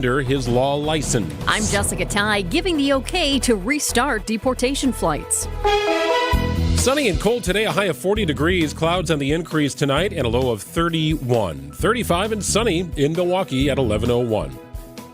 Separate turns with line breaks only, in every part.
his law license.
I'm Jessica Tighe, giving the okay to restart deportation flights.
Sunny and cold today, a high of 40 degrees, clouds on the increase tonight, and a low of 31. 35 and sunny in Milwaukee at 11:01.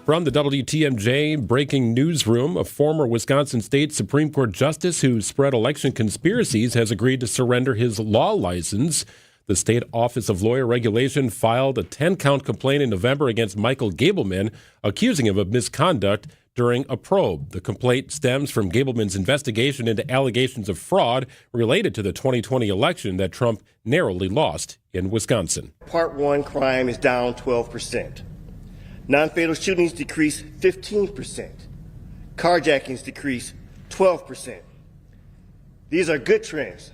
From the WTMJ breaking newsroom, a former Wisconsin State Supreme Court justice who spread election conspiracies has agreed to surrender his law license. The State Office of Lawyer Regulation filed a 10-count complaint in November against Michael Gableman, accusing him of misconduct during a probe. The complaint stems from Gableman's investigation into allegations of fraud related to the 2020 election that Trump narrowly lost in Wisconsin.
Part 1 crime is down 12%. Non-fatal shootings decreased 15%. Carjackings decreased 12%. These are good trends.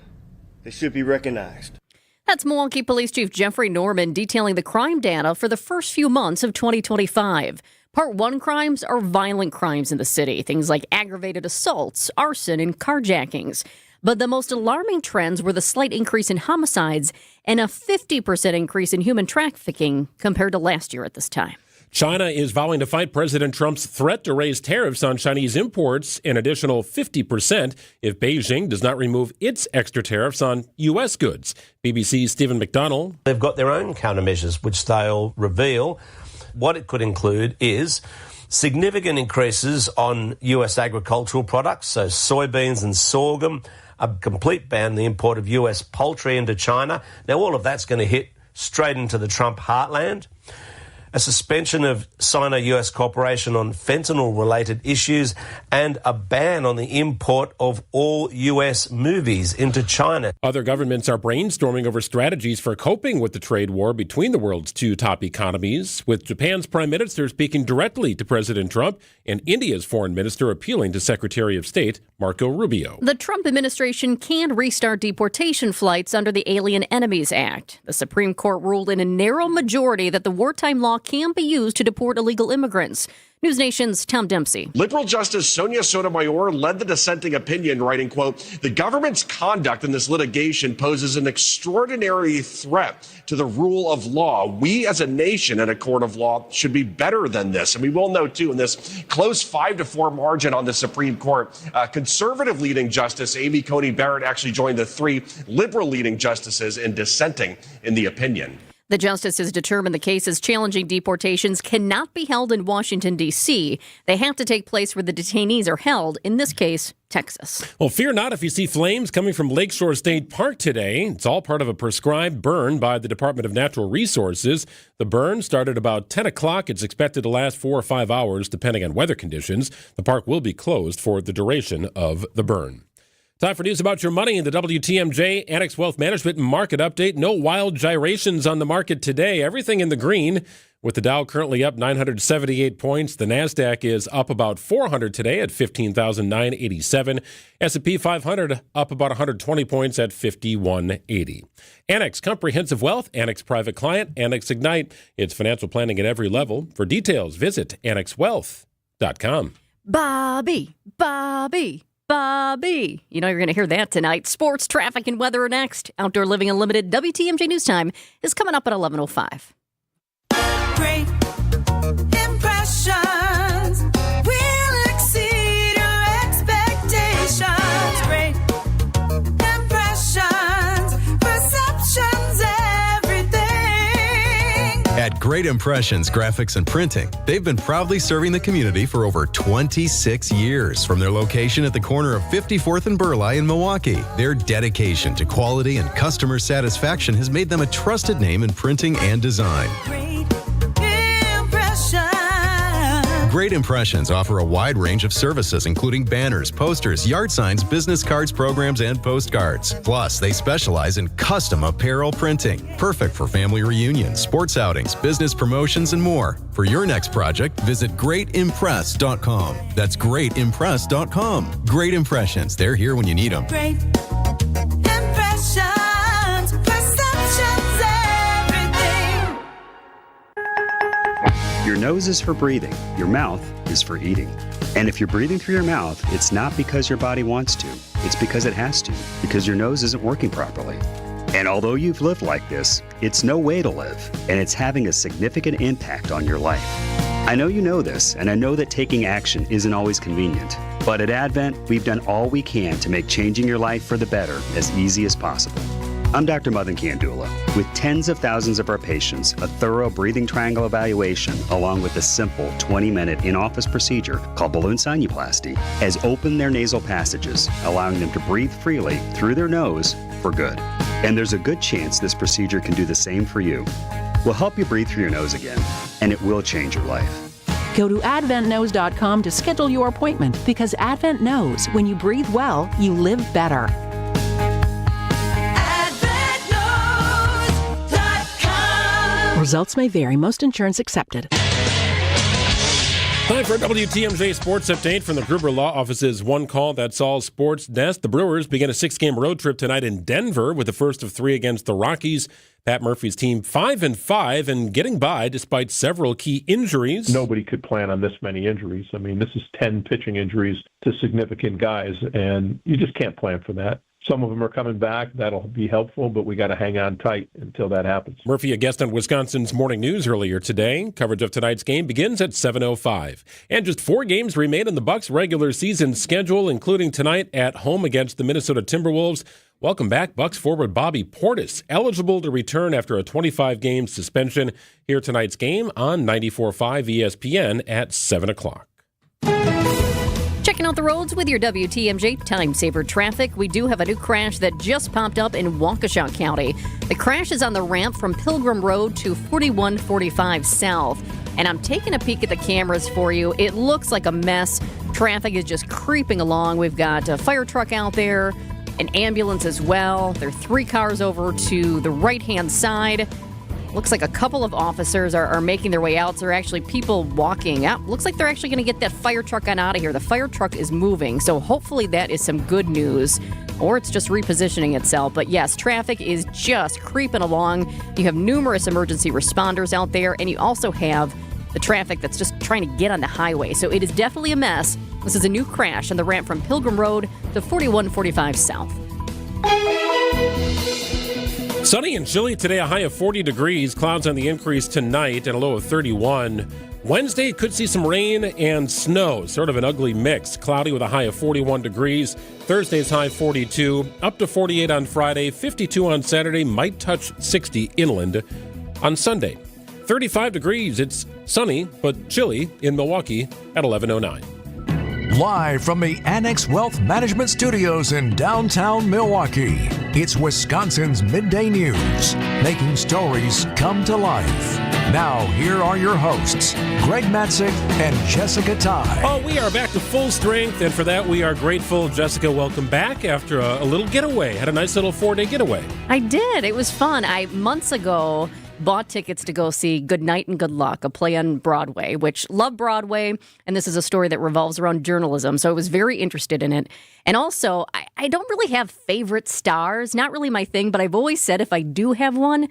They should be recognized.
That's Milwaukee Police Chief Jeffrey Norman detailing the crime data for the first few months of 2025. Part 1 crimes are violent crimes in the city, things like aggravated assaults, arson, and carjackings. But the most alarming trends were the slight increase in homicides and a 50% increase in human trafficking compared to last year at this time.
China is vowing to fight President Trump's threat to raise tariffs on Chinese imports an additional 50% if Beijing does not remove its extra tariffs on U.S. goods. BBC's Stephen McDonnell.
They've got their own countermeasures, which they'll reveal. What it could include is significant increases on U.S. agricultural products, so soybeans and sorghum, a complete ban on the import of U.S. poultry into China. Now, all of that's going to hit straight into the Trump heartland. A suspension of Sino-US cooperation on fentanyl-related issues, and a ban on the import of all U.S. movies into China.
Other governments are brainstorming over strategies for coping with the trade war between the world's two top economies, with Japan's prime minister speaking directly to President Trump and India's foreign minister appealing to Secretary of State Marco Rubio.
The Trump administration can restart deportation flights under the Alien Enemies Act. The Supreme Court ruled in a narrow majority that the wartime law can be used to deport illegal immigrants. News Nation's Tom Dempsey.
Liberal Justice Sonia Sotomayor led the dissenting opinion, writing, quote, "The government's conduct in this litigation poses an extraordinary threat to the rule of law. We as a nation and a court of law should be better than this." And we will note, too, in this close 5-4 margin on the Supreme Court, conservative leading justice Amy Coney Barrett actually joined the 3 liberal leading justices in dissenting in the opinion.
The justices determined the cases challenging deportations cannot be held in Washington, D.C. They have to take place where the detainees are held, in this case, Texas.
Well, fear not if you see flames coming from Lakeshore State Park today. It's all part of a prescribed burn by the Department of Natural Resources. The burn started about 10 o'clock. It's expected to last 4 or 5 hours, depending on weather conditions. The park will be closed for the duration of the burn. Time for news about your money in the WTMJ Annex Wealth Management Market Update. No wild gyrations on the market today. Everything in the green, with the Dow currently up 978 points. The NASDAQ is up about 400 today at 15,987. S&P 500 up about 120 points at 5180. Annex Comprehensive Wealth, Annex Private Client, Annex Ignite. It's financial planning at every level. For details, visit annexwealth.com.
Bobby. You know you're going to hear that tonight. Sports, traffic, and weather are next. Outdoor Living Unlimited WTMJ News Time is coming up at 11:05.
Great impressions will exceed your expectations. Great impressions, perceptions, everything.
At Great Impressions Graphics and Printing, they've been proudly serving the community for over 26 years. From their location at the corner of 54th and Burleigh in Milwaukee, their dedication to quality and customer satisfaction has made them a trusted name in printing and design. Great Impressions offer a wide range of services, including banners, posters, yard signs, business cards, programs, and postcards. Plus, they specialize in custom apparel printing, perfect for family reunions, sports outings, business promotions, and more. For your next project, visit greatimpress.com. That's greatimpress.com. Great Impressions. They're here when you need them.
Great impressions, perceptions, everything.
Your nose is for breathing. Your mouth is for eating. And if you're breathing through your mouth, it's not because your body wants to. It's because it has to, because your nose isn't working properly. And although you've lived like this, it's no way to live, and it's having a significant impact on your life. I know you know this, and I know that taking action isn't always convenient. But at Advent, we've done all we can to make changing your life for the better as easy as possible. I'm Dr. Madan Kandula. With tens of thousands of our patients, a thorough breathing triangle evaluation, along with a simple 20-minute in-office procedure called balloon sinuplasty, has opened their nasal passages, allowing them to breathe freely through their nose for good. And there's a good chance this procedure can do the same for you. We'll help you breathe through your nose again, and it will change your life.
Go to adventknows.com to schedule your appointment because Advent knows when you breathe well, you live better.
AdventKnows.com.
Results may vary. Most insurance accepted.
Time for a WTMJ Sports Update from the Gruber Law Office's One Call That's All Sports Desk. The Brewers begin a 6-game road trip tonight in Denver with the first of 3 against the Rockies. Pat Murphy's team 5-5 and getting by despite several key injuries.
Nobody could plan on this many injuries. I mean, this is 10 pitching injuries to significant guys, and you just can't plan for that. Some of them are coming back. That'll be helpful, but we got to hang on tight until that happens.
Murphy, a guest on Wisconsin's Morning News earlier today. Coverage of tonight's game begins at 7:05. And just 4 games remain in the Bucs' regular season schedule, including tonight at home against the Minnesota Timberwolves. Welcome back, Bucs forward Bobby Portis, eligible to return after a 25-game suspension. Here tonight's game on 94.5 ESPN at 7 o'clock.
Checking out the roads with your WTMJ Time Saver traffic. We do have a new crash that just popped up in Waukesha County. The crash is on the ramp from Pilgrim Road to 4145 South. And I'm taking a peek at the cameras for you. It looks like a mess. Traffic is just creeping along. We've got a fire truck out there, an ambulance as well. There are 3 cars over to the right-hand side. Looks like a couple of officers are making their way out. So there are actually people walking out. Looks like they're actually going to get that fire truck on out of here. The fire truck is moving, so hopefully that is some good news, or it's just repositioning itself. But yes, traffic is just creeping along. You have numerous emergency responders out there, and you also have the traffic that's just trying to get on the highway. So it is definitely a mess. This is a new crash on the ramp from Pilgrim Road to 4145 South.
Sunny and chilly today, a high of 40 degrees. Clouds on the increase tonight and a low of 31. Wednesday could see some rain and snow, sort of an ugly mix. Cloudy with a high of 41 degrees. Thursday's high 42, up to 48 on Friday, 52 on Saturday, might touch 60 inland on Sunday. 35 degrees, it's sunny but chilly in Milwaukee at 11:09.
Live from the Annex Wealth Management Studios in downtown Milwaukee, it's Wisconsin's Midday News, making stories come to life. Now, here are your hosts, Greg Matzek and Jessica Tighe.
Oh, we are back to full strength, and for that we are grateful. Jessica, welcome back after a little getaway. Had a nice little 4-day getaway.
I did. It was fun. I, months ago, bought tickets to go see Good Night and Good Luck, a play on Broadway, which love Broadway, and this is a story that revolves around journalism, so I was very interested in it. And also, I don't really have favorite stars, not really my thing, but I've always said if I do have one,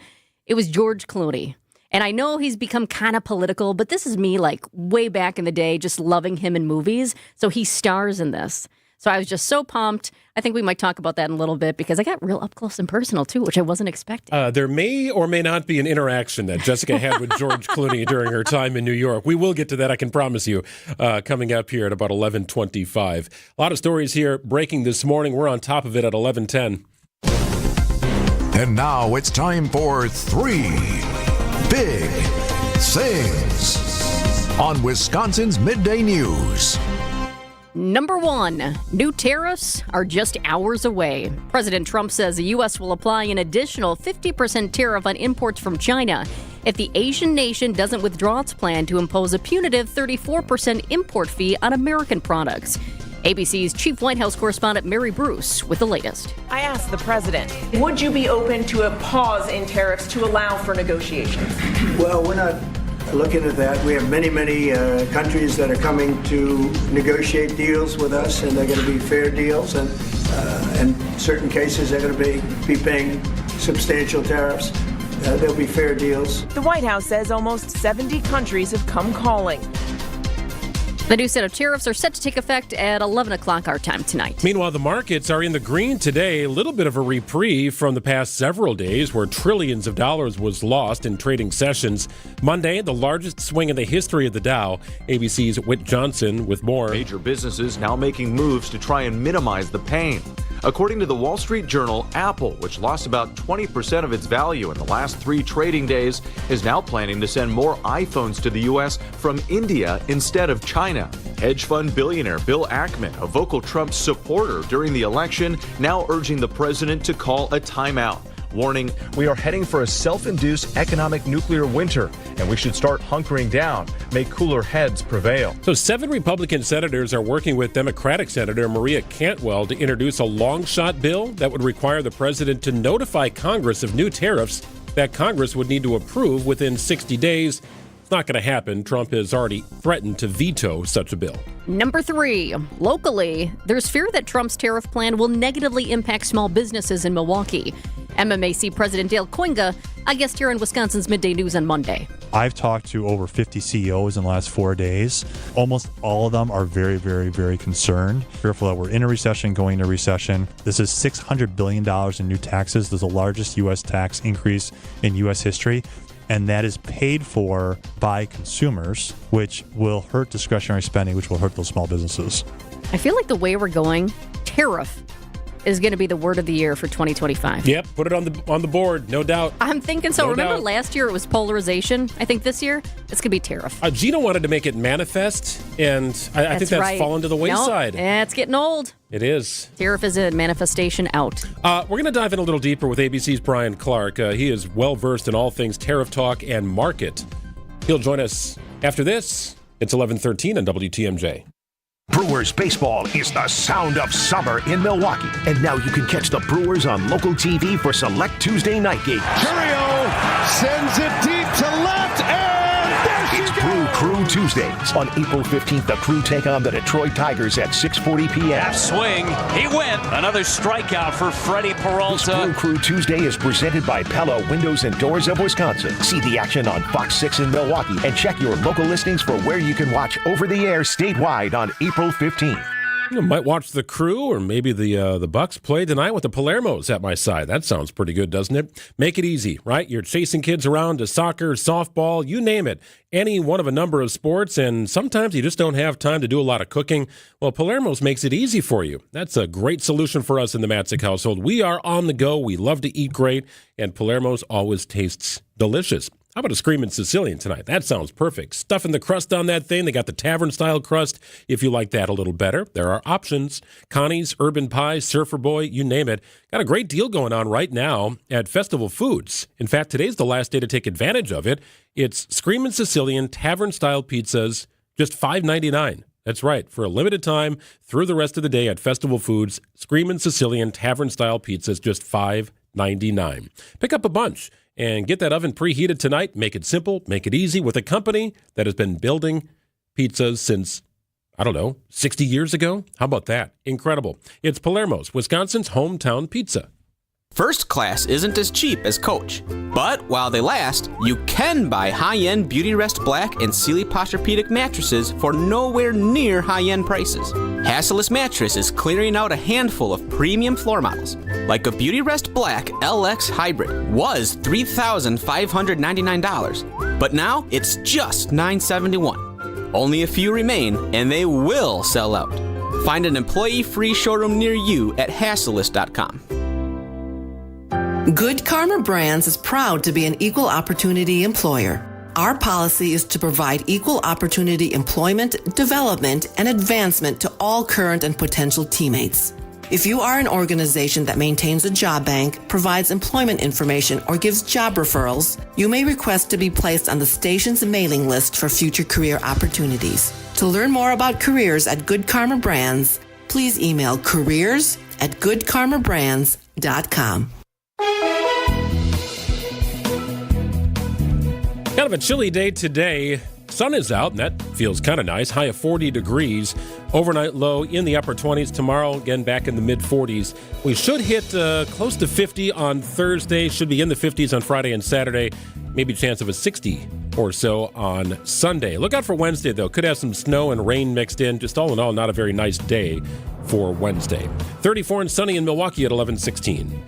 it was George Clooney. And I know he's become kind of political, but this is me like way back in the day, just loving him in movies, so he stars in this. So I was just so pumped. I think we might talk about that in a little bit because I got real up close and personal, too, which I wasn't expecting.
There may or may not be an interaction that Jessica had with George Clooney during her time in New York. We will get to that, I can promise you, coming up here at about 11:25. A lot of stories here breaking this morning. We're on top of it at 11:10.
And now it's time for 3 Big Things on Wisconsin's Midday News.
Number 1, new tariffs are just hours away. President Trump says the U.S. will apply an additional 50% tariff on imports from China if the Asian nation doesn't withdraw its plan to impose a punitive 34% import fee on American products. ABC's chief White House correspondent Mary Bruce with the latest.
I asked the president, would you be open to a pause in tariffs to allow for negotiations?
Well, we're not looking at that. We have many countries that are coming to negotiate deals with us, and they're going to be fair deals, and in certain cases they're going to be paying substantial tariffs. There'll be fair deals.
The White House says almost 70 countries have come calling.
The new set of tariffs are set to take effect at 11 o'clock our time tonight.
Meanwhile, the markets are in the green today. A little bit of a reprieve from the past several days where trillions of dollars was lost in trading sessions. Monday, the largest swing in the history of the Dow. ABC's Whit Johnson with more.
Major businesses now making moves to try and minimize the pain. According to the Wall Street Journal, Apple, which lost about 20% of its value in the last 3 trading days, is now planning to send more iPhones to the U.S. from India instead of China. Hedge fund billionaire Bill Ackman, a vocal Trump supporter during the election, now urging the president to call a timeout, warning, "We are heading for a self-induced economic nuclear winter, and we should start hunkering down, make cooler heads prevail."
So 7 Republican senators are working with Democratic Senator Maria Cantwell to introduce a long-shot bill that would require the president to notify Congress of new tariffs that Congress would need to approve within 60 days. It's not going to happen. Trump has already threatened to veto such a bill.
Number 3, locally, there's fear that Trump's tariff plan will negatively impact small businesses in Milwaukee. MMAC President Dale Coinga, a guest here in Wisconsin's Midday News on Monday.
I've talked to over 50 CEOs in the last 4 days. Almost all of them are very, very, very concerned, fearful that we're in a recession, going into recession. This is $600 billion in new taxes. This is the largest U.S. tax increase in U.S. history. And that is paid for by consumers, which will hurt discretionary spending, which will hurt those small businesses.
I feel like the way we're going, tariff is going to be the word of the year for 2025.
Yep, put it on the board, no doubt.
I'm thinking so.
No
Remember
doubt.
last year it was polarization? I think this year it's going to be tariff.
Gina wanted to make it manifest, and I think that's
right.
fallen to the wayside.
Nope, it's getting old.
It is.
Tariff is a manifestation out.
We're going to dive in a little deeper with ABC's Brian Clark. He is well-versed in all things tariff talk and market. He'll join us after this. It's 11:13 on WTMJ.
Brewers baseball is the sound of summer in Milwaukee. And now you can catch the Brewers on local TV for select Tuesday night games.
Curio sends it deep to left, and there she
It's
goes!
Brew Crew Tuesdays. On April 15th, the Crew take on the Detroit Tigers at 6:40 p.m.
Half swing, he went. Another strikeout for Freddie
This
Peralta.
Brew Crew Tuesday is presented by Pella Windows and Doors of Wisconsin. See the action on Fox 6 in Milwaukee and check your local listings for where you can watch over the air statewide on April 15th.
You might watch the Crew or maybe the Bucks play tonight with the Palermos at my side. That sounds pretty good, doesn't it? Make it easy, right? You're chasing kids around to soccer, softball, you name it. Any one of a number of sports, and sometimes you just don't have time to do a lot of cooking. Well, Palermo's makes it easy for you. That's a great solution for us in the Matzek household. We are on the go. We love to eat great, and Palermo's always tastes delicious. How about a Screamin' Sicilian tonight? That sounds perfect. Stuffing the crust on that thing. They got the tavern-style crust. If you like that a little better, there are options. Connie's, Urban Pie, Surfer Boy, you name it. Got a great deal going on right now at Festival Foods. In fact, today's the last day to take advantage of it. It's Screamin' Sicilian tavern-style pizzas, just $5.99. That's right. For a limited time through the rest of the day at Festival Foods, Screamin' Sicilian tavern-style pizzas, just $5.99. Pick up a bunch and get that oven preheated tonight. Make it simple, make it easy with a company that has been building pizzas since, 60 years ago. How about that? Incredible. It's Palermo's, Wisconsin's hometown pizza.
First class isn't as cheap as Coach, but while they last, you can buy high-end Beauty Rest Black and Sealy Posturepedic mattresses for nowhere near high-end prices. Hassellus Mattress is clearing out a handful of premium floor models, like a Beauty Rest Black LX Hybrid was $3,599, but now it's just $971. Only a few remain, and they will sell out. Find an employee-free showroom near you at hassellus.com.
Good Karma Brands is proud to be an equal opportunity employer. Our policy is to provide equal opportunity employment, development, and advancement to all current and potential teammates. If you are an organization that maintains a job bank, provides employment information, or gives job referrals, you may request to be placed on the station's mailing list for future career opportunities. To learn more about careers at Good Karma Brands, please email careers@goodkarmabrands.com.
Kind of a chilly day today. Sun is out, and that feels kind of nice. High of 40 degrees. Overnight low in the upper 20s. Tomorrow, again, back in the mid-40s. We should hit close to 50 on Thursday. Should be in the 50s on Friday and Saturday. Maybe a chance of a 60 or so on Sunday. Look out for Wednesday, though. Could have some snow and rain mixed in. Just all in all, not a very nice day for Wednesday. 34 and sunny in Milwaukee at 11:16.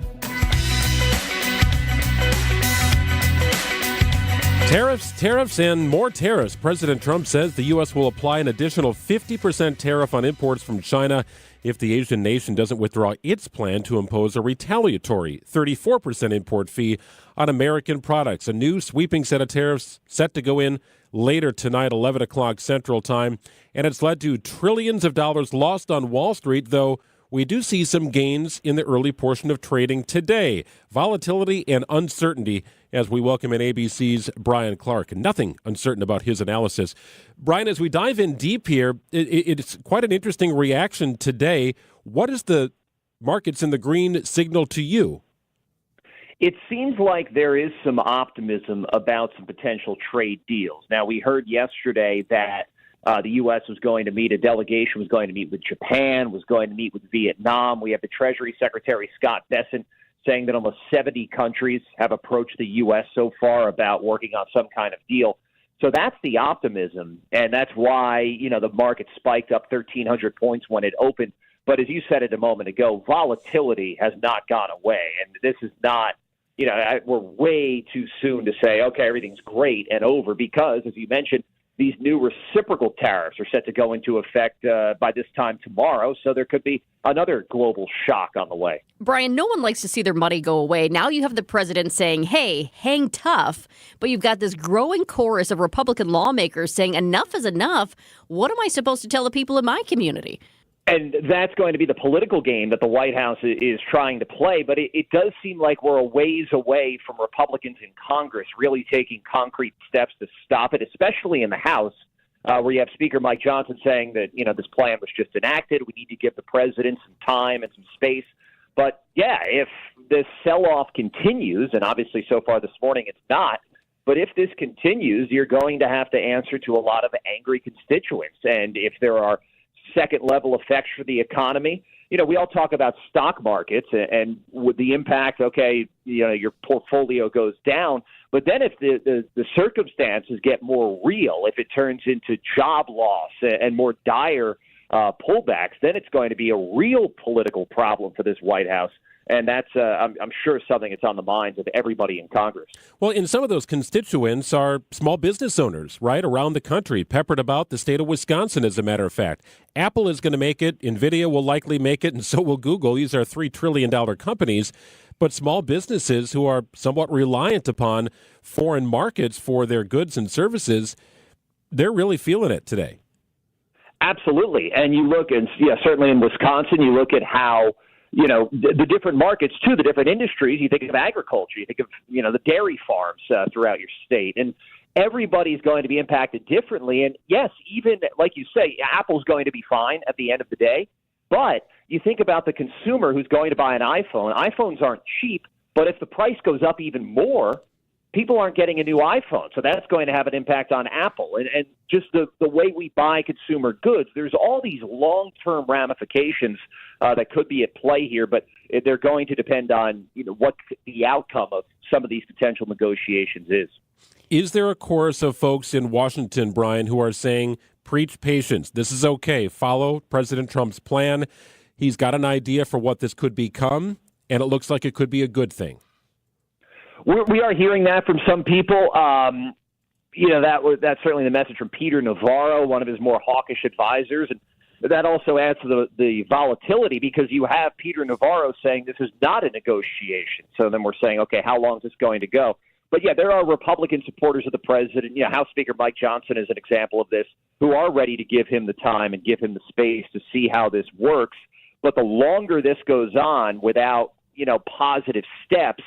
Tariffs, and more tariffs. President Trump says the U.S. will apply an additional 50% tariff on imports from China if the Asian nation doesn't withdraw its plan to impose a retaliatory 34% import fee on American products. A new sweeping set of tariffs set to go in later tonight, 11 o'clock Central Time, and it's led to trillions of dollars lost on Wall Street, though we do see some gains in the early portion of trading today. Volatility and uncertainty as we welcome in ABC's Brian Clark. Nothing uncertain about his analysis. Brian, as we dive in deep here, it's quite an interesting reaction today. What is the markets in the green signal to you?
It seems like there is some optimism about some potential trade deals. Now, we heard yesterday that the U.S. was going to meet, a delegation was going to meet with Japan, was going to meet with Vietnam. We have the Treasury Secretary, Scott Bessent, saying that almost 70 countries have approached the U.S. so far about working on some kind of deal. So that's the optimism, and that's why, the market spiked up 1,300 points when it opened. But as you said it a moment ago, volatility has not gone away, and this is not, we're way too soon to say, okay, everything's great and over, because, as you mentioned, these new reciprocal tariffs are set to go into effect by this time tomorrow, so there could be another global shock on the way.
Brian, no one likes to see their money go away. Now you have the president saying, hey, hang tough, but you've got this growing chorus of Republican lawmakers saying enough is enough. What am I supposed to tell the people in my community?
And that's going to be the political game that the White House is trying to play. But it does seem like we're a ways away from Republicans in Congress really taking concrete steps to stop it, especially in the House, where you have Speaker Mike Johnson saying that, this plan was just enacted. We need to give the president some time and some space. But, yeah, if this sell-off continues, and obviously so far this morning it's not, but if this continues, you're going to have to answer to a lot of angry constituents. And if there are second-level effects for the economy. We all talk about stock markets and with the impact, okay, your portfolio goes down. But then if the circumstances get more real, if it turns into job loss and more dire pullbacks, then it's going to be a real political problem for this White House. And that's, I'm sure, something that's on the minds of everybody in Congress.
Well, and some of those constituents are small business owners, right, around the country, peppered about the state of Wisconsin, as a matter of fact. Apple is going to make it. NVIDIA will likely make it, and so will Google. These are $3 trillion companies. But small businesses who are somewhat reliant upon foreign markets for their goods and services, they're really feeling it today.
Absolutely. And you look, and certainly in Wisconsin, you look at how the different markets, too, the different industries. You think of agriculture, you think of, the dairy farms throughout your state. And everybody's going to be impacted differently. And, yes, even like you say, Apple's going to be fine at the end of the day. But you think about the consumer who's going to buy an iPhone. iPhones aren't cheap, but if the price goes up even more, people aren't getting a new iPhone. So that's going to have an impact on Apple. And just the way we buy consumer goods, there's all these long-term ramifications that could be at play here, but they're going to depend on what the outcome of some of these potential negotiations is.
Is there a chorus of folks in Washington, Brian, who are saying, preach patience, this is okay, follow President Trump's plan, he's got an idea for what this could become, and it looks like it could be a good thing?
We are hearing that from some people. That's certainly the message from Peter Navarro, one of his more hawkish advisors. And that also adds to the volatility because you have Peter Navarro saying this is not a negotiation. So then we're saying, okay, how long is this going to go? But, yeah, there are Republican supporters of the president. House Speaker Mike Johnson is an example of this, who are ready to give him the time and give him the space to see how this works. But the longer this goes on without, positive steps,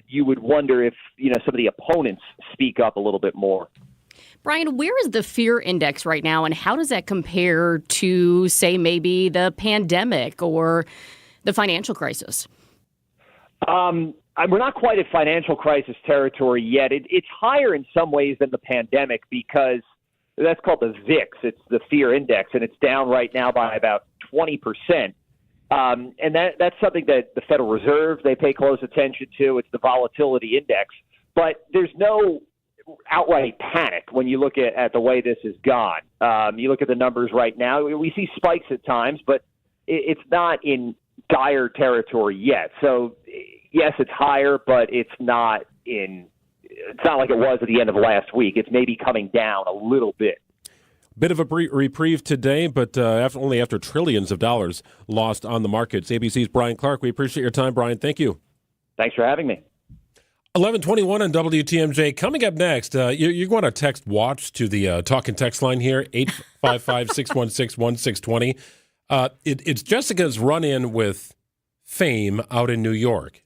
you would wonder if, some of the opponents speak up a little bit more.
Brian, where is the fear index right now, and how does that compare to, say, maybe the pandemic or the financial crisis?
We're not quite at financial crisis territory yet. It's higher in some ways than the pandemic because that's called the VIX. It's the fear index, and it's down right now by about 20%. And that's something that the Federal Reserve, they pay close attention to. It's the volatility index. But there's no outright panic when you look at the way this has gone. You look at the numbers right now, we see spikes at times, but it's not in dire territory yet. So, yes, it's higher, but it's not like it was at the end of last week. It's maybe coming down a little bit.
Bit of a reprieve today, but only after trillions of dollars lost on the markets. ABC's Brian Clark, we appreciate your time, Brian. Thank you.
Thanks for having me.
11:21 on WTMJ. Coming up next, you're going to text WATCH to the talk and text line here, 855-616-1620. It's Jessica's run-in with fame out in New York.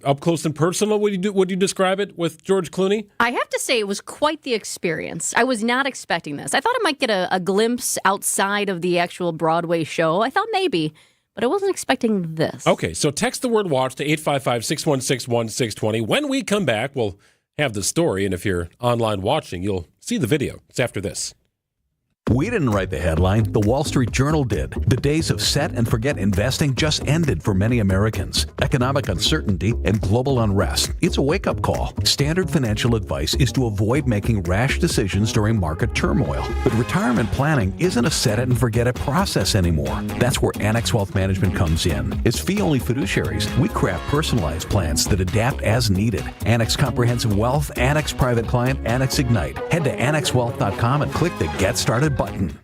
Up close and personal, would you describe it with George Clooney?
I have to say it was quite the experience. I was not expecting this. I thought I might get a glimpse outside of the actual Broadway show. I thought maybe, but I wasn't expecting this.
Okay, so text the word WATCH to 855-616-1620. When we come back, we'll have the story, and if you're online watching, you'll see the video. It's after this.
We didn't write the headline, the Wall Street Journal did. The days of set and forget investing just ended for many Americans. Economic uncertainty and global unrest. It's a wake-up call. Standard financial advice is to avoid making rash decisions during market turmoil. But retirement planning isn't a set it and forget it process anymore. That's where Annex Wealth Management comes in. As fee-only fiduciaries, we craft personalized plans that adapt as needed. Annex Comprehensive Wealth, Annex Private Client, Annex Ignite. Head to annexwealth.com and click the Get Started button.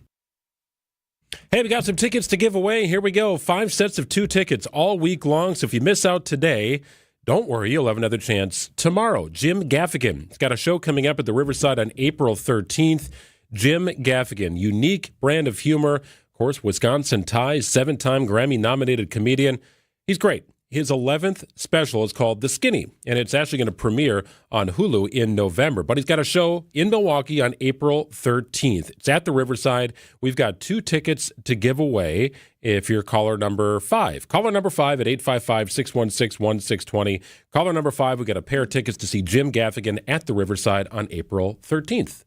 Hey, we got some tickets to give away. Here we go. 5 sets of 2 tickets all week long. So if you miss out today, don't worry. You'll have another chance tomorrow. Jim Gaffigan. He's got a show coming up at the Riverside on April 13th. Jim Gaffigan, unique brand of humor. Of course, Wisconsin Tighe, 7-time Grammy-nominated comedian. He's great. His 11th special is called The Skinny, and it's actually going to premiere on Hulu in November. But he's got a show in Milwaukee on April 13th. It's at the Riverside. We've got 2 tickets to give away if you're caller number 5. Caller number 5 at 855-616-1620. Caller number 5, we got a pair of tickets to see Jim Gaffigan at the Riverside on April 13th.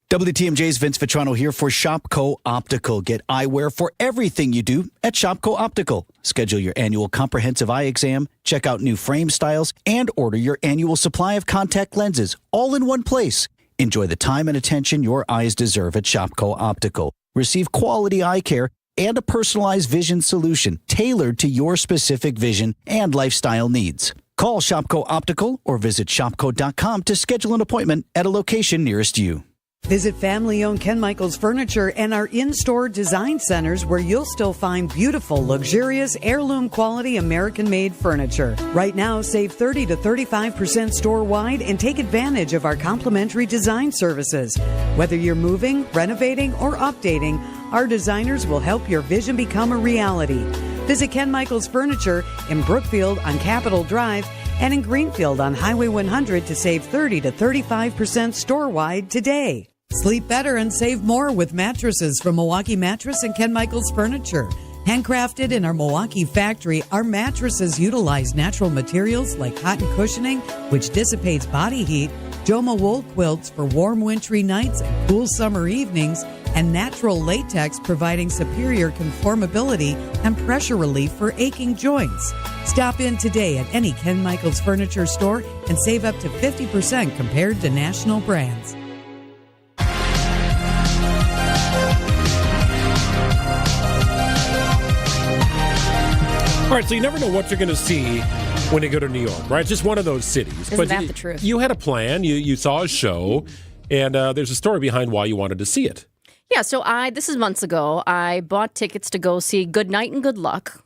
WTMJ's Vince Vitrano here for Shopco Optical. Get eyewear for everything you do at Shopco Optical. Schedule your annual comprehensive eye exam, check out new frame styles, and order your annual supply of contact lenses all in one place. Enjoy the time and attention your eyes deserve at Shopco Optical. Receive quality eye care and a personalized vision solution tailored to your specific vision and lifestyle needs. Call Shopco Optical or visit shopco.com to schedule an appointment at a location nearest you.
Visit family-owned Ken Michaels Furniture and our in-store design centers where you'll still find beautiful, luxurious, heirloom-quality American-made furniture. Right now, save 30 to 35% store-wide and take advantage of our complimentary design services. Whether you're moving, renovating, or updating, our designers will help your vision become a reality. Visit Ken Michaels Furniture in Brookfield on Capitol Drive and in Greenfield on Highway 100 to save 30 to 35% store-wide today. Sleep better and save more with mattresses from Milwaukee Mattress and Ken Michaels Furniture. Handcrafted in our Milwaukee factory, our mattresses utilize natural materials like cotton cushioning, which dissipates body heat, Joma wool quilts for warm wintry nights and cool summer evenings, and natural latex providing superior conformability and pressure relief for aching joints. Stop in today at any Ken Michaels Furniture store and save up to 50% compared to national brands.
All right, so you never know what you're going to see when you go to New York, right? It's just one of those cities.
Isn't that the truth?
You had a plan. You saw a show, and there's a story behind why you wanted to see it.
Yeah, so this is months ago. I bought tickets to go see Good Night and Good Luck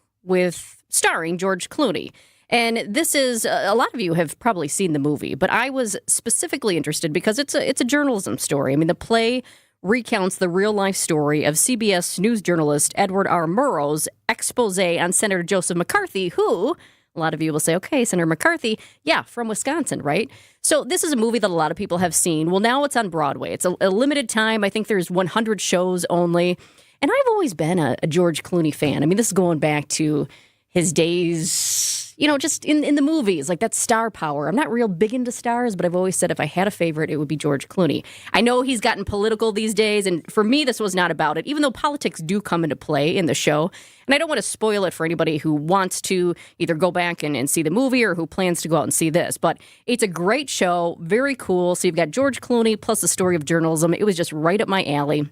starring George Clooney. And this is, a lot of you have probably seen the movie, but I was specifically interested because it's a journalism story. I mean, the play recounts the real-life story of CBS News journalist Edward R. Murrow's expose on Senator Joseph McCarthy, who, a lot of you will say, okay, Senator McCarthy, yeah, from Wisconsin, right? So this is a movie that a lot of people have seen. Well, now it's on Broadway. It's a limited time. I think there's 100 shows only. And I've always been a George Clooney fan. I mean, this is going back to his days, just in the movies, like that star power. I'm not real big into stars, but I've always said if I had a favorite, it would be George Clooney. I know he's gotten political these days, and for me, this was not about it, even though politics do come into play in the show. And I don't want to spoil it for anybody who wants to either go back and see the movie or who plans to go out and see this. But it's a great show, very cool. So you've got George Clooney plus the story of journalism. It was just right up my alley.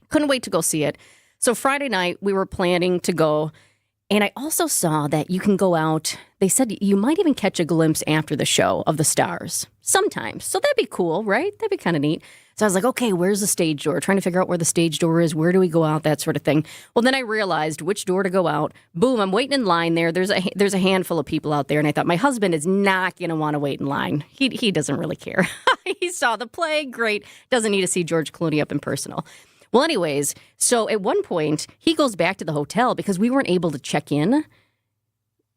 Couldn't wait to go see it. So Friday night, we were planning to go. And I also saw that you can go out. They said you might even catch a glimpse after the show of the stars sometimes. So that'd be cool, right? That'd be kind of neat. So I was like, okay, where's the stage door? Trying to figure out where the stage door is. Where do we go out? That sort of thing. Well, then I realized which door to go out. Boom, I'm waiting in line there. There's a handful of people out there. And I thought, my husband is not going to want to wait in line. He doesn't really care. He saw the play. Great. Doesn't need to see George Clooney up in personal. Well, anyways, so at one point, he goes back to the hotel because we weren't able to check in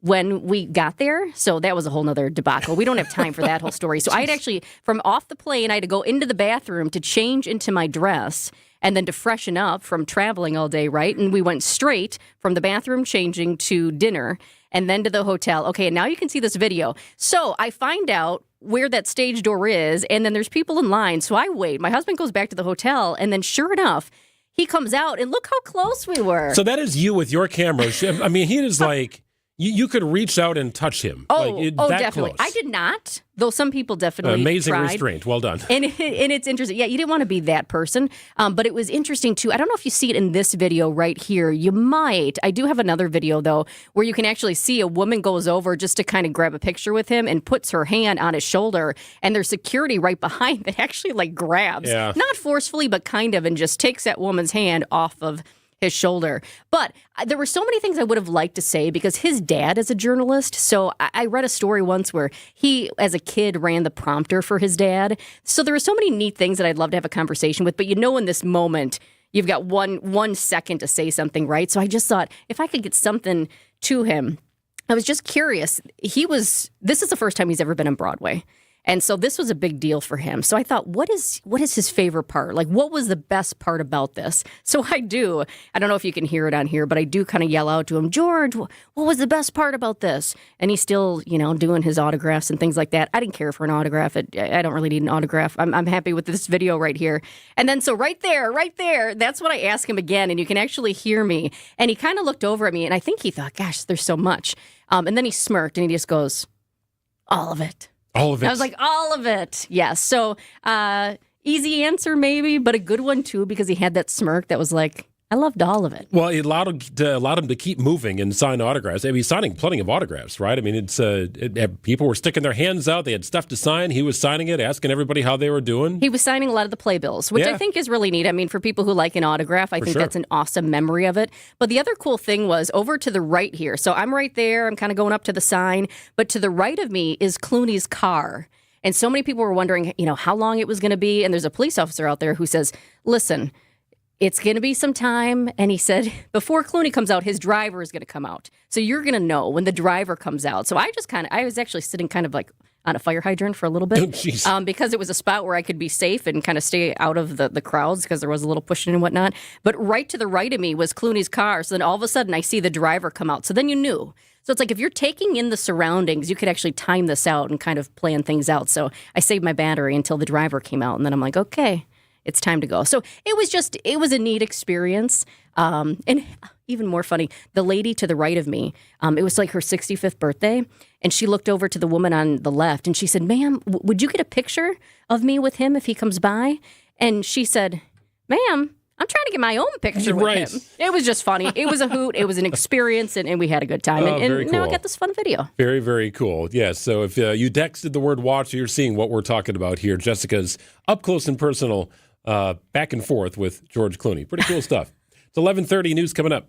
when we got there. So that was a whole nother debacle. We don't have time for that whole story. So I had actually, from off the plane, I had to go into the bathroom to change into my dress and then to freshen up from traveling all day, right? And we went straight from the bathroom changing to dinner and then to the hotel. Okay, and now you can see this video. So I find out where that stage door is, and then there's people in line. So I wait. My husband goes back to the hotel, and then sure enough, he comes out, and look how close we were.
So that is you with your camera. I mean, he is like, you could reach out and touch him.
Oh,
that
definitely.
Close.
I did not, though some people definitely
Amazing
tried.
restraint. Well done.
And it's interesting. Yeah, you didn't want to be that person. But it was interesting, too. I don't know if you see it in this video right here. You might. I do have another video, though, where you can actually see a woman goes over just to kind of grab a picture with him and puts her hand on his shoulder. And there's security right behind that actually, like, grabs.
Yeah.
Not forcefully, but kind of, and just takes that woman's hand off of his shoulder. But there were so many things I would have liked to say because his dad is a journalist. So I read a story once where he, as a kid, ran the prompter for his dad. So there were so many neat things that I'd love to have a conversation with. But in this moment, you've got one second to say something, right? So I just thought if I could get something to him, I was just curious. This is the first time he's ever been on Broadway. And so this was a big deal for him. So I thought, what is his favorite part? Like, what was the best part about this? So I don't know if you can hear it on here, but I do kind of yell out to him, George, what was the best part about this? And he's still, doing his autographs and things like that. I didn't care for an autograph. I don't really need an autograph. I'm happy with this video right here. And then so right there, that's what I asked him again. And you can actually hear me. And he kind of looked over at me, and I think he thought, gosh, there's so much. And then he smirked, and he just goes, all of it.
All of it.
I was like, all of it. Yes. So easy answer maybe, but a good one too because he had that smirk that was like, I loved all of it.
Well, it allowed him to keep moving and sign autographs. I mean, he's signing plenty of autographs, right? I mean, people were sticking their hands out. They had stuff to sign. He was signing it, asking everybody how they were doing.
He was signing a lot of the playbills, which I think is really neat. I mean, for people who like an autograph, I think that's an awesome memory of it. But the other cool thing was over to the right here. So I'm right there. I'm kind of going up to the sign. But to the right of me is Clooney's car. And so many people were wondering, how long it was going to be. And there's a police officer out there who says, listen, it's going to be some time. And he said, before Clooney comes out, his driver is going to come out. So you're going to know when the driver comes out. So I was actually sitting kind of like on a fire hydrant for a little bit because it was a spot where I could be safe and kind of stay out of the crowds because there was a little pushing and whatnot. But right to the right of me was Clooney's car. So then all of a sudden I see the driver come out. So then you knew. So it's like if you're taking in the surroundings, you could actually time this out and kind of plan things out. So I saved my battery until the driver came out. And then I'm like, okay, it's time to go. So it was a neat experience. And even more funny, the lady to the right of me, it was like her 65th birthday. And she looked over to the woman on the left and she said, ma'am, would you get a picture of me with him if he comes by? And she said, ma'am, I'm trying to get my own picture with him. It was just funny. It was a hoot. It was an experience, and we had a good time. And now I got this fun video.
Very, very cool. Yes. So if you texted the word watch, you're seeing what we're talking about here. Jessica's up close and personal back and forth with George Clooney. Pretty cool stuff. It's 11:30 news coming up.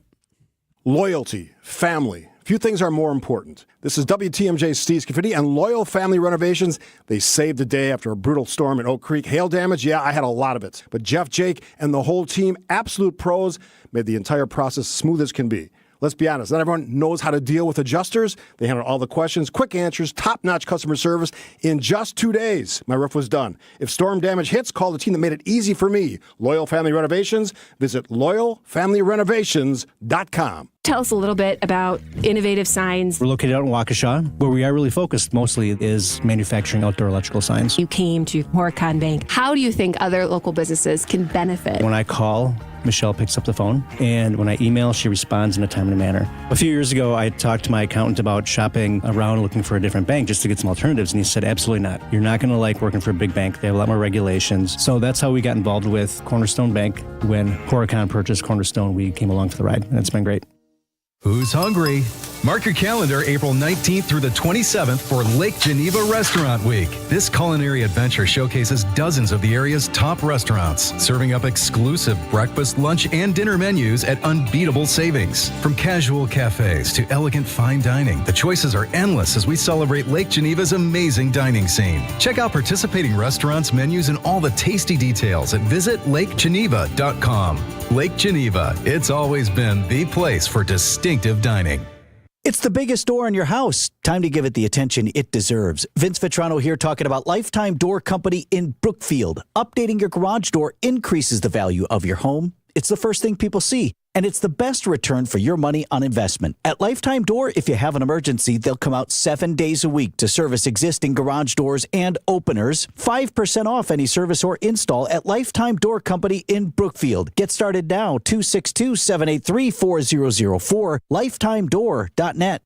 Loyalty, family. Few things are more important. This is WTMJ's Steve Scafidi, and Loyal Family Renovations. They saved the day after a brutal storm in Oak Creek. Hail damage, yeah, I had a lot of it. But Jeff, Jake, and the whole team, absolute pros, made the entire process smooth as can be. Let's be honest, not everyone knows how to deal with adjusters. They handle all the questions, quick answers, top-notch customer service. In just 2 days, my roof was done. If storm damage hits, call the team that made it easy for me. Loyal Family Renovations. Visit loyalfamilyrenovations.com.
Tell us a little bit about Innovative Signs.
We're located out in Waukesha. Where we are really focused mostly is manufacturing outdoor electrical signs.
You came to Horicon Bank. How do you think other local businesses can benefit?
When I call, Michelle picks up the phone, and when I email, she responds in a timely manner. A few years ago, I talked to my accountant about shopping around looking for a different bank just to get some alternatives, and he said, absolutely not. You're not going to like working for a big bank. They have a lot more regulations. So that's how we got involved with Cornerstone Bank. When Horicon purchased Cornerstone, we came along for the ride, and it's been great.
Who's hungry? Mark your calendar April 19th through the 27th for Lake Geneva Restaurant Week. This culinary adventure showcases dozens of the area's top restaurants, serving up exclusive breakfast, lunch, and dinner menus at unbeatable savings. From casual cafes to elegant fine dining, the choices are endless as we celebrate Lake Geneva's amazing dining scene. Check out participating restaurants, menus, and all the tasty details at visitlakegeneva.com. Lake Geneva, it's always been the place for distinctive dining.
It's the biggest door in your house. Time to give it the attention it deserves. Vince Vitrano here talking about Lifetime Door Company in Brookfield. Updating your garage door increases the value of your home. It's the first thing people see, and it's the best return for your money on investment. At Lifetime Door, if you have an emergency, they'll come out 7 days a week to service existing garage doors and openers. 5% off any service or install at Lifetime Door Company in Brookfield. Get started now, 262-783-4004, lifetimedoor.net.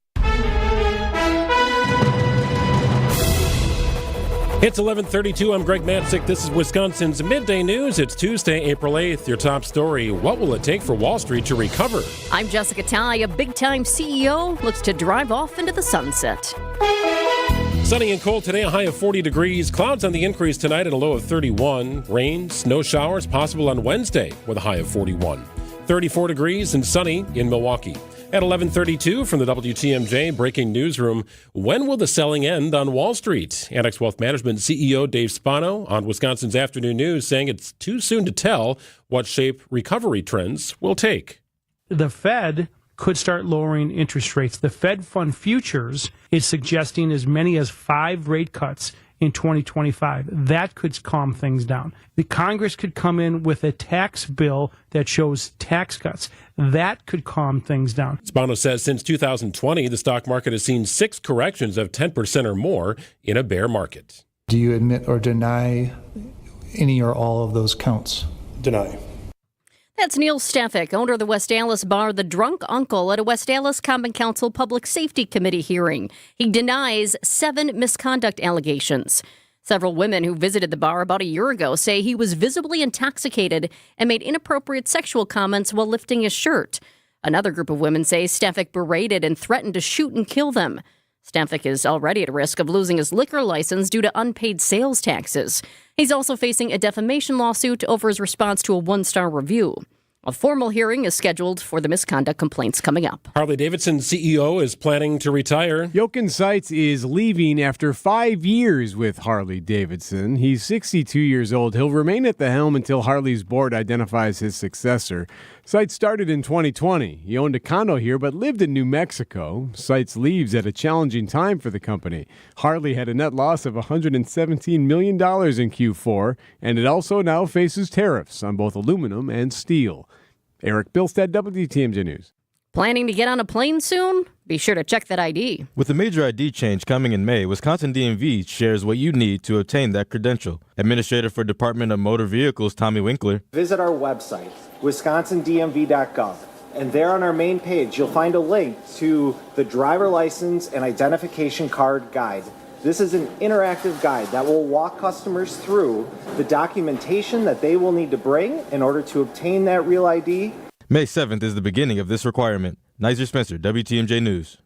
It's 11:32. I'm Greg Matzek. This is Wisconsin's Midday News. It's Tuesday, April 8th. Your top story, what will it take for Wall Street to recover? I'm
Jessica Tighe. A big-time CEO looks to drive off into the sunset.
Sunny and cold today, a high of 40 degrees. Clouds on the increase tonight at a low of 31. Rain, snow showers possible on Wednesday with a high of 41. 34 degrees and sunny in Milwaukee. At 11:32 from the WTMJ Breaking Newsroom, when will the selling end on Wall Street? Annex Wealth Management CEO Dave Spano on Wisconsin's Afternoon News saying it's too soon to tell what shape recovery trends will take.
The Fed could start lowering interest rates. The Fed Fund Futures is suggesting as many as 5 rate cuts in 2025. That could calm things down. The Congress could come in with a tax bill that shows tax cuts. That could calm things down.
Spano says since 2020, the stock market has seen 6 corrections of 10% or more in a bear market.
Do you admit or deny any or all of those counts?
Deny.
That's Neil Staffick, owner of the West Allis bar, the drunk uncle at a West Allis Common Council Public Safety Committee hearing. He denies 7 misconduct allegations. Several women who visited the bar about a year ago say he was visibly intoxicated and made inappropriate sexual comments while lifting his shirt. Another group of women say Staffick berated and threatened to shoot and kill them. Staffick is already at risk of losing his liquor license due to unpaid sales taxes. He's also facing a defamation lawsuit over his response to a 1-star review. A formal hearing is scheduled for the misconduct complaints coming up.
Harley-Davidson CEO is planning to retire.
Jochen Seitz is leaving after 5 years with Harley-Davidson. He's 62 years old. He'll remain at the helm until Harley's board identifies his successor. Seitz started in 2020. He owned a condo here but lived in New Mexico. Seitz leaves at a challenging time for the company. Harley had a net loss of $117 million in Q4, and it also now faces tariffs on both aluminum and steel. Eric Bilstead, WTMJ News.
Planning to get on a plane soon? Be sure to check that ID.
With a major ID change coming in May, Wisconsin DMV shares what you need to obtain that credential. Administrator for Department of Motor Vehicles, Tommy Winkler.
Visit our website, wisconsindmv.gov, and there on our main page, you'll find a link to the driver license and identification card guide. This is an interactive guide that will walk customers through the documentation that they will need to bring in order to obtain that real ID.
May 7th is the beginning of this requirement. Nizer Spencer, WTMJ News.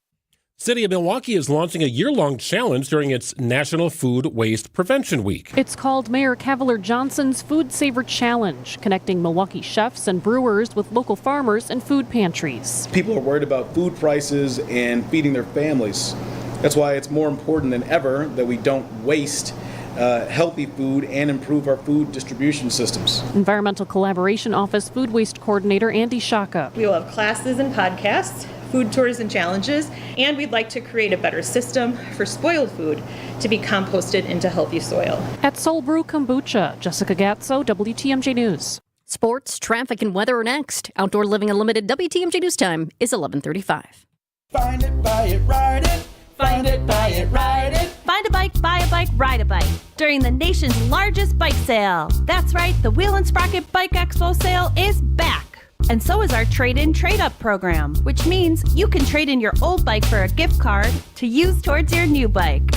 City of Milwaukee is launching a year-long challenge during its National Food Waste Prevention Week.
It's called Mayor Cavalier Johnson's Food Saver Challenge, connecting Milwaukee chefs and brewers with local farmers and food pantries.
People are worried about food prices and feeding their families. That's why it's more important than ever that we don't waste healthy food and improve our food distribution systems.
Environmental Collaboration Office Food Waste Coordinator Andy Shaka.
We will have classes and podcasts, food tours and challenges, and we'd like to create a better system for spoiled food to be composted into healthy soil.
At Soul Brew Kombucha, Jessica Gatso, WTMJ News.
Sports, traffic, and weather are next. Outdoor Living Unlimited WTMJ News Time is 11:35.
Find it, buy it, ride it. Find it, buy it, ride it.
Find a bike, buy a bike, ride a bike during the nation's largest bike sale. That's right, the Wheel and Sprocket Bike Expo sale is back. And so is our trade-in, trade-up program, which means you can trade in your old bike for a gift card to use towards your new bike.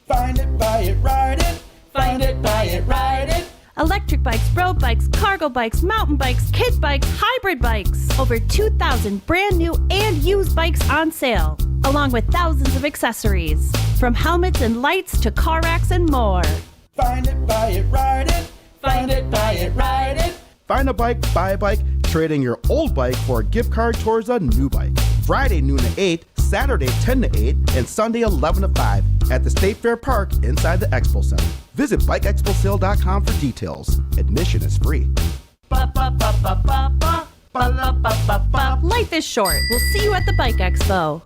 Find it, buy it, ride it. Find it, buy it, ride it.
Electric bikes, road bikes, cargo bikes, mountain bikes, kid bikes, hybrid bikes. Over 2,000 brand new and used bikes on sale, along with thousands of accessories, from helmets and lights to car racks and more.
Find it, buy it, ride it. Find it, buy it, ride it.
Find a bike, buy a bike, trade in your old bike for a gift card towards a new bike. Friday noon to 8, Saturday 10 to 8, and Sunday 11 to 5 at the State Fair Park inside the Expo Center. Visit bikeexposale.com for details. Admission is free.
Life is short. We'll see you at the Bike Expo.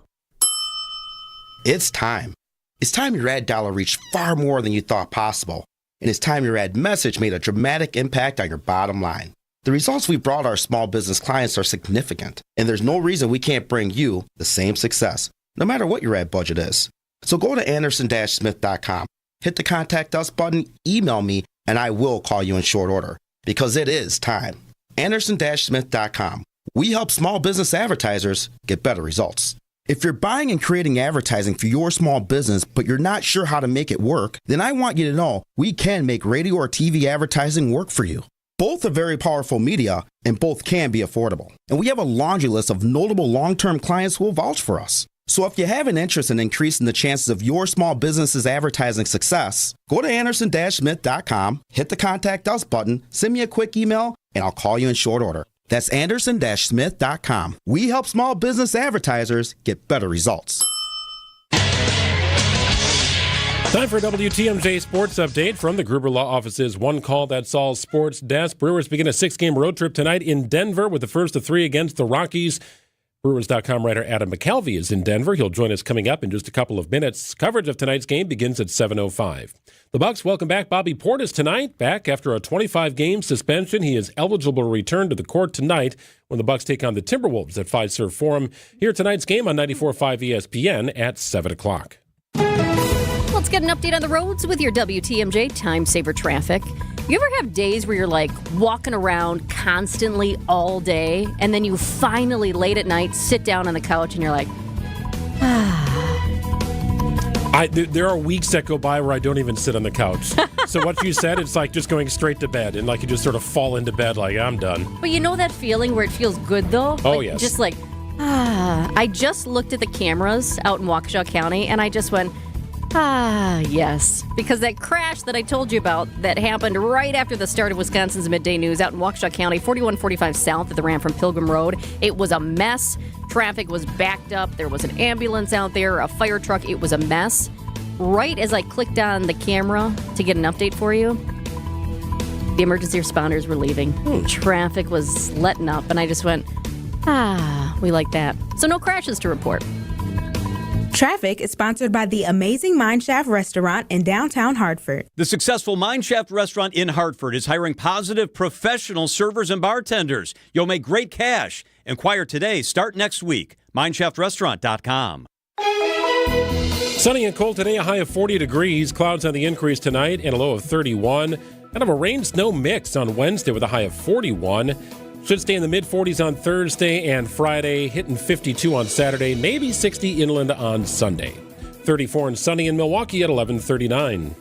It's time. It's time your ad dollar reached far more than you thought possible. And it's time your ad message made a dramatic impact on your bottom line. The results we brought our small business clients are significant, and there's no reason we can't bring you the same success, no matter what your ad budget is. So go to anderson-smith.com, hit the Contact Us button, email me, and I will call you in short order, because it is time. Anderson-smith.com. We help small business advertisers get better results. If you're buying and creating advertising for your small business, but you're not sure how to make it work, then I want you to know we can make radio or TV advertising work for you. Both are very powerful media, and both can be affordable. And we have a laundry list of notable long-term clients who will vouch for us. So if you have an interest in increasing the chances of your small business's advertising success, go to anderson-smith.com, hit the Contact Us button, send me a quick email, and I'll call you in short order. That's anderson-smith.com. We help small business advertisers get better results.
Time for a WTMJ Sports Update from the Gruber Law Office's One Call That's All Sports Desk. Brewers begin a 6-game road trip tonight in Denver with the first of 3 against the Rockies. Brewers.com writer Adam McCalvey is in Denver. He'll join us coming up in just a couple of minutes. Coverage of tonight's game begins at 7:05. The Bucs welcome back Bobby Portis tonight. Back after a 25-game suspension, he is eligible to return to the court tonight when the Bucs take on the Timberwolves at Fiserv Forum. Here tonight's game on 94.5 ESPN at 7 o'clock.
Let's get an update on the roads with your WTMJ Time Saver Traffic. You ever have days where you're like walking around constantly all day, and then you finally late at night sit down on the couch and you're like,
There are weeks that go by where I don't even sit on the couch. So what you said, it's like just going straight to bed, and like you just sort of fall into bed like, I'm done.
But you know that feeling where it feels good, though?
Oh,
like,
yes.
Just like, I just looked at the cameras out in Waukesha County, and I just went, yes. Because that crash that I told you about that happened right after the start of Wisconsin's Midday News out in Waukesha County, 4145 south at the ramp from Pilgrim Road. It was a mess. Traffic was backed up. There was an ambulance out there, a fire truck. It was a mess. Right as I clicked on the camera to get an update for you, the emergency responders were leaving. Traffic was letting up, and I just went, we like that. So no crashes to report.
Traffic is sponsored by the amazing Mineshaft Restaurant in downtown Hartford.
The successful Mineshaft Restaurant in Hartford is hiring positive professional servers and bartenders. You'll make great cash. Inquire today. Start next week. MineShaftRestaurant.com.
Sunny and cold today, a high of 40 degrees. Clouds on the increase tonight and a low of 31. Kind of a rain-snow mix on Wednesday with a high of 41. Should stay in the mid-40s on Thursday and Friday, hitting 52 on Saturday, maybe 60 inland on Sunday. 34 and sunny in Milwaukee at 11:39.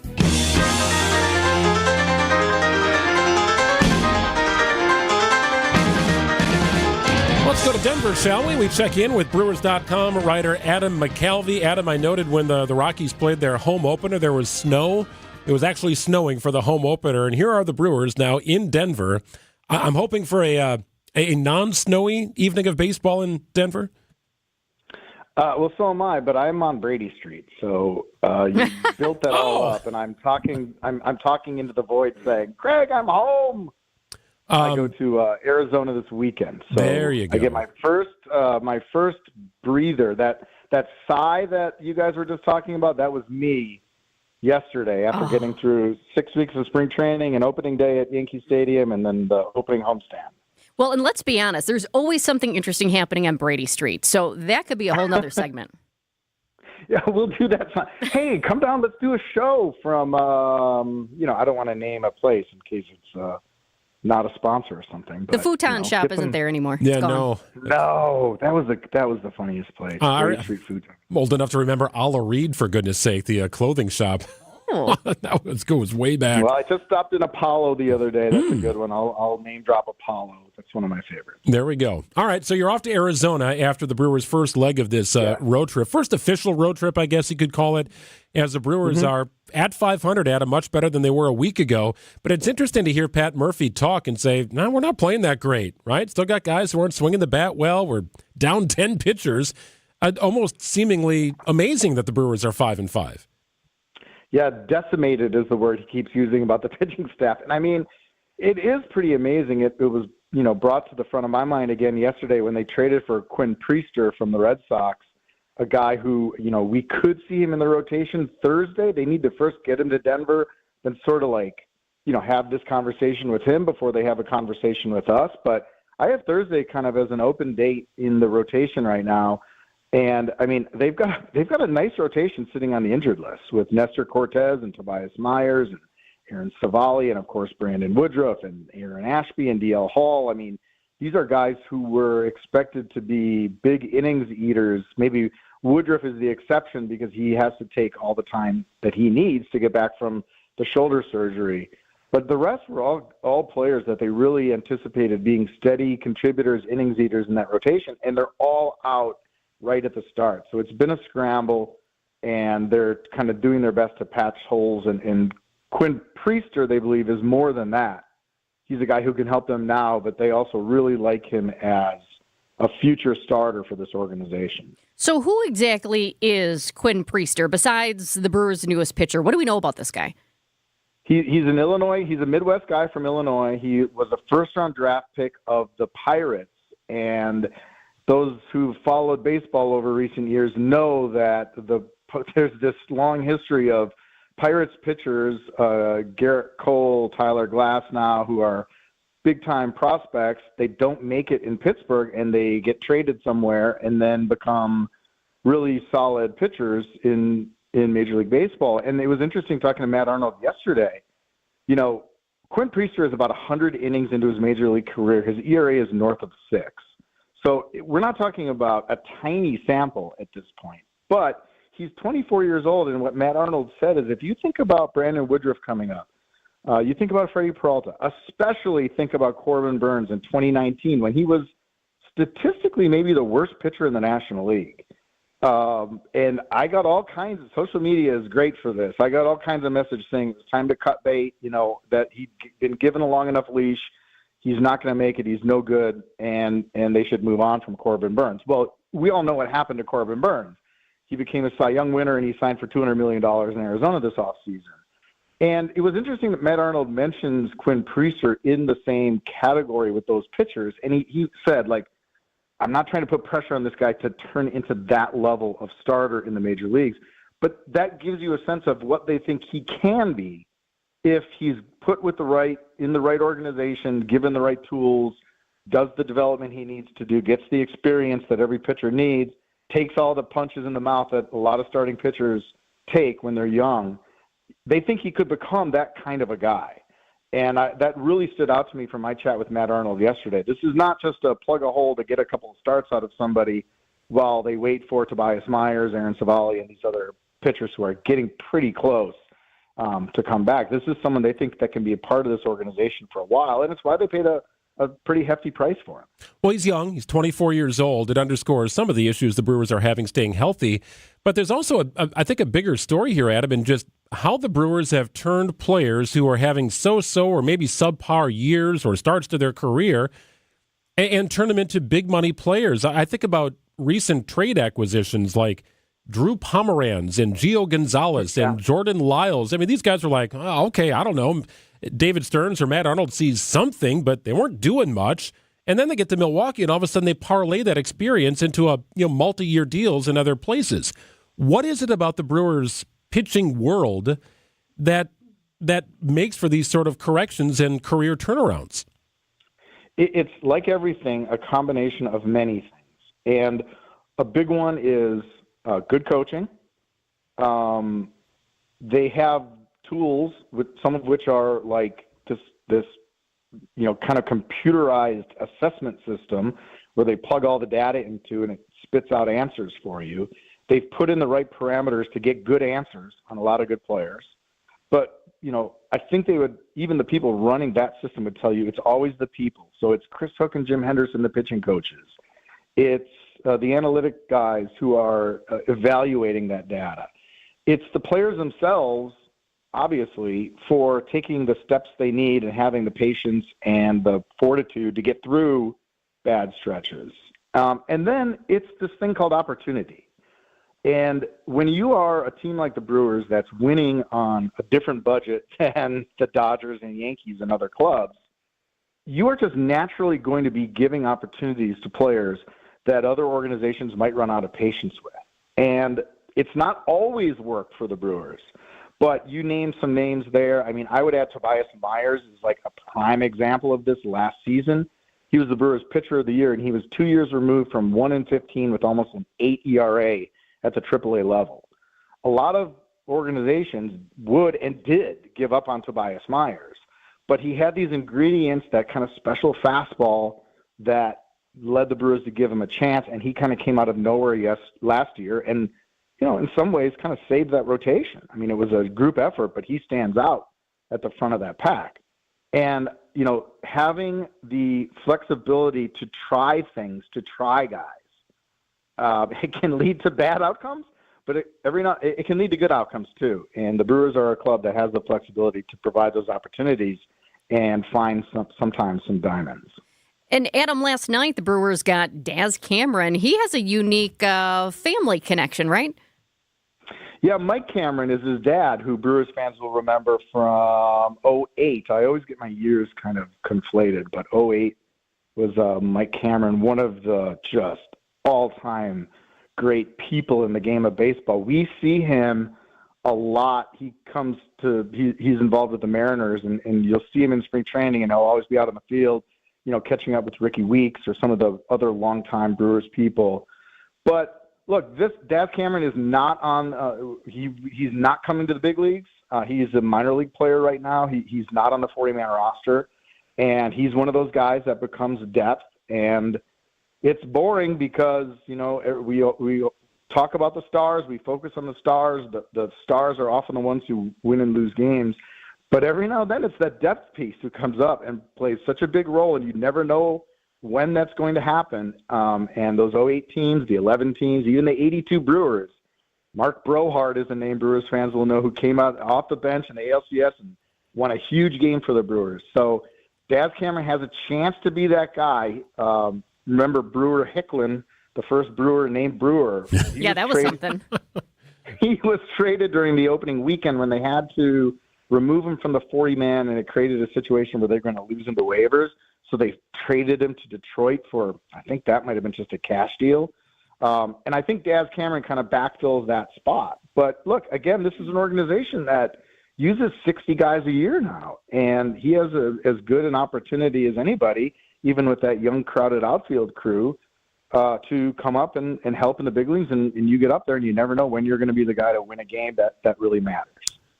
Let's go to Denver, shall we? We check in with Brewers.com writer Adam McCalvey. Adam, I noted when the Rockies played their home opener, there was snow. It was actually snowing for the home opener, and here are the Brewers now in Denver. I'm hoping for a non-snowy evening of baseball in Denver.
Well, so am I, but I'm on Brady Street. So you built that all up, and I'm talking into the void saying, Craig, I'm home. I go to Arizona this weekend. So
there you go.
I get my first breather. That sigh that you guys were just talking about, that was me yesterday after getting through 6 weeks of spring training and opening day at Yankee Stadium and then the opening homestand.
Well, and let's be honest, there's always something interesting happening on Brady Street. So that could be a whole nother segment.
Yeah, we'll do that. Hey, come down. Let's do a show from, I don't want to name a place in case it's not a sponsor or something. But,
the futon shop isn't there anymore.
Yeah,
it's gone.
No, that was the funniest place. Brady Street Futon.
I'm old enough to remember Alla Reed, for goodness sake, the clothing shop.
Oh.
that goes way back.
Well, I just stopped in Apollo the other day. That's a good one. I'll name drop Apollo. That's one of my favorites.
There we go. All right, so you're off to Arizona after the Brewers' first leg of this road trip. First official road trip, I guess you could call it, as the Brewers are at 500, Adam, much better than they were a week ago. But it's interesting to hear Pat Murphy talk and say, no, we're not playing that great, right? Still got guys who aren't swinging the bat well. We're down 10 pitchers. Almost seemingly amazing that the Brewers are 5-5.
Yeah, decimated is the word he keeps using about the pitching staff. And I mean, it is pretty amazing. It was, brought to the front of my mind again yesterday when they traded for Quinn Priester from the Red Sox, a guy who, we could see him in the rotation Thursday. They need to first get him to Denver, then sort of have this conversation with him before they have a conversation with us. But I have Thursday kind of as an open date in the rotation right now. And I mean, they've got a nice rotation sitting on the injured list with Nestor Cortez and Tobias Myers and Aaron Savali and of course Brandon Woodruff and Aaron Ashby and DL Hall. I mean, these are guys who were expected to be big innings eaters. Maybe Woodruff is the exception because he has to take all the time that he needs to get back from the shoulder surgery. But the rest were all players that they really anticipated being steady contributors, innings eaters in that rotation, and they're all out right at the start. So it's been a scramble, and they're kind of doing their best to patch holes. And Quinn Priester, they believe, is more than that. He's a guy who can help them now, but they also really like him as a future starter for this organization.
So who exactly is Quinn Priester, besides the Brewers' newest pitcher? What do we know about this guy?
He's in Illinois. He's a Midwest guy from Illinois. He was a first-round draft pick of the Pirates, and those who've followed baseball over recent years know that there's this long history of Pirates pitchers, Garrett Cole, Tyler Glasnow, who are big-time prospects. They don't make it in Pittsburgh, and they get traded somewhere and then become really solid pitchers in Major League Baseball. And it was interesting talking to Matt Arnold yesterday. Quinn Priester is about 100 innings into his Major League career. His ERA is north of 6. So we're not talking about a tiny sample at this point, but he's 24 years old. And what Matt Arnold said is if you think about Brandon Woodruff coming up, you think about Freddie Peralta, especially think about Corbin Burns in 2019 when he was statistically maybe the worst pitcher in the National League. And I got all kinds of social media is great for this. I got all kinds of messages saying it's time to cut bait, that he'd been given a long enough leash. He's not going to make it. He's no good, and they should move on from Corbin Burns. Well, we all know what happened to Corbin Burns. He became a Cy Young winner, and he signed for $200 million in Arizona this offseason. And it was interesting that Matt Arnold mentions Quinn Priester in the same category with those pitchers, and he said, I'm not trying to put pressure on this guy to turn into that level of starter in the major leagues, but that gives you a sense of what they think he can be if he's put in the right organization, given the right tools, does the development he needs to do, gets the experience that every pitcher needs, takes all the punches in the mouth that a lot of starting pitchers take when they're young. They think he could become that kind of a guy. And that really stood out to me from my chat with Matt Arnold yesterday. This is not just a plug a hole to get a couple of starts out of somebody while they wait for Tobias Myers, Aaron Savali, and these other pitchers who are getting pretty close to come back. This is someone they think that can be a part of this organization for a while, and it's why they paid a pretty hefty price for him.
Well, he's young. He's 24 years old. It underscores some of the issues the Brewers are having staying healthy. But there's also, I think, a bigger story here, Adam, in just how the Brewers have turned players who are having so-so or maybe subpar years or starts to their career and turn them into big money players. I think about recent trade acquisitions like Drew Pomeranz and Gio Gonzalez and Jordan Lyles. I mean, these guys are like, oh, okay, I don't know. David Stearns or Matt Arnold sees something, but they weren't doing much. And then they get to Milwaukee, and all of a sudden they parlay that experience into a multi-year deals in other places. What is it about the Brewers' pitching world that makes for these sort of corrections and career turnarounds?
It's like everything, a combination of many things. And a big one is good coaching. They have tools, some of which are like this kind of computerized assessment system where they plug all the data into and it spits out answers for you. They've put in the right parameters to get good answers on a lot of good players. But, I think even the people running that system would tell you it's always the people. So it's Chris Hook and Jim Henderson, the pitching coaches. It's the analytic guys who are evaluating that data. It's the players themselves, obviously, for taking the steps they need and having the patience and the fortitude to get through bad stretches. And then it's this thing called opportunity. And when you are a team like the Brewers that's winning on a different budget than the Dodgers and Yankees and other clubs, you are just naturally going to be giving opportunities to players that other organizations might run out of patience with. And it's not always worked for the Brewers. But you named some names there. I mean, I would add Tobias Myers as like a prime example of this last season. He was the Brewers pitcher of the year, and he was 2 years removed from 1-15 with almost an 8 ERA at the AAA level. A lot of organizations would and did give up on Tobias Myers, but he had these ingredients, that kind of special fastball that led the Brewers to give him a chance, and he kind of came out of nowhere last year and, in some ways kind of saved that rotation. I mean, it was a group effort, but he stands out at the front of that pack. And, having the flexibility to try things, to try guys, it can lead to bad outcomes, but it can lead to good outcomes too. And the Brewers are a club that has the flexibility to provide those opportunities and find sometimes some diamonds.
And Adam, last night the Brewers got Daz Cameron. He has a unique family connection, right?
Yeah, Mike Cameron is his dad, who Brewers fans will remember from 2008. I always get my years kind of conflated, but 2008 was Mike Cameron, one of the just all-time great people in the game of baseball. We see him a lot. He's involved with the Mariners, and you'll see him in spring training, and he'll always be out on the field, catching up with Ricky Weeks or some of the other longtime Brewers people. But look, this Daz Cameron is not on. He's not coming to the big leagues. He's a minor league player right now. He's not on the 40-man roster, and he's one of those guys that becomes depth. And it's boring because we talk about the stars, we focus on the stars. The stars are often the ones who win and lose games. But every now and then, it's that depth piece who comes up and plays such a big role, and you never know when that's going to happen. And those 2008 teams, the 11 teams, even the 82 Brewers, Mark Brohart is a name Brewers fans will know, who came out off the bench in the ALCS and won a huge game for the Brewers. So Daz Cameron has a chance to be that guy. Remember Brewer Hicklin, the first Brewer named Brewer.
Yeah, that was something.
He was traded during the opening weekend when they had to remove him from the 40-man, and it created a situation where they're going to lose him to waivers. So they traded him to Detroit for, I think that might have been just a cash deal. And I think Daz Cameron kind of backfills that spot. But look, again, this is an organization that uses 60 guys a year now, and he has as good an opportunity as anybody, even with that young, crowded outfield crew, to come up and help in the big leagues. And you get up there, and you never know when you're going to be the guy to win a game that really matters.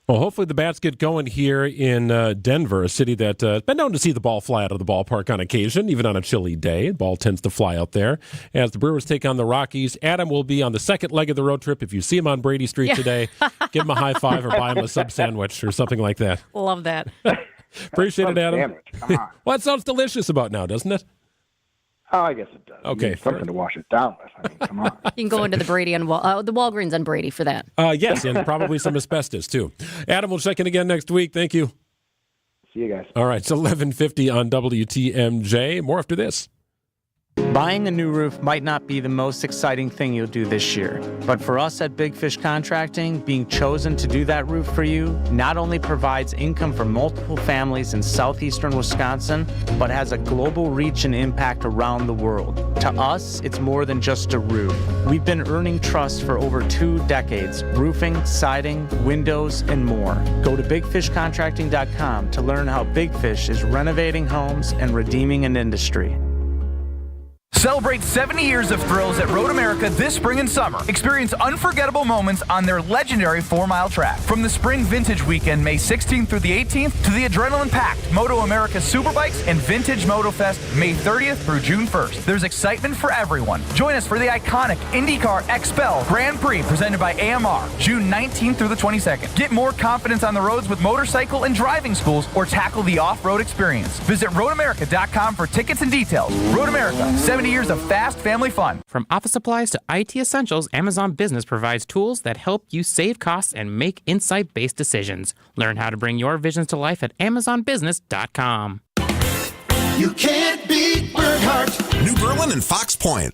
Well, hopefully the bats get going here in Denver, a city that's been known to see the ball fly out of the ballpark on occasion, even on a chilly day. The ball tends to fly out there. As the Brewers take on the Rockies, Adam will be on the second leg of the road trip. If you see him on Brady Street today, give him a high five or buy him a sub sandwich or something like that.
Love that.
Appreciate it, Adam.
Sandwich. Come on.
Well, it sounds delicious about now, doesn't it?
Oh, I guess it does.
Okay.
Something to wash it down with. I mean, come on.
You can go into the Brady and the Walgreens on Brady for that.
Yes, and probably some asbestos, too. Adam, we'll check in again next week. Thank you.
See you guys.
All right, it's 11:50 on WTMJ. More after this.
Buying a new roof might not be the most exciting thing you'll do this year, but for us at Big Fish Contracting, being chosen to do that roof for you not only provides income for multiple families in southeastern Wisconsin, but has a global reach and impact around the world. To us, it's more than just a roof. We've been earning trust for over 2 decades, roofing, siding, windows, and more. Go to bigfishcontracting.com to learn how Big Fish is renovating homes and redeeming an industry.
Celebrate 70 years of thrills at Road America this spring and summer. Experience unforgettable moments on their legendary 4-mile track. From the Spring Vintage Weekend, May 16th through the 18th, to the adrenaline-packed Moto America Superbikes and Vintage Moto Fest, May 30th through June 1st. There's excitement for everyone. Join us for the iconic IndyCar XPEL Grand Prix presented by AMR, June 19th through the 22nd. Get more confidence on the roads with motorcycle and driving schools or tackle the off-road experience. Visit roadamerica.com for tickets and details. Road America, 70 years of fast family fun.
From office supplies to IT essentials, Amazon Business provides tools that help you save costs and make insight-based decisions. Learn how to bring your visions to life at amazonbusiness.com.
You can't beat Bernhardt.
New Berlin and Fox Point.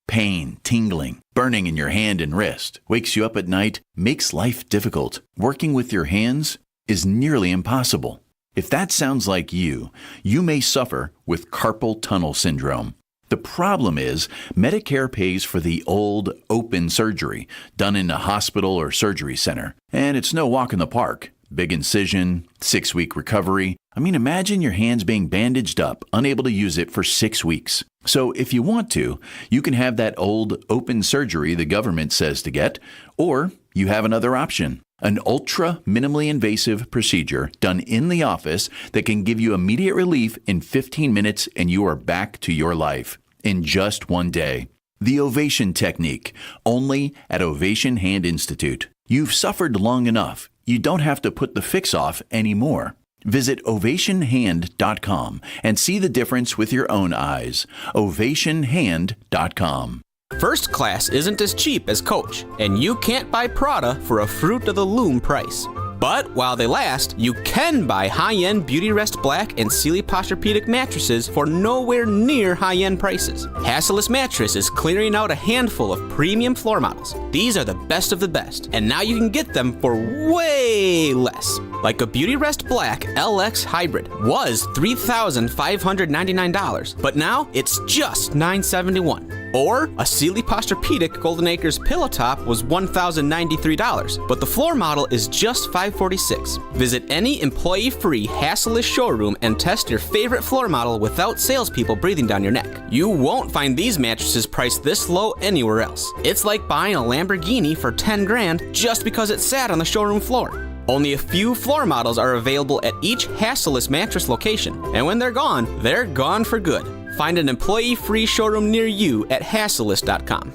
Pain, tingling, burning in your hand and wrist, wakes you up at night, makes life difficult. Working with your hands is nearly impossible. If that sounds like you may suffer with carpal tunnel syndrome. The problem is Medicare pays for the old open surgery done in a hospital or surgery center. And it's no walk in the park. Big incision, 6-week recovery. I mean, imagine your hands being bandaged up, unable to use it for 6 weeks. So if you want to, you can have that old open surgery the government says to get, or you have another option. An ultra minimally invasive procedure done in the office that can give you immediate relief in 15 minutes and you are back to your life in just 1 day. The Ovation Technique, only at Ovation Hand Institute. You've suffered long enough. You don't have to put the fix off anymore. Visit ovationhand.com and see the difference with your own eyes. ovationhand.com.
First class isn't as cheap as Coach, and you can't buy Prada for a Fruit of the Loom price. But while they last, you can buy high-end Beauty Rest Black and Sealy Posturepedic mattresses for nowhere near high-end prices. Hasseless Mattress is clearing out a handful of premium floor models. These are the best of the best, and now you can get them for way less. Like a Beauty Rest Black LX Hybrid was $3,599, but now it's just $971. Or a Sealy Posturepedic Golden Acres Pillow Top was $1,093, but the floor model is just $546. Visit any employee-free, hassleless showroom and test your favorite floor model without salespeople breathing down your neck. You won't find these mattresses priced this low anywhere else. It's like buying a Lamborghini for $10,000 just because it sat on the showroom floor. Only a few floor models are available at each Hasseless mattress location, and when they're gone for good. Find an employee-free showroom near you at Hasseless.com.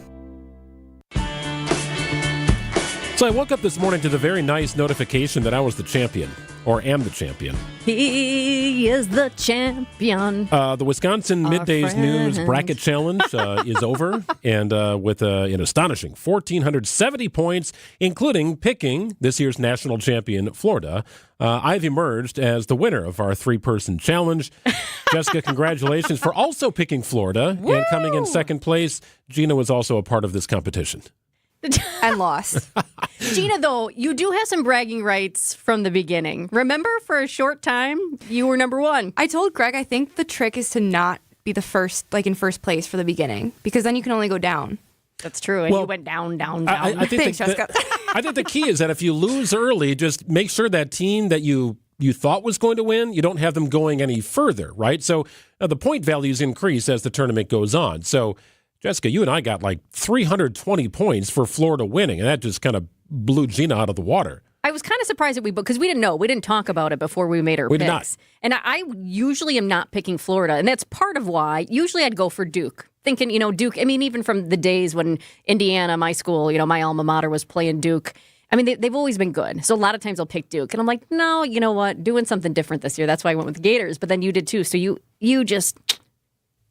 So I woke up this morning to the very nice notification that I was the champion, or am the champion.
He is the champion.
The Wisconsin Midday's News Bracket Challenge is over, and with an astonishing 1,470 points, including picking this year's national champion, Florida, I've emerged as the winner of our 3-person challenge. Jessica, congratulations for also picking Florida. Woo! And coming in second place. Gina was also a part of this competition.
I lost.
Gina, though, you do have some bragging rights from the beginning. Remember, for a short time, you were number 1.
I told Greg I think the trick is to not be the first, in first place for the beginning, because then you can only go down.
That's true. And you went down.
I think the key is that if you lose early, just make sure that team that you thought was going to win, you don't have them going any further, right? So the point values increase as the tournament goes on. So, Jessica, you and I got 320 points for Florida winning, and that just kind of blew Gina out of the water.
I was kind of surprised that because we didn't know. We didn't talk about it before we made our picks.
Did not.
And I usually am not picking Florida, and that's part of why. Usually I'd go for Duke, thinking, Duke, even from the days when Indiana, my school, my alma mater was playing Duke. They've always been good. So a lot of times I'll pick Duke. And I'm like, no, you know what? Doing something different this year. That's why I went with the Gators. But then you did too. So you just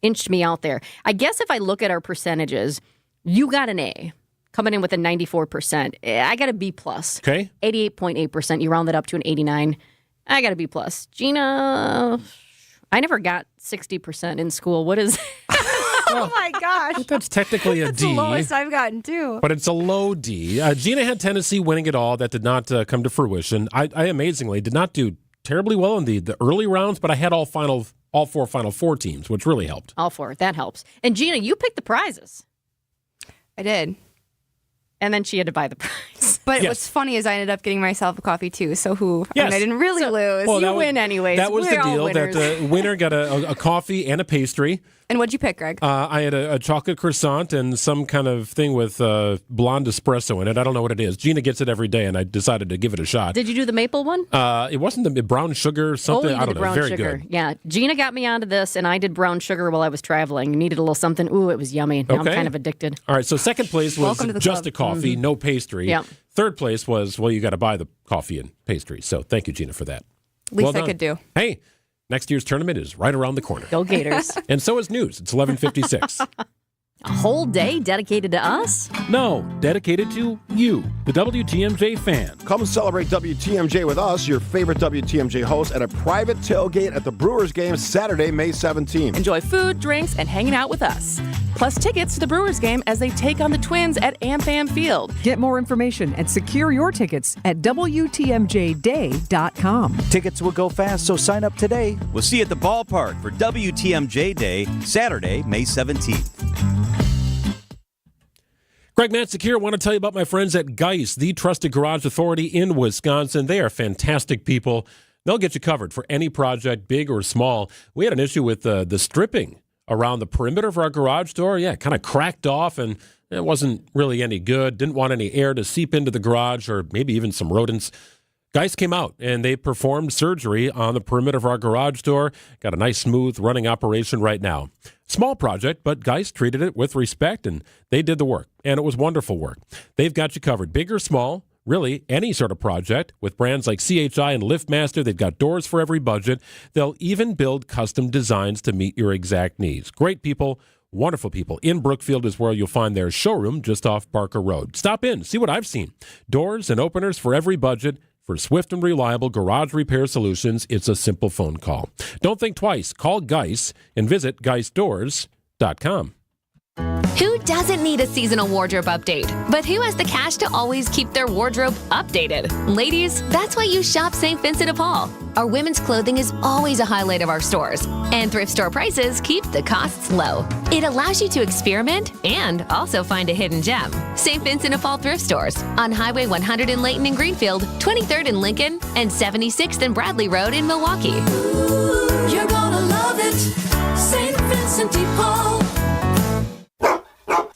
inched me out there. I guess if I look at our percentages, you got an A, coming in with a 94%. I got a B+.
Okay.
88.8%. You round that up to an 89. I got a B+. Gina, I never got 60% in school. What is
Oh my gosh.
That's technically a
That's
D.
the lowest I've gotten too.
But it's a low D. Gina had Tennessee winning it all. That did not come to fruition. I amazingly did not do terribly well in the early rounds, but I had all four Final Four teams, which really helped.
All four. That helps. And Gina, you picked the prizes.
I did.
And then she had to buy the prize.
But
Yes.
what's funny is I ended up getting myself a coffee too. So
Yes.
I didn't really lose.
Well,
You win anyways.
That was
We're
the
all
deal. That
winners.
the winner got a coffee and a pastry.
And what'd you pick, Greg?
I had a chocolate croissant and some kind of thing with blonde espresso in it. I don't know what it is. Gina gets it every day, and I decided to give it a shot.
Did you do the maple one?
It wasn't the brown sugar something.
You
I
did
don't
the
know.
brown
Very
sugar.
good.
Yeah. Gina got me onto this, and I did brown sugar while I was traveling. Needed a little something. Ooh, it was yummy. Now I'm
Okay.
kind of addicted.
All right, so second place was
Welcome to the
just
club.
a coffee, no pastry.
Yeah.
Third place was, well, you got to buy the coffee and pastry. So thank you, Gina, for that.
Least
Well
I
done.
could do.
Hey, next year's tournament is right around the corner.
Go Gators.
And so is news. It's 11:56.
A whole day dedicated to us?
No, dedicated to you, the WTMJ fan.
Come celebrate WTMJ with us, your favorite WTMJ host, at a private tailgate at the Brewers game Saturday, May 17th.
Enjoy food, drinks, and hanging out with us. Plus tickets to the Brewers game as they take on the Twins at AmFam Field.
Get more information and secure your tickets at WTMJday.com.
Tickets will go fast, so sign up today.
We'll see you at the ballpark for WTMJ Day, Saturday, May 17th.
Greg Matzek here. I want to tell you about my friends at Geis, the trusted garage authority in Wisconsin. They are fantastic people. They'll get you covered for any project, big or small. We had an issue with the stripping around the perimeter of our garage door. Yeah, it kind of cracked off, and it wasn't really any good. Didn't want any air to seep into the garage or maybe even some rodents. Geis came out, and they performed surgery on the perimeter of our garage door. Got a nice, smooth running operation right now. Small project, but Geis treated it with respect, and they did the work, and it was wonderful work. They've got you covered, big or small, really any sort of project. With brands like CHI and LiftMaster, they've got doors for every budget. They'll even build custom designs to meet your exact needs. Great people, wonderful people. In Brookfield is where you'll find their showroom just off Barker Road. Stop in, see what I've seen. Doors and openers for every budget. For swift and reliable garage repair solutions, it's a simple phone call. Don't think twice. Call Geis and visit geisdoors.com.
Who doesn't need a seasonal wardrobe update? But who has the cash to always keep their wardrobe updated? Ladies, that's why you shop St. Vincent de Paul. Our women's clothing is always a highlight of our stores, and thrift store prices keep the costs low. It allows you to experiment and also find a hidden gem. St. Vincent de Paul thrift stores on Highway 100 in Layton and Greenfield, 23rd in Lincoln, and 76th and Bradley Road in Milwaukee.
You're gonna love it, St. Vincent de Paul.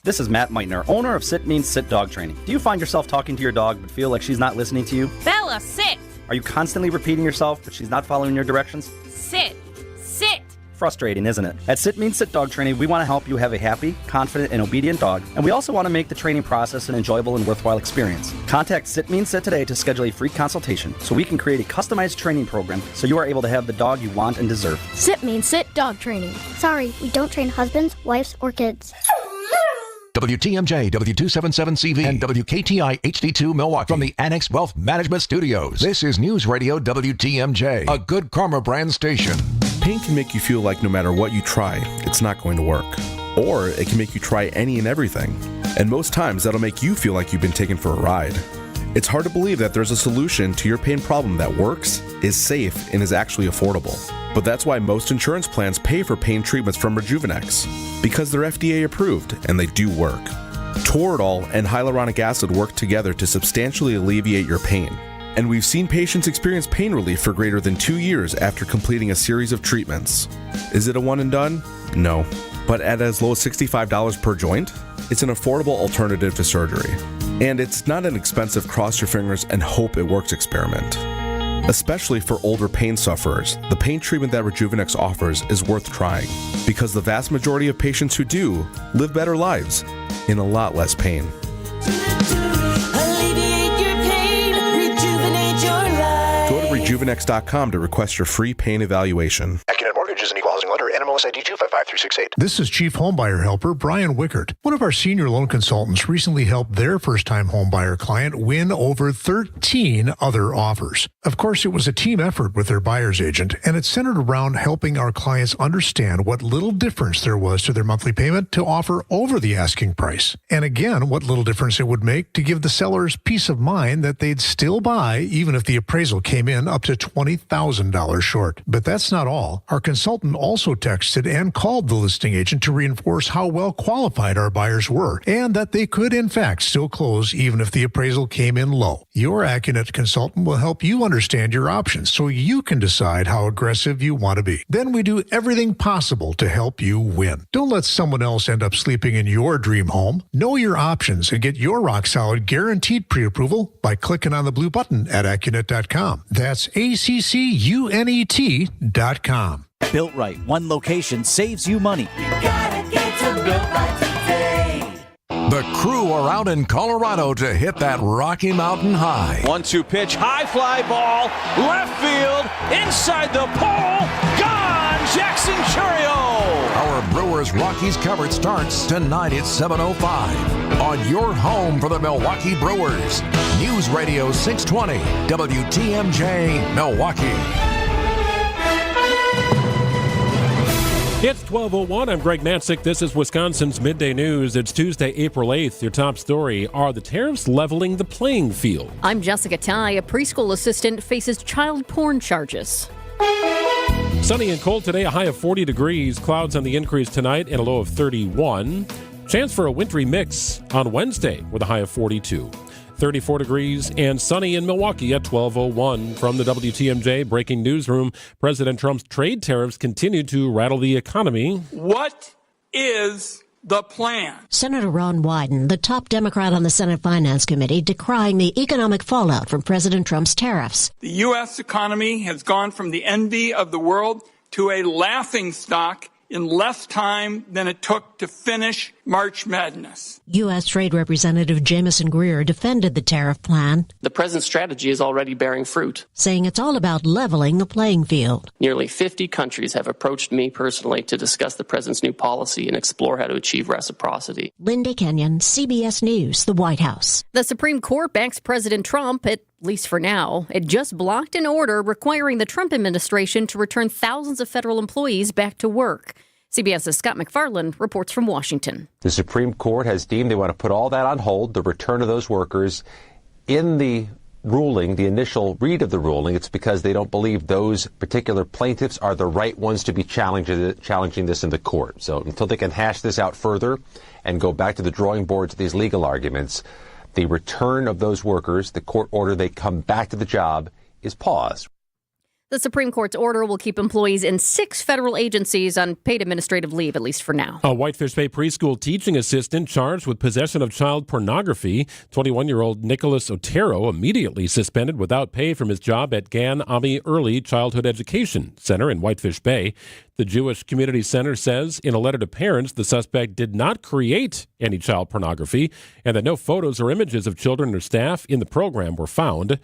This is Matt Meitner, owner of Sit Means Sit Dog Training. Do you find yourself talking to your dog but feel like she's not listening to you?
Bella, sit!
Are you constantly repeating yourself but she's not following your directions?
Sit! Sit!
Frustrating, isn't it? At Sit Means Sit Dog Training, we want to help you have a happy, confident, and obedient dog, and we also want to make the training process an enjoyable and worthwhile experience. Contact Sit Means Sit today to schedule a free consultation so we can create a customized training program so you are able to have the dog you want and deserve.
Sit means sit dog training. Sorry, we don't train husbands, wives, or kids.
WTMJ, W277CV, and WKTI HD2 Milwaukee from the Annex Wealth Management Studios. This is News Radio WTMJ, a Good Karma brand station.
Pain can make you feel like no matter what you try, it's not going to work. Or it can make you try any and everything. And most times that'll make you feel like you've been taken for a ride. It's hard to believe that there's a solution to your pain problem that works, is safe, and is actually affordable. But that's why most insurance plans pay for pain treatments from Rejuvenex, because they're FDA approved and they do work. Toradol and hyaluronic acid work together to substantially alleviate your pain. And we've seen patients experience pain relief for greater than 2 years after completing a series of treatments. Is it a one and done? No. But at as low as $65 per joint, it's an affordable alternative to surgery. And it's not an expensive cross your fingers and hope it works experiment. Especially for older pain sufferers, the pain treatment that Rejuvenex offers is worth trying, because the vast majority of patients who do live better lives in a lot less pain.
Alleviate your pain, rejuvenate your life.
Go to rejuvenex.com to request your free pain evaluation.
Accunet Mortgage
Mortgage is an equal housing lender. NMLS ID 255368.
This is Chief Homebuyer Helper Brian Wickert. One of our senior loan consultants recently helped their first-time homebuyer client win over 13 other offers. Of course, it was a team effort with their buyer's agent, and it centered around helping our clients understand what little difference there was to their monthly payment to offer over the asking price. And again, what little difference it would make to give the sellers peace of mind that they'd still buy even if the appraisal came in up to $20,000 short. But that's not all. Our consultant also texted and called the listing agent to reinforce how well qualified our buyers were and that they could in fact still close even if the appraisal came in low. Your Accunet consultant will help you understand your options so you can decide how aggressive you want to be. Then we do everything possible to help you win. Don't let someone else end up sleeping in your dream home. Know your options and get your rock-solid guaranteed pre-approval by clicking on the blue button at Accunet.com. That's ACCUNET.com.
Built Right. One location saves you money.
You gotta get to Built Right today.
The crew are out in Colorado to hit that Rocky Mountain high.
1-2 pitch, high fly ball, left field, inside the pole, gone, Jackson Churio.
Our Brewers Rockies coverage starts tonight at 7:05 on your home for the Milwaukee Brewers. News Radio 620 WTMJ Milwaukee.
It's 12:01. I'm Greg Matzek. This is Wisconsin's Midday News. It's Tuesday, April 8th. Your top story: are the tariffs leveling the playing field?
I'm Jessica Tighe. A preschool assistant faces child porn charges.
Sunny and cold today, a high of 40 degrees. Clouds on the increase tonight and a low of 31. Chance for a wintry mix on Wednesday with a high of 42. 34 degrees and sunny in Milwaukee at 12:01. From the WTMJ Breaking Newsroom, President Trump's trade tariffs continue to rattle the economy.
What is the plan?
Senator Ron Wyden, the top Democrat on the Senate Finance Committee, decrying the economic fallout from President Trump's tariffs.
The U.S. economy has gone from the envy of the world to a laughingstock in less time than it took to finish March Madness.
U.S. Trade Representative Jamison Greer defended the tariff plan.
The president's strategy is already bearing fruit,
saying it's all about leveling the playing field.
Nearly 50 countries have approached me personally to discuss the president's new policy and explore how to achieve reciprocity.
Linda Kenyon, CBS News, the White House.
The Supreme Court backs President Trump, at least for now. It just blocked an order requiring the Trump administration to return thousands of federal employees back to work. CBS's Scott McFarland reports from Washington.
The Supreme Court has deemed they want to put all that on hold, the return of those workers. In the ruling, the initial read of the ruling, it's because they don't believe those particular plaintiffs are the right ones to be challenging this in the court. So until they can hash this out further and go back to the drawing boards of these legal arguments, the return of those workers, the court order they come back to the job, is paused.
The Supreme Court's order will keep employees in 6 federal agencies on paid administrative leave, at least for now.
A Whitefish Bay preschool teaching assistant charged with possession of child pornography. 21-year-old Nicholas Otero immediately suspended without pay from his job at Gan Ami Early Childhood Education Center in Whitefish Bay. The Jewish Community Center says in a letter to parents the suspect did not create any child pornography and that no photos or images of children or staff in the program were found.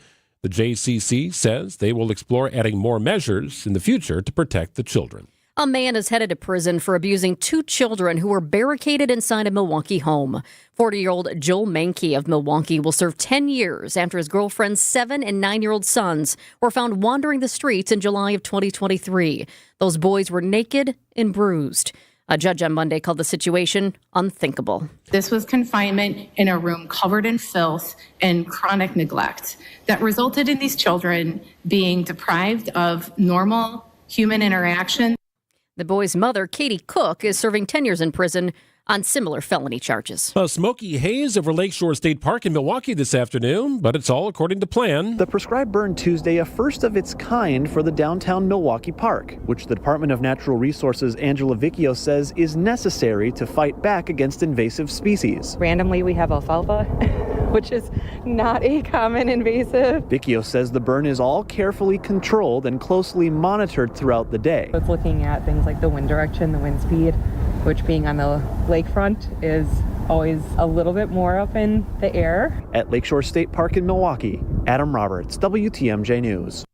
The JCC says they will explore adding more measures in the future to protect the children.
A man is headed to prison for abusing 2 children who were barricaded inside a Milwaukee home. 40-year-old Joel Mankey of Milwaukee will serve 10 years after his girlfriend's 7- and 9-year-old sons were found wandering the streets in July of 2023. Those boys were naked and bruised. A judge on Monday called the situation unthinkable.
This was confinement in a room covered in filth and chronic neglect that resulted in these children being deprived of normal human interaction.
The boy's mother, Katie Cook, is serving 10 years in prison on similar felony charges.
A smoky haze over Lakeshore State Park in Milwaukee this afternoon, but it's all according to plan.
The prescribed burn Tuesday, a first of its kind for the downtown Milwaukee Park, which the Department of Natural Resources' Angela Vicchio says is necessary to fight back against invasive species.
Randomly, we have alfalfa, which is not a common invasive.
Vicchio says the burn is all carefully controlled and closely monitored throughout the day.
It's looking at things like the wind direction, the wind speed, which being on the lakefront is always a little bit more up in the air.
At Lakeshore State Park in Milwaukee, Adam Roberts, WTMJ News.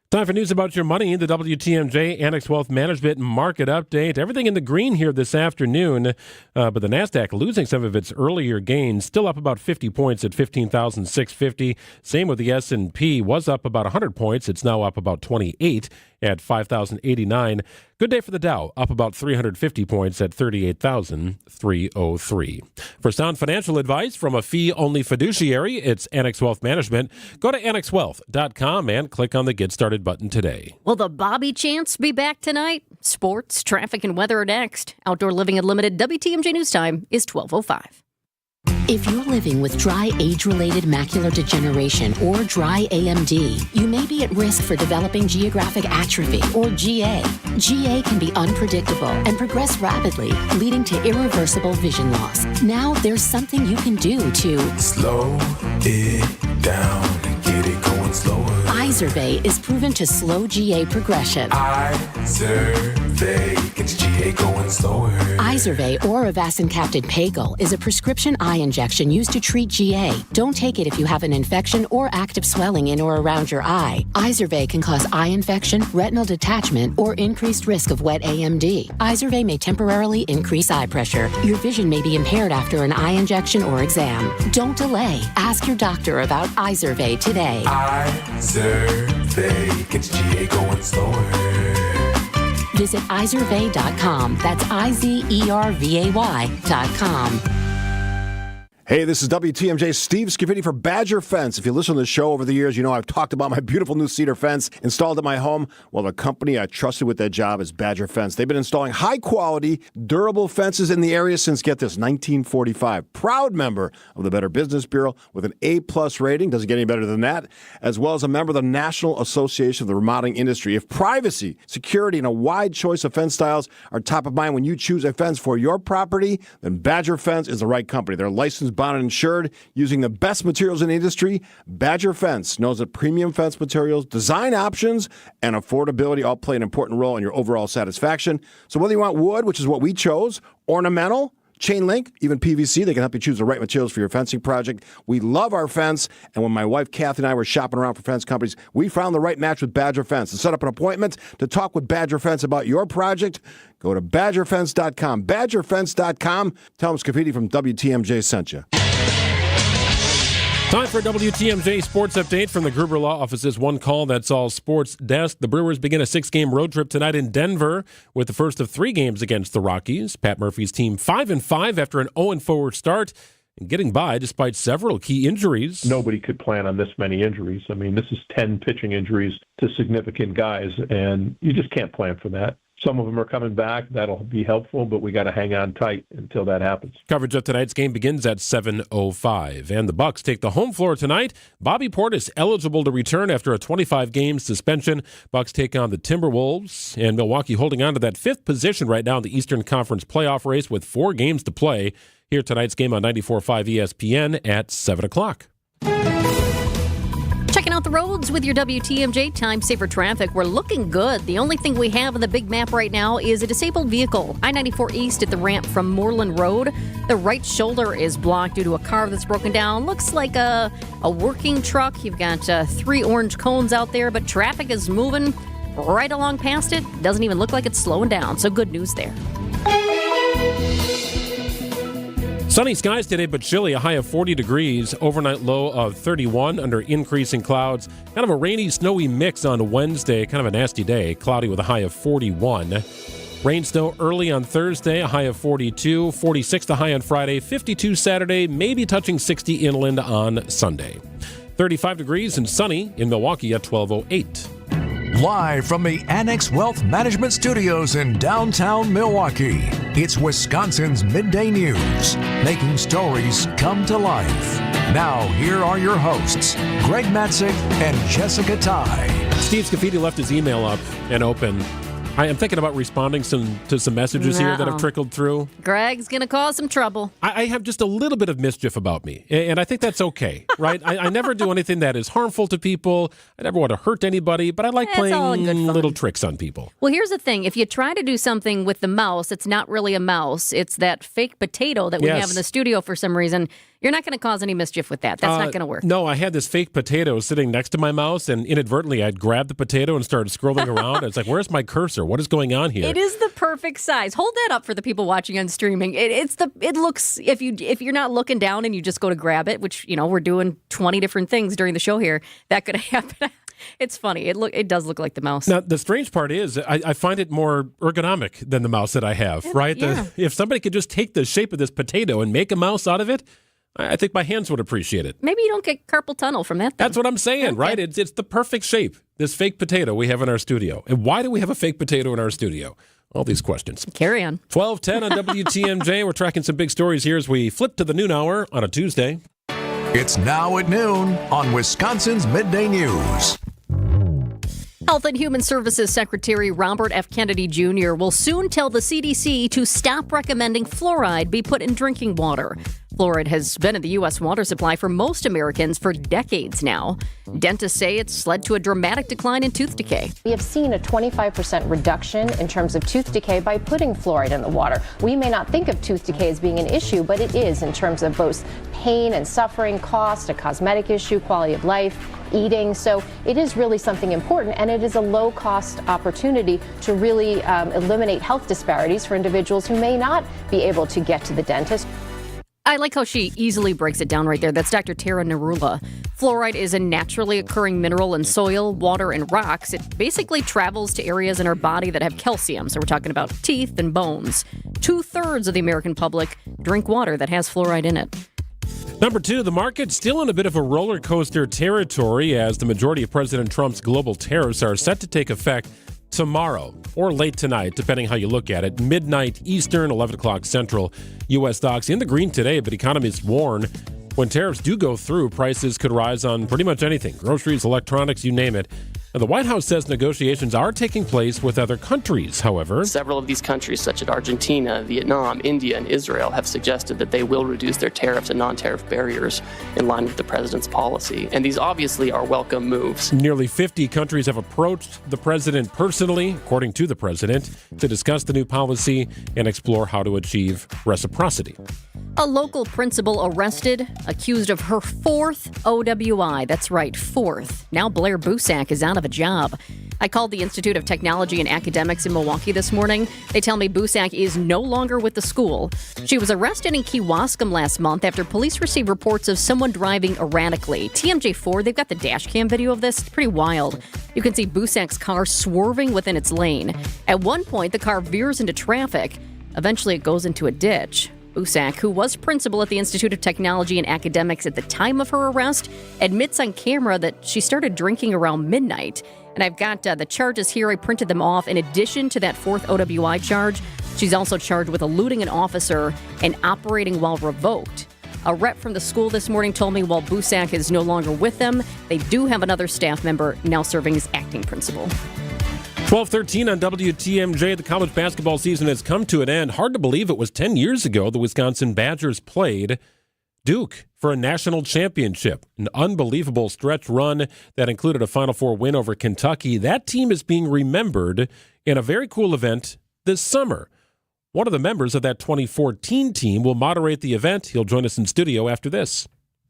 Time for news about your money. The WTMJ Annex Wealth Management Market Update. Everything in the green here this afternoon, but the NASDAQ losing some of its earlier gains, still up about 50 points at 15,650. Same with the S&P, was up about 100 points. It's now up about 28 at 5,089. Good day for the Dow, up about 350 points at 38,303. For sound financial advice from a fee-only fiduciary, it's Annex Wealth Management. Go to annexwealth.com and click on the Get Started button today.
Will the Bobby Chance be back tonight? Sports, traffic, and weather are next. Outdoor Living Unlimited WTMJ News Time is 12:05.
If you're living with dry age-related macular degeneration or dry AMD, you may be at risk for developing geographic atrophy or GA. GA can be unpredictable and progress rapidly, leading to irreversible vision loss. Now there's something you can do to
slow it down and get it going slower.
Izervay is proven to slow GA progression.
Izervay gets GA going slower.
Izervay or avacincaptad pagel is a prescription eye injection used to treat GA. Don't take it if you have an infection or active swelling in or around your eye. Izervay can cause eye infection, retinal detachment, or increased risk of wet AMD. Izervay may temporarily increase eye pressure. Your vision may be impaired after an eye injection or exam. Don't delay. Ask your doctor about Izervay today.
Izervay gets GA going slower.
Visit Izervay.com. That's IZERVAY.com.
Hey, this is WTMJ Steve Scavini for Badger Fence. If you listen to the show over the years, you know I've talked about my beautiful new cedar fence installed at my home. Well, the company I trusted with that job is Badger Fence. They've been installing high-quality, durable fences in the area since, get this, 1945. Proud member of the Better Business Bureau with an A-plus rating. Doesn't get any better than that. As well as a member of the National Association of the Remodeling Industry. If privacy, security, and a wide choice of fence styles are top of mind when you choose a fence for your property, then Badger Fence is the right company. They're licensed, bonded, and insured, using the best materials in the industry. Badger Fence knows that premium fence materials, design options, and affordability all play an important role in your overall satisfaction. So whether you want wood, which is what we chose, ornamental, chain link, even PVC, they can help you choose the right materials for your fencing project. We love our fence, and when my wife Kathy and I were shopping around for fence companies, we found the right match with Badger Fence. To set up an appointment to talk with Badger Fence about your project, go to badgerfence.com. Badgerfence.com. Tell them Scafidi from WTMJ sent you.
Time for a WTMJ Sports Update from the Gruber Law Office's One Call That's All Sports Desk. The Brewers begin a 6-game road trip tonight in Denver with the first of 3 games against the Rockies. Pat Murphy's team 5-5 after an 0-4 start and getting by despite several key injuries.
Nobody could plan on this many injuries. I mean, this is 10 pitching injuries to significant guys, and you just can't plan for that. Some of them are coming back. That'll be helpful, but we got to hang on tight until that happens.
Coverage of tonight's game begins at 7:05. And the Bucks take the home floor tonight. Bobby Portis eligible to return after a 25-game suspension. Bucks take on the Timberwolves. And Milwaukee holding on to that 5th position right now in the Eastern Conference playoff race with 4 games to play. Here tonight's game on 94.5 ESPN at 7 o'clock.
Checking out the roads with your WTMJ Time Saver Traffic. We're looking good. The only thing we have on the big map right now is a disabled vehicle. I-94 East at the ramp from Moreland Road. The right shoulder is blocked due to a car that's broken down. Looks like a working truck. You've got 3 orange cones out there, but traffic is moving right along past it. Doesn't even look like it's slowing down, so good news there.
Sunny skies today, but chilly, a high of 40 degrees, overnight low of 31 under increasing clouds. Kind of a rainy, snowy mix on Wednesday, kind of a nasty day, cloudy with a high of 41. Rain, snow early on Thursday, a high of 42, 46 the high on Friday, 52 Saturday, maybe touching 60 inland on Sunday. 35 degrees and sunny in Milwaukee at 12:08.
Live from the Annex Wealth Management Studios in downtown Milwaukee, it's Wisconsin's Midday News, making stories come to life. Now, here are your hosts, Greg Matzek and Jessica Tighe.
Steve Scafidi left his email up and open I am thinking about responding to some messages here that have trickled through.
Greg's going to cause some trouble.
I have just a little bit of mischief about me, and I think that's okay, right? I never do anything that is harmful to people. I never want to hurt anybody, but I like playing little tricks on people.
Well, here's the thing. If you try to do something with the mouse, it's not really a mouse. It's that fake potato that we have in the studio for some reason. You're not going to cause any mischief with that. That's not going to work.
No, I had this fake potato sitting next to my mouse, and inadvertently I'd grabbed the potato and started scrolling around. It's like, where's my cursor? What is going on here?
It is the perfect size. Hold that up for the people watching on streaming. It looks, if you're not looking down and you just go to grab it, which, we're doing 20 different things during the show here, that could happen. It's funny. It does look like the mouse.
Now, the strange part is I find it more ergonomic than the mouse that I have, right?
Yeah.
If somebody could just take the shape of this potato and make a mouse out of it, I think my hands would appreciate it.
Maybe you don't get carpal tunnel from that thing.
That's what I'm saying, right? It's the perfect shape, this fake potato we have in our studio. And why do we have a fake potato in our studio? All these questions.
Carry on.
12:10 on WTMJ. We're tracking some big stories here as we flip to the noon hour on a Tuesday.
It's now at noon on Wisconsin's Midday News.
Health and Human Services Secretary Robert F. Kennedy Jr. will soon tell the CDC to stop recommending fluoride be put in drinking water. Fluoride has been in the U.S. water supply for most Americans for decades now. Dentists say it's led to a dramatic decline in tooth decay.
We have seen a 25% reduction in terms of tooth decay by putting fluoride in the water. We may not think of tooth decay as being an issue, but it is in terms of both pain and suffering, cost, a cosmetic issue, quality of life, eating. So it is really something important, and it is a low-cost opportunity to really eliminate health disparities for individuals who may not be able to get to the dentist.
I like how she easily breaks it down right there. That's Dr. Tara Narula. Fluoride is a naturally occurring mineral in soil, water, and rocks. It basically travels to areas in our body that have calcium. So we're talking about teeth and bones. 2/3 of the American public drink water that has fluoride in it.
Number two, the market's still in a bit of a roller coaster territory as the majority of President Trump's global tariffs are set to take effect tomorrow or late tonight, depending how you look at it. Midnight Eastern, 11 o'clock Central. U.S. stocks in the green today, but economists warn when tariffs do go through, prices could rise on pretty much anything. Groceries, electronics, you name it. Now, the White House says negotiations are taking place with other countries, however.
Several of these countries, such as Argentina, Vietnam, India, and Israel, have suggested that they will reduce their tariffs and non-tariff barriers in line with the president's policy. And these obviously are welcome moves.
Nearly 50 countries have approached the president personally, according to the president, to discuss the new policy and explore how to achieve reciprocity.
A local principal arrested, accused of her 4th OWI. That's right, 4th. Now Blair Busak is out of a job. I called the Institute of Technology and Academics in Milwaukee this morning. They tell me Busak is no longer with the school. She was arrested in Kewaskum last month after police received reports of someone driving erratically. TMJ4, they've got the dash cam video of this. It's pretty wild. You can see Busak's car swerving within its lane. At one point, the car veers into traffic. Eventually, it goes into a ditch. Busak, who was principal at the Institute of Technology and Academics at the time of her arrest, admits on camera that she started drinking around midnight. And I've got the charges here. I printed them off. In addition to that 4th OWI charge, she's also charged with eluding an officer and operating while revoked. A rep from the school this morning told me while Busak is no longer with them, they do have another staff member now serving as acting principal.
12:13 on WTMJ. The college basketball season has come to an end. Hard to believe it was 10 years ago the Wisconsin Badgers played Duke for a national championship. An unbelievable stretch run that included a Final Four win over Kentucky. That team is being remembered in a very cool event this summer. One of the members of that 2014 team will moderate the event. He'll join us in studio after this.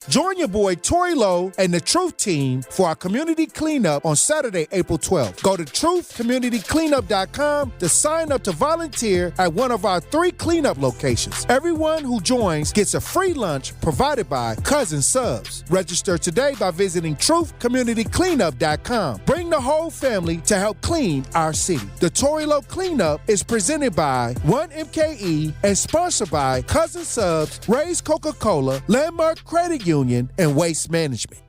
Join your boy Tori Lowe and the Truth Team for our community cleanup on Saturday, April 12th. Go to truthcommunitycleanup.com to sign up to volunteer at one of our 3 cleanup locations. Everyone who joins gets a free lunch provided by Cousin Subs. Register today by visiting truthcommunitycleanup.com. Bring the whole family to help clean our city. The Tori Lowe Cleanup is presented by 1MKE and sponsored by Cousin Subs, Ray's Coca-Cola, Landmark Credit Union, and Waste Management.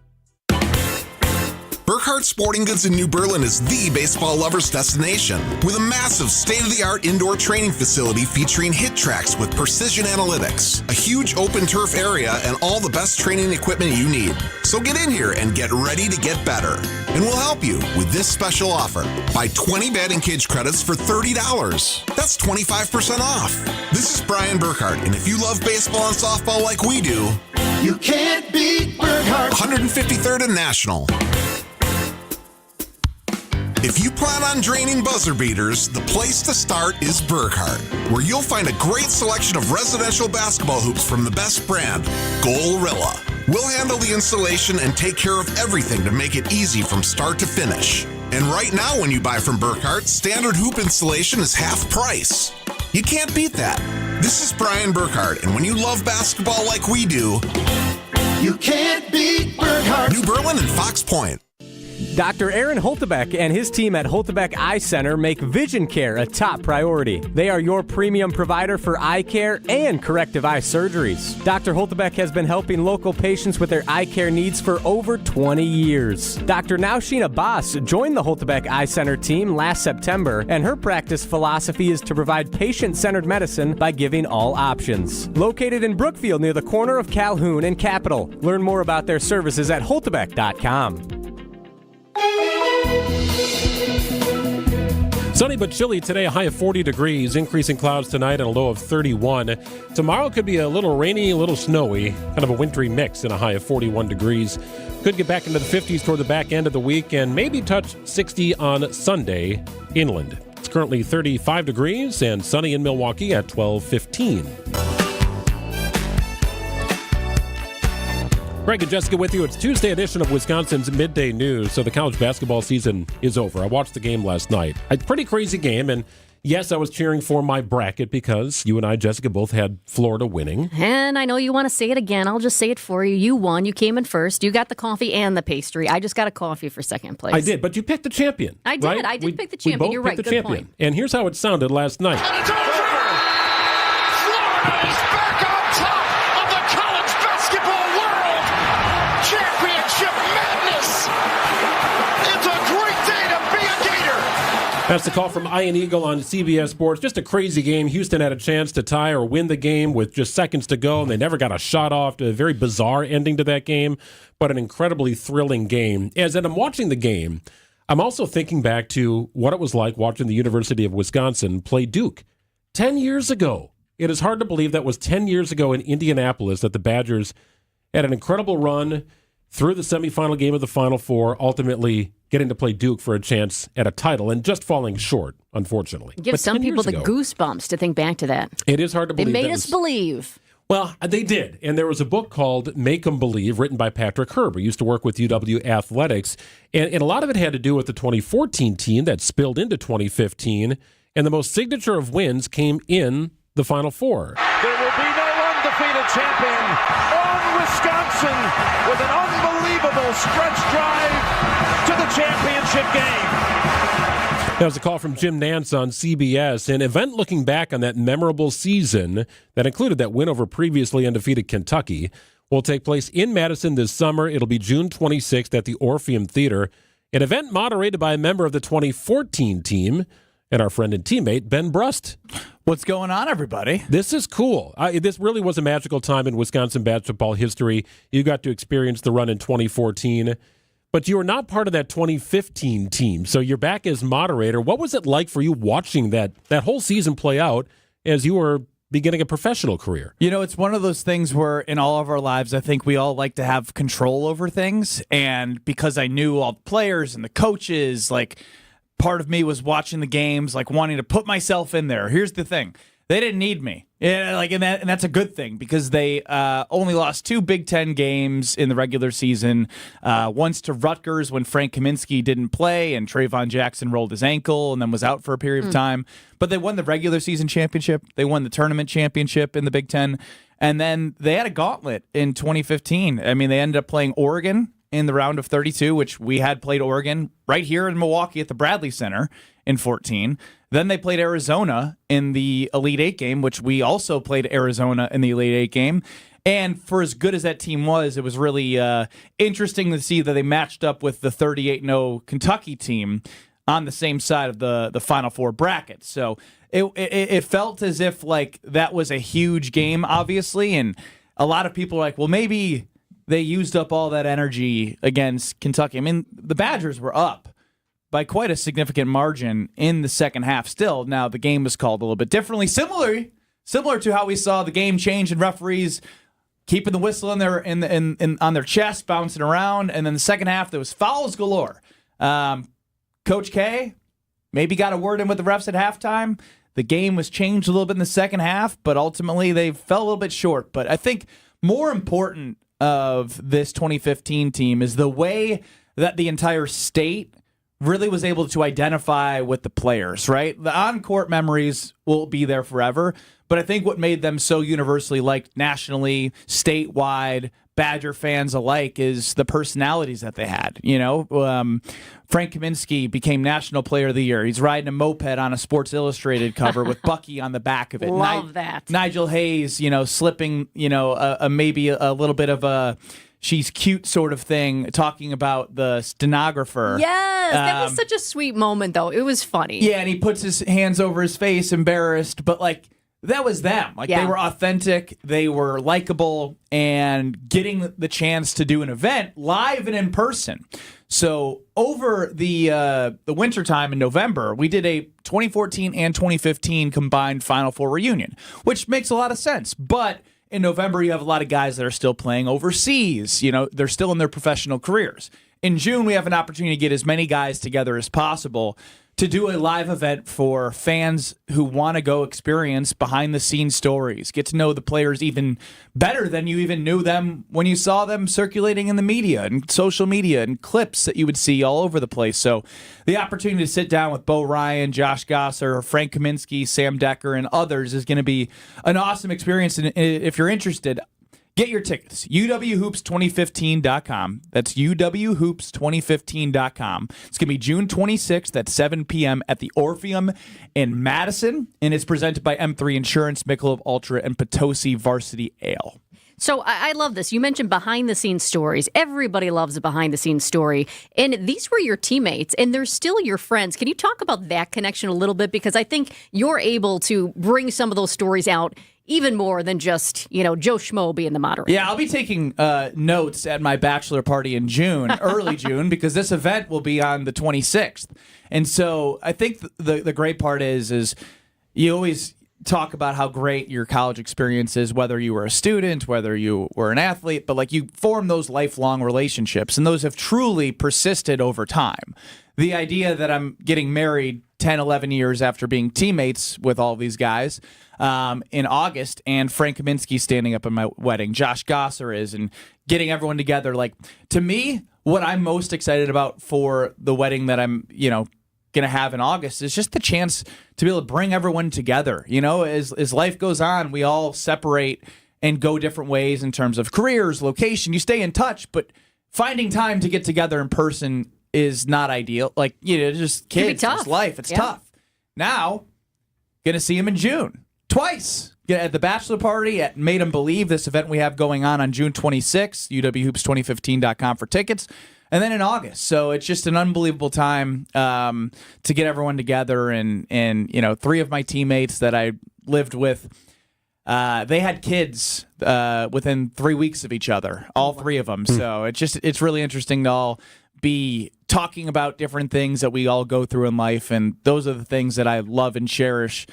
Burkhardt Sporting Goods in New Berlin is the baseball lover's destination, with a massive state-of-the-art indoor training facility featuring hit tracks with precision analytics, a huge open turf area, and all the best training equipment you need. So get in here and get ready to get better. And we'll help you with this special offer. Buy 20 batting cage credits for $30. That's 25% off. This is Brian Burkhardt, and if you love baseball and softball like we do,
you can't beat Burkhardt.
153rd and National. If you plan on draining buzzer beaters, the place to start is Burkhardt, where you'll find a great selection of residential basketball hoops from the best brand, Gorilla. We'll handle the installation and take care of everything to make it easy from start to finish. And right now, when you buy from Burkhardt, standard hoop installation is half price. You can't beat that. This is Brian Burkhardt, and when you love basketball like we do,
you can't beat Burkhardt.
New Berlin and Fox Point.
Dr. Aaron Holtebeck and his team at Holtebeck Eye Center make vision care a top priority. They are your premium provider for eye care and corrective eye surgeries. Dr. Holtebeck has been helping local patients with their eye care needs for over 20 years. Dr. Nausheen Abbas joined the Holtebeck Eye Center team last September, and her practice philosophy is to provide patient-centered medicine by giving all options. Located in Brookfield near the corner of Calhoun and Capitol. Learn more about their services at holtebeck.com.
Sunny but chilly today, a high of 40 degrees, increasing clouds tonight and a low of 31. Tomorrow could be a little rainy, a little snowy, kind of a wintry mix and a high of 41 degrees. Could get back into the 50s toward the back end of the week and maybe touch 60 on Sunday inland. It's currently 35 degrees and sunny in Milwaukee at 12:15. Greg and Jessica with you. It's Tuesday edition of Wisconsin's Midday News. So the college basketball season is over. I watched the game last night. A pretty crazy game. And yes, I was cheering for my bracket because you and I, Jessica, both had Florida winning.
And I know you want to say it again. I'll just say it for you. You won. You came in first. You got the coffee and the pastry. I just got a coffee for second place.
I did, but you picked the champion.
I did.
Right?
I did pick the champion.
We both
You're
picked
right.
the
Good
champion.
point.
And here's how it sounded last night.
And it's over! Florida is back on top of the college basketball world! Championship madness! It's a great day to be a Gator!
That's the call from Ian Eagle on CBS Sports. Just a crazy game. Houston had a chance to tie or win the game with just seconds to go, and they never got a shot off. A very bizarre ending to that game, but an incredibly thrilling game. As I'm watching the game, I'm also thinking back to what it was like watching the University of Wisconsin play Duke 10 years ago. It is hard to believe that was 10 years ago in Indianapolis that the Badgers had an incredible run through the semifinal game of the Final Four, ultimately getting to play Duke for a chance at a title and just falling short, unfortunately.
Give
But
some
10
people
years
the
ago,
goosebumps to think back to that.
It is hard to
They
believe.
made us believe.
Well, they did. And there was a book called Make 'em Believe, written by Patrick Herb, who used to work with UW Athletics. And a lot of it had to do with the 2014 team that spilled into 2015. And the most signature of wins came in the Final Four.
There will be no undefeated champion on Wisconsin with an unbelievable stretch drive to the championship game.
That was a call from Jim Nance on CBS. An event looking back on that memorable season that included that win over previously undefeated Kentucky will take place in Madison this summer. It'll be June 26th at the Orpheum Theater. An event moderated by a member of the 2014 team and our friend and teammate, Ben Brust.
What's going on, everybody?
This is cool. This really was a magical time in Wisconsin basketball history. You got to experience the run in 2014, but you were not part of that 2015 team. So you're back as moderator. What was it like for you watching that whole season play out as you were beginning a professional career?
You know, it's one of those things where in all of our lives, I think we all like to have control over things. And because I knew all the players and the coaches, like, part of me was watching the games, like wanting to put myself in there. Here's the thing. They didn't need me. Yeah, and that's a good thing because they only lost 2 Big Ten games in the regular season. Once to Rutgers when Frank Kaminsky didn't play and Trayvon Jackson rolled his ankle and then was out for a period of time. But they won the regular season championship. They won the tournament championship in the Big Ten. And then they had a gauntlet in 2015. I mean, they ended up playing Oregon in the round of 32, which we had played Oregon right here in Milwaukee at the Bradley Center in 14. Then they played Arizona in the Elite Eight game, which we also played Arizona in the Elite Eight game. And for as good as that team was, it was really interesting to see that they matched up with the 38-0 Kentucky team on the same side of the Final Four bracket. So it felt as if like that was a huge game, obviously, and a lot of people are like, well, maybe they used up all that energy against Kentucky. I mean, the Badgers were up by quite a significant margin in the second half still. Now, the game was called a little bit differently, similar to how we saw the game change and referees keeping the whistle in their on their chest, bouncing around. And then the second half, there was fouls galore. Coach K maybe got a word in with the refs at halftime. The game was changed a little bit in the second half, but ultimately they fell a little bit short. But I think more important of this 2015 team is the way that the entire state really was able to identify with the players, right? The on-court memories will be there forever, but I think what made them so universally liked nationally, statewide, Badger fans alike is the personalities that they had. You know, Frank Kaminsky became National Player of the Year. He's riding a moped on a Sports Illustrated cover with Bucky on the back of it.
Love that.
Nigel Hayes, slipping, maybe a little bit of a she's cute sort of thing, talking about the stenographer.
Yes, that was such a sweet moment, though. It was funny.
Yeah, and he puts his hands over his face, embarrassed, but like, that was them. Like, they were authentic, they were likable, and getting the chance to do an event live and in person. So over the wintertime in November, we did a 2014 and 2015 combined Final Four reunion, which makes a lot of sense. But in November, you have a lot of guys that are still playing overseas. They're still in their professional careers. In June, we have an opportunity to get as many guys together as possible to do a live event for fans who want to go experience behind-the-scenes stories, get to know the players even better than you even knew them when you saw them circulating in the media and social media and clips that you would see all over the place. So the opportunity to sit down with Bo Ryan, Josh Gosser, Frank Kaminsky, Sam Decker, and others is going to be an awesome experience. And if you're interested, get your tickets, uwhoops2015.com. That's uwhoops2015.com. It's going to be June 26th at 7 p.m. at the Orpheum in Madison, and it's presented by M3 Insurance, Michelob Ultra, and Potosi Varsity Ale.
So I love this. You mentioned behind-the-scenes stories. Everybody loves a behind-the-scenes story. And these were your teammates, and they're still your friends. Can you talk about that connection a little bit? Because I think you're able to bring some of those stories out even more than just, Joe Schmo being the moderator.
Yeah, I'll be taking notes at my bachelor party in June, early June, because this event will be on the 26th. And so I think the great part is you always talk about how great your college experience is, whether you were a student, whether you were an athlete, but like you form those lifelong relationships, and those have truly persisted over time. The idea that I'm getting married 10, 11 years after being teammates with all these guys in August, and Frank Kaminsky standing up at my wedding, Josh Gosser is, and getting everyone together. Like, to me, what I'm most excited about for the wedding that I'm, going to have in August is just the chance to be able to bring everyone together. As life goes on, we all separate and go different ways in terms of careers, location. You stay in touch, but finding time to get together in person is not ideal. Like, just kids, it's life. It's tough. Now, going to see him in June. Twice. At the bachelor party at Made 'Em Believe, this event we have going on June 26th, uwhoops2015.com for tickets. And then in August. So it's just an unbelievable time to get everyone together. And three of my teammates that I lived with, they had kids within 3 weeks of each other, all three of them. So it's really interesting to all be talking about different things that we all go through in life. And those are the things that I love and cherish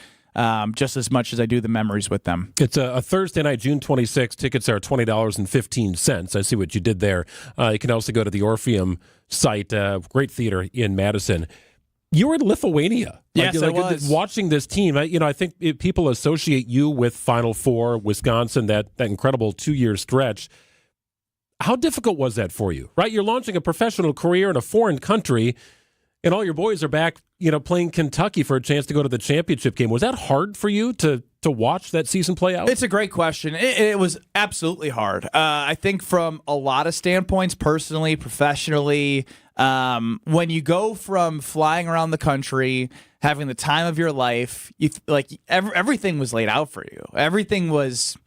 just as much as I do the memories with them.
It's a Thursday night, June 26th. Tickets are $20.15. I see what you did there. You can also go to the Orpheum site, great theater in Madison. You were in Lithuania.
Yes, I was.
Watching this team, I think people associate you with Final Four, Wisconsin, that incredible 2-year stretch. How difficult was that for you, right? You're launching a professional career in a foreign country, and all your boys are back, playing Kentucky for a chance to go to the championship game. Was that hard for you to watch that season play out?
It's a great question. It was absolutely hard. I think from a lot of standpoints, personally, professionally, when you go from flying around the country, having the time of your life, everything was laid out for you. Everything was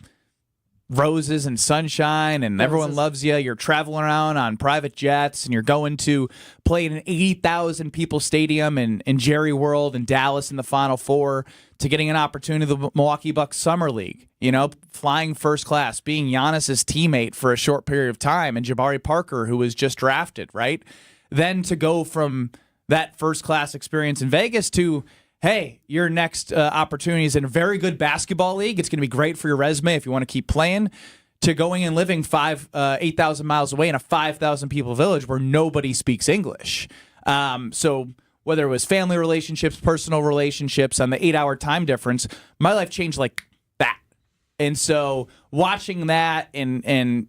roses and sunshine and everyone loves you. You're traveling around on private jets and you're going to play in an 80,000 people stadium in Jerry World in Dallas in the Final Four, to getting an opportunity to the Milwaukee Bucks Summer League, flying first class, being Giannis's teammate for a short period of time, and Jabari Parker, who was just drafted, right? Then to go from that first class experience in Vegas to, hey, your next opportunity is in a very good basketball league. It's going to be great for your resume if you want to keep playing, to going and living 8,000 miles away in a 5,000 people village where nobody speaks English. So whether it was family relationships, personal relationships, on the 8-hour time difference, my life changed like that. And so watching that and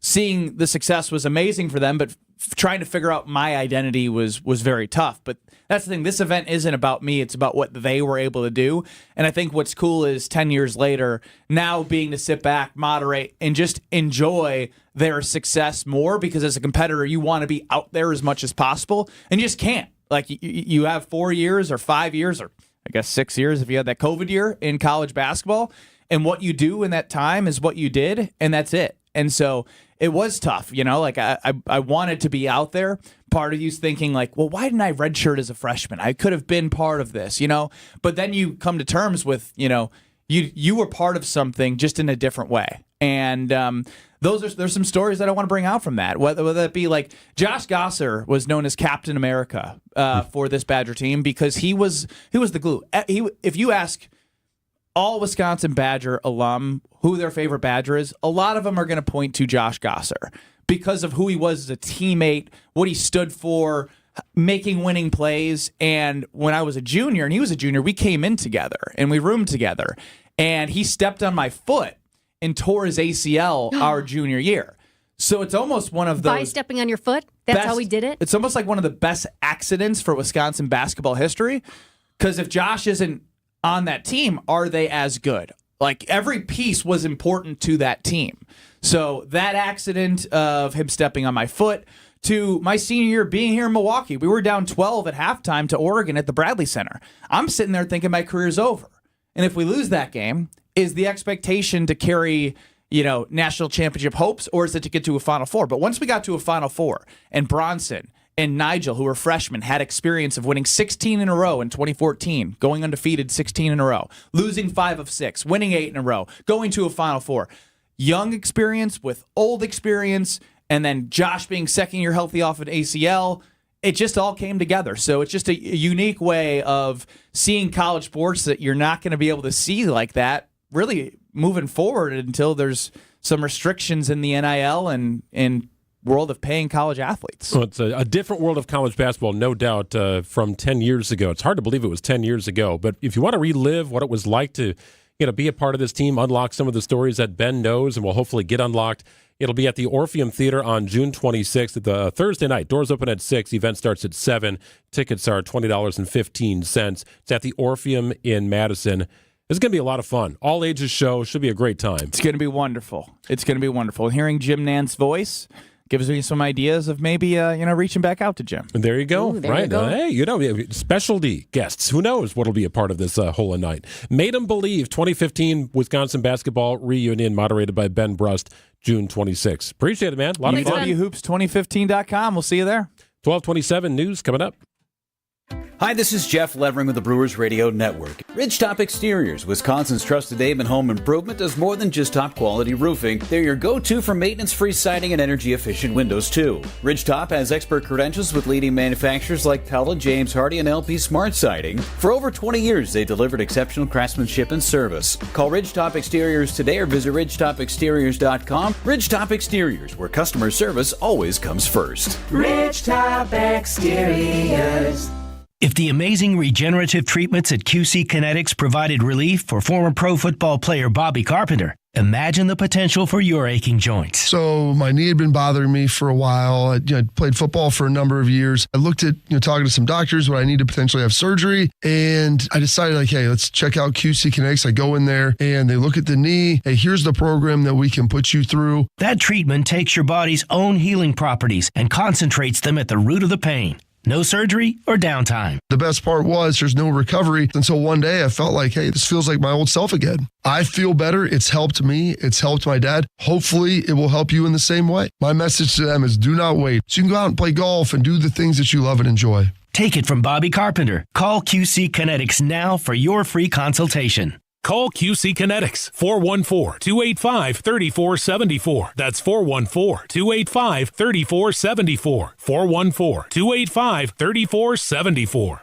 seeing the success was amazing for them, but trying to figure out my identity was very tough. But that's the thing. This event isn't about me. It's about what they were able to do. And I think what's cool is 10 years later, now being to sit back, moderate, and just enjoy their success more, because as a competitor, you want to be out there as much as possible, and you just can't. Like, you have 4 years or 5 years, or I guess 6 years if you had that COVID year in college basketball, and what you do in that time is what you did, and that's it. And so it was tough, like I wanted to be out there. Part of you's thinking like, well, why didn't I redshirt as a freshman? I could have been part of this, but then you come to terms with, you were part of something just in a different way. And there's some stories that I want to bring out from that, whether that be like Josh Gosser was known as Captain America for this Badger team, because he was the glue. If you ask all Wisconsin Badger alum who their favorite Badger is, a lot of them are going to point to Josh Gosser because of who he was as a teammate, what he stood for, making winning plays. And when I was a junior and he was a junior, we came in together and we roomed together. And he stepped on my foot and tore his ACL our junior year. So it's almost one of those...
By stepping on your foot? That's how he did it?
It's almost like one of the best accidents for Wisconsin basketball history. Because if Josh isn't on that team, are they as good? Like, every piece was important to that team. So that accident of him stepping on my foot, to my senior year being here in Milwaukee, we were down 12 at halftime to Oregon at the Bradley Center. I'm sitting there thinking my career's over. And if we lose that game, is the expectation to carry, national championship hopes, or is it to get to a Final Four? But once we got to a Final Four, and Bronson and Nigel, who were freshmen, had experience of winning 16 in a row in 2014, going undefeated 16 in a row, losing 5 of 6, winning 8 in a row, going to a Final Four. Young experience with old experience, and then Josh being second year healthy off an ACL. It just all came together. So it's just a unique way of seeing college sports that you're not going to be able to see like that really moving forward until there's some restrictions in the NIL and world of paying college athletes.
Well, it's a different world of college basketball, no doubt, from 10 years ago. It's hard to believe it was 10 years ago. But if you want to relive what it was like to be a part of this team, unlock some of the stories that Ben knows and will hopefully get unlocked, it'll be at the Orpheum Theater on June 26th, at the Thursday night. Doors open at 6. Event starts at 7. Tickets are $20.15. It's at the Orpheum in Madison. It's going to be a lot of fun. All ages show. Should be a great time.
It's going to be wonderful. It's going to be wonderful. Hearing Jim Nantz' voice gives me some ideas of maybe, reaching back out to Jim.
And there you go.
Ooh, there
right.
you go.
Hey, specialty guests. Who knows what'll be a part of this whole night. Made 'em Believe, 2015 Wisconsin basketball reunion, moderated by Ben Brust, June 26th. Appreciate it, man. A lot of fun.
UWHoops2015.com. We'll see you there.
1227 news coming up.
Hi, this is Jeff Levering with the Brewers Radio Network. Ridgetop Exteriors, Wisconsin's trusted name in home improvement, does more than just top-quality roofing. They're your go-to for maintenance-free siding and energy-efficient windows, too. Ridgetop has expert credentials with leading manufacturers like Pella, James Hardie, and LP Smart Siding. For over 20 years, they delivered exceptional craftsmanship and service. Call Ridgetop Exteriors today or visit ridgetopexteriors.com. Ridgetop Exteriors, where customer service always comes first.
Ridgetop Exteriors. If the amazing regenerative treatments at QC Kinetics provided relief for former pro football player Bobby Carpenter, imagine the potential for your aching joints.
So my knee had been bothering me for a while. I played football for a number of years. I looked at talking to some doctors when I need to potentially have surgery, and I decided, hey, let's check out QC Kinetics. I go in there, and they look at the knee. Hey, here's the program that we can put you through.
That treatment takes your body's own healing properties and concentrates them at the root of the pain. No surgery or downtime.
The best part was there's no recovery until one day I felt like, hey, this feels like my old self again. I feel better. It's helped me. It's helped my dad. Hopefully it will help you in the same way. My message to them is do not wait. So you can go out and play golf and do the things that you love and enjoy.
Take it from Bobby Carpenter. Call QC Kinetics now for your free consultation.
Call QC Kinetics, 414-285-3474. That's 414-285-3474. 414-285-3474.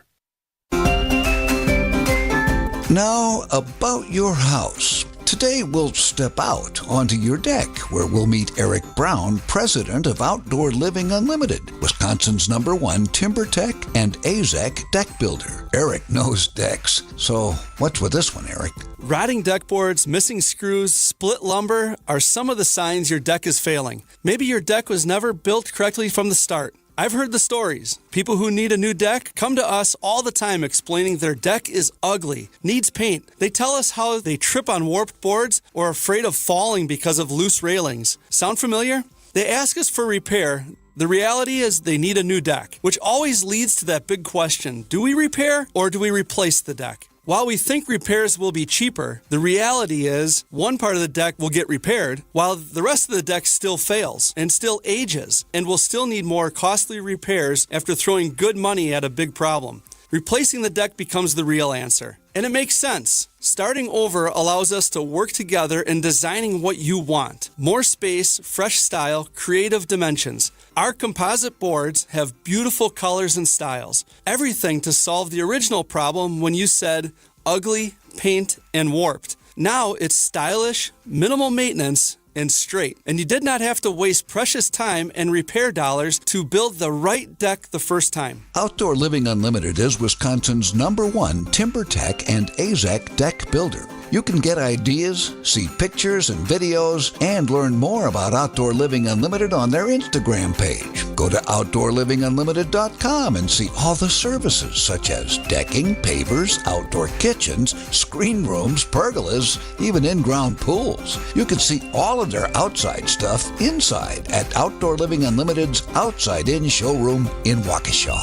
Now, about your house. Today, we'll step out onto your deck, where we'll meet Eric Brown, president of Outdoor Living Unlimited, Wisconsin's #1 timber tech and AZEK deck builder. Eric knows decks, so what's with this one, Eric?
Rotting deck boards, missing screws, split lumber are some of the signs your deck is failing. Maybe your deck was never built correctly from the start. I've heard the stories. People who need a new deck come to us all the time explaining their deck is ugly, needs paint. They tell us how they trip on warped boards or are afraid of falling because of loose railings. Sound familiar? They ask us for repair. The reality is they need a new deck, which always leads to that big question. Do we repair or do we replace the deck? While we think repairs will be cheaper, the reality is one part of the deck will get repaired while the rest of the deck still fails and still ages and will still need more costly repairs after throwing good money at a big problem. Replacing the deck becomes the real answer. And it makes sense. Starting over allows us to work together in designing what you want. More space, fresh style, creative dimensions. Our composite boards have beautiful colors and styles. Everything to solve the original problem when you said ugly, paint, and warped. Now it's stylish, minimal maintenance, and straight. And you did not have to waste precious time and repair dollars to build the right deck the first time.
Outdoor Living Unlimited is Wisconsin's #1 timber tech and AZEK deck builder. You can get ideas, see pictures and videos, and learn more about Outdoor Living Unlimited on their Instagram page. Go to OutdoorLivingUnlimited.com and see all the services such as decking, pavers, outdoor kitchens, screen rooms, pergolas, even in-ground pools. You can see all of their outside stuff inside at Outdoor Living Unlimited's Outside In showroom in Waukesha.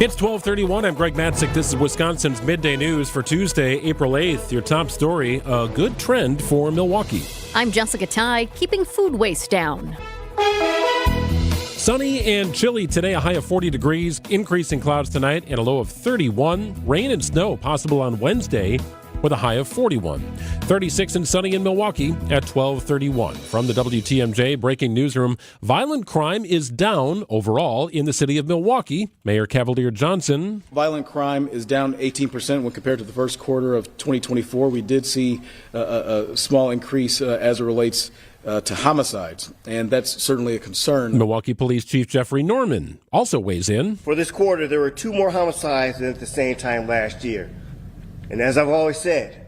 It's 12:31. I'm Greg Matzek. This is Wisconsin's Midday News for Tuesday, April 8th. Your top story, a good trend for Milwaukee.
I'm Jessica Tighe, keeping food waste down.
Sunny and chilly today, a high of 40 degrees, increasing clouds tonight, and a low of 31. Rain and snow possible on Wednesday with a high of 41. 36 and sunny in Milwaukee at 12:31. From the WTMJ Breaking Newsroom, violent crime is down overall in the city of Milwaukee. Mayor Cavalier Johnson.
Violent crime is down 18% when compared to the first quarter of 2024. We did see a small increase as it relates to homicides, and that's certainly a concern.
Milwaukee Police Chief Jeffrey Norman also weighs in.
For this quarter, there were 2 more homicides than at the same time last year. And as I've always said,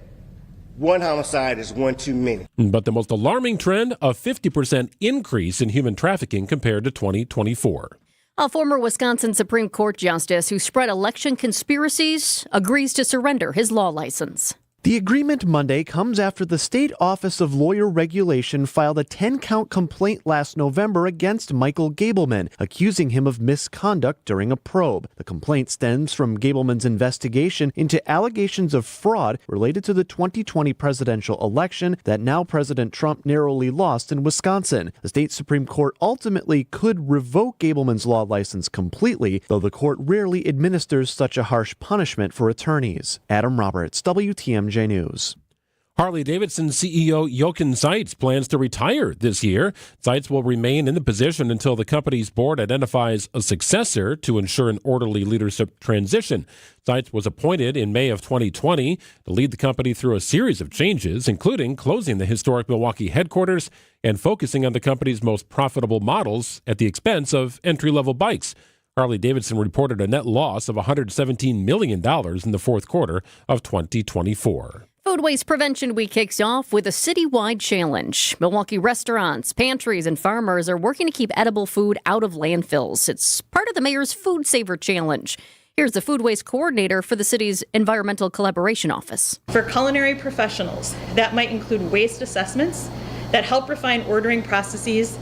1 homicide is 1 too many.
But the most alarming trend, a 50% increase in human trafficking compared to 2024.
A former Wisconsin Supreme Court justice who spread election conspiracies agrees to surrender his law license.
The agreement Monday comes after the State Office of Lawyer Regulation filed a 10-count complaint last November against Michael Gableman, accusing him of misconduct during a probe. The complaint stems from Gableman's investigation into allegations of fraud related to the 2020 presidential election that now President Trump narrowly lost in Wisconsin. The state Supreme Court ultimately could revoke Gableman's law license completely, though the court rarely administers such a harsh punishment for attorneys. Adam Roberts, WTMJ News.
Harley-Davidson CEO Jochen Zeitz plans to retire this year. Zeitz will remain in the position until the company's board identifies a successor to ensure an orderly leadership transition. Zeitz was appointed in May of 2020 to lead the company through a series of changes, including closing the historic Milwaukee headquarters and focusing on the company's most profitable models at the expense of entry-level bikes. Harley-Davidson reported a net loss of $117 million in the fourth quarter of 2024.
Food Waste Prevention Week kicks off with a citywide challenge. Milwaukee restaurants, pantries, and farmers are working to keep edible food out of landfills. It's part of the mayor's Food Saver Challenge. Here's the food waste coordinator for the city's Environmental Collaboration Office.
For culinary professionals, that might include waste assessments
that help refine ordering processes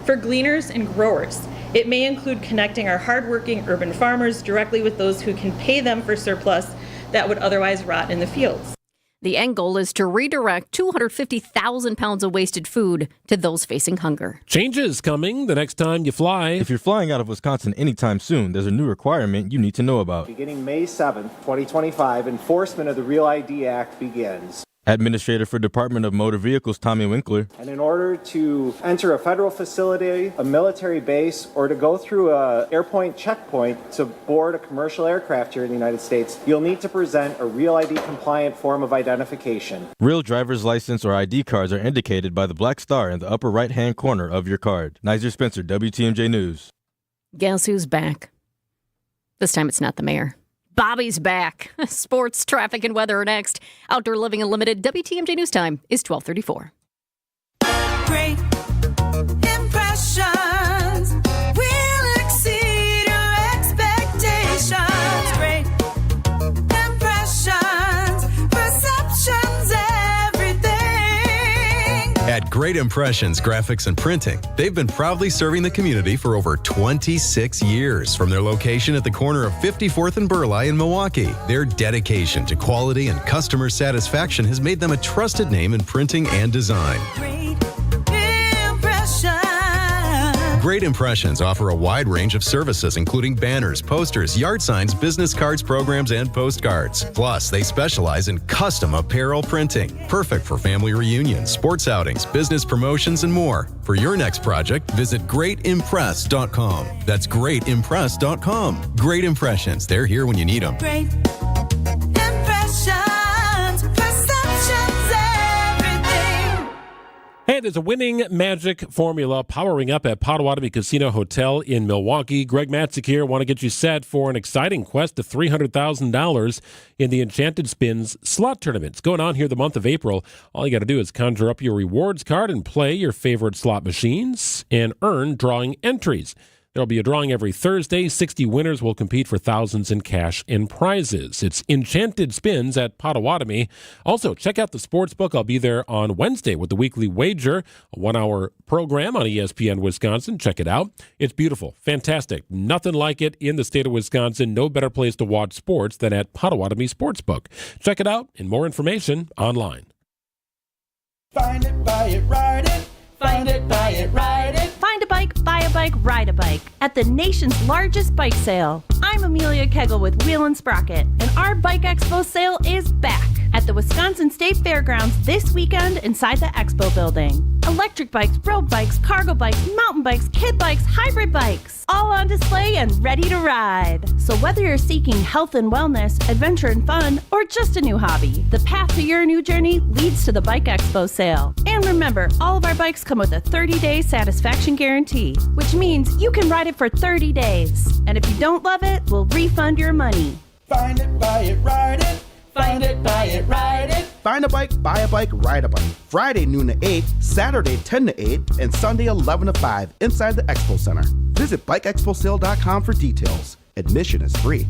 for gleaners and growers. It may include connecting our hardworking urban farmers directly with those who can pay them for surplus that would otherwise rot in the fields.
The end goal is to redirect 250,000 pounds of wasted food to those facing hunger.
Changes coming the next time you fly.
If you're flying out of Wisconsin anytime soon, there's a new requirement you need to know about.
Beginning May 7th, 2025, enforcement of the Real ID Act begins.
Administrator for Department of Motor Vehicles, Tommy Winkler.
And in order to enter a federal facility, a military base, or to go through a airport checkpoint to board a commercial aircraft here in the United States, you'll need to present a Real ID compliant form of identification.
Real driver's license or ID cards are indicated by the black star in the upper right-hand corner of your card. Nizer Spencer, WTMJ News.
Guess who's back? This time it's not the mayor. Bobby's back. Sports, traffic, and weather are next. Outdoor Living Unlimited. WTMJ News Time is 12:34.
Great impressions will exceed your expectations. Great impressions, perceptions, everything.
At Great Impressions Graphics and Printing, they've been proudly serving the community for over 26 years. From their location at the corner of 54th and Burleigh in Milwaukee, their dedication to quality and customer satisfaction has made them a trusted name in printing and design. Great Impressions offer a wide range of services, including banners, posters, yard signs, business cards, programs, and postcards. Plus, they specialize in custom apparel printing, perfect for family reunions, sports outings, business promotions, and more. For your next project, visit greatimpress.com. That's greatimpress.com. Great Impressions. They're here when you need them.
Great impressions, perceptions, everything.
Hey, there's a winning magic formula powering up at Potawatomi Casino Hotel in Milwaukee. Greg Matzek here. Want to get you set for an exciting quest to $300,000 in the Enchanted Spins slot tournament. It's going on here the month of April. All you got to do is conjure up your rewards card and play your favorite slot machines and earn drawing entries. There'll be a drawing every Thursday. 60 winners will compete for thousands in cash and prizes. It's Enchanted Spins at Potawatomi. Also, check out the sports book. I'll be there on Wednesday with the Weekly Wager, a 1-hour program on ESPN Wisconsin. Check it out. It's beautiful, fantastic. Nothing like it in the state of Wisconsin. No better place to watch sports than at Potawatomi Sportsbook. Check it out and more information online.
Find it, buy it, ride it. Find it, buy it, ride it.
Find a bike, buy a bike, ride a bike at the nation's largest bike sale. I'm Amelia Kegel with Wheel and Sprocket, and our Bike Expo sale is back at the Wisconsin State Fairgrounds this weekend inside the Expo building. Electric bikes, road bikes, cargo bikes, mountain bikes, kid bikes, hybrid bikes, all on display and ready to ride. So whether you're seeking health and wellness, adventure and fun, or just a new hobby, the path to your new journey leads to the Bike Expo sale. And remember, all of our bikes come with a 30-day satisfaction guarantee, which means you can ride it for 30 days. And if you don't love it, we'll refund your money.
Find it, buy it, ride it. Find it, buy it, ride it.
Find a bike, buy a bike, ride a bike. Friday noon to 8, Saturday 10 to 8, and Sunday 11 to 5 inside the Expo Center. Visit bikeexposale.com for details. Admission is free.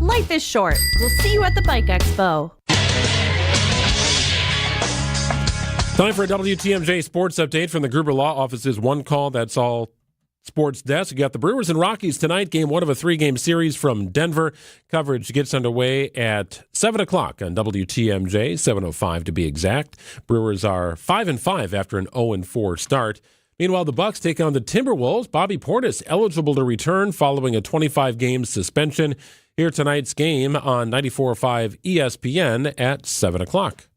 Life is short. We'll see you at the Bike Expo.
Time for a WTMJ sports update from the Gruber Law Office's One Call That's All Sports Desk. You got the Brewers and Rockies tonight, game one of a 3-game series from Denver. Coverage gets underway at 7 o'clock on WTMJ, 7:05 to be exact. Brewers are 5-5 after an 0-4 start. Meanwhile, the Bucks take on the Timberwolves. Bobby Portis eligible to return following a 25-game suspension. Here tonight's game on 94.5 ESPN at 7 o'clock.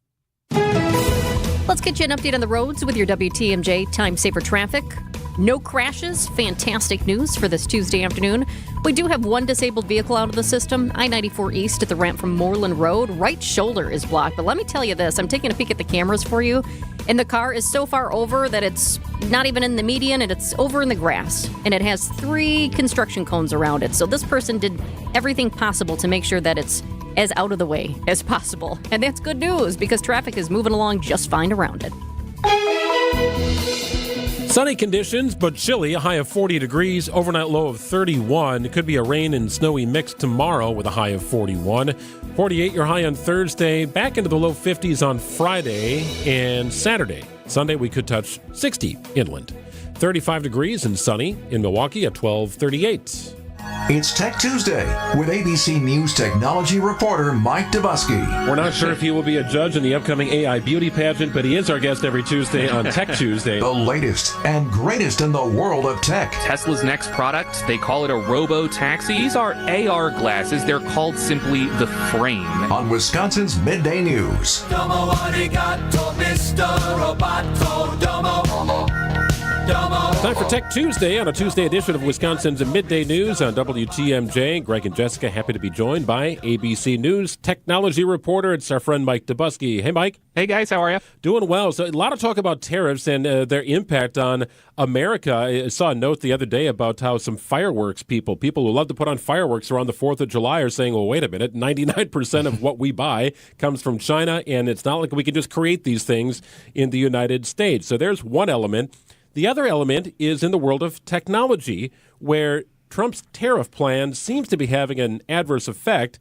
Let's get you an update on the roads with your WTMJ Time Saver Traffic. No crashes. Fantastic news for this Tuesday afternoon. We do have one disabled vehicle out of the system. I-94 East at the ramp from Moreland Road. Right shoulder is blocked. But let me tell you this. I'm taking a peek at the cameras for you. And the car is so far over that it's not even in the median and it's over in the grass. And it has 3 construction cones around it. So this person did everything possible to make sure that it's as out of the way as possible. And that's good news because traffic is moving along just fine around it.
Sunny conditions, but chilly, a high of 40 degrees, overnight low of 31. It could be a rain and snowy mix tomorrow with a high of 41. 48 your high on Thursday, back into the low 50s on Friday and Saturday. Sunday we could touch 60 inland. 35 degrees and sunny in Milwaukee at 12:38.
It's Tech Tuesday with ABC News technology reporter Mike Dubusky.
We're not sure if he will be a judge in the upcoming AI beauty pageant, but he is our guest every Tuesday on Tech Tuesday.
The latest and greatest in the world of tech.
Tesla's next product, they call it a robo-taxi. These are AR glasses. They're called simply the Frame.
On Wisconsin's Midday News.
Domo arigato, Mr. Roboto. Domo.
Time for Tech Tuesday on a Tuesday edition of Wisconsin's Midday News on WTMJ. Greg and Jessica happy to be joined by ABC News technology reporter. It's our friend Mike Dubusky. Hey, Mike.
Hey, guys. How are you?
Doing well. So a lot of talk about tariffs and their impact on America. I saw a note the other day about how some fireworks people who love to put on fireworks around the 4th of July are saying, well, wait a minute, 99% of what we buy comes from China, and it's not like we can just create these things in the United States. So there's one element. The other element is in the world of technology, where Trump's tariff plan seems to be having an adverse effect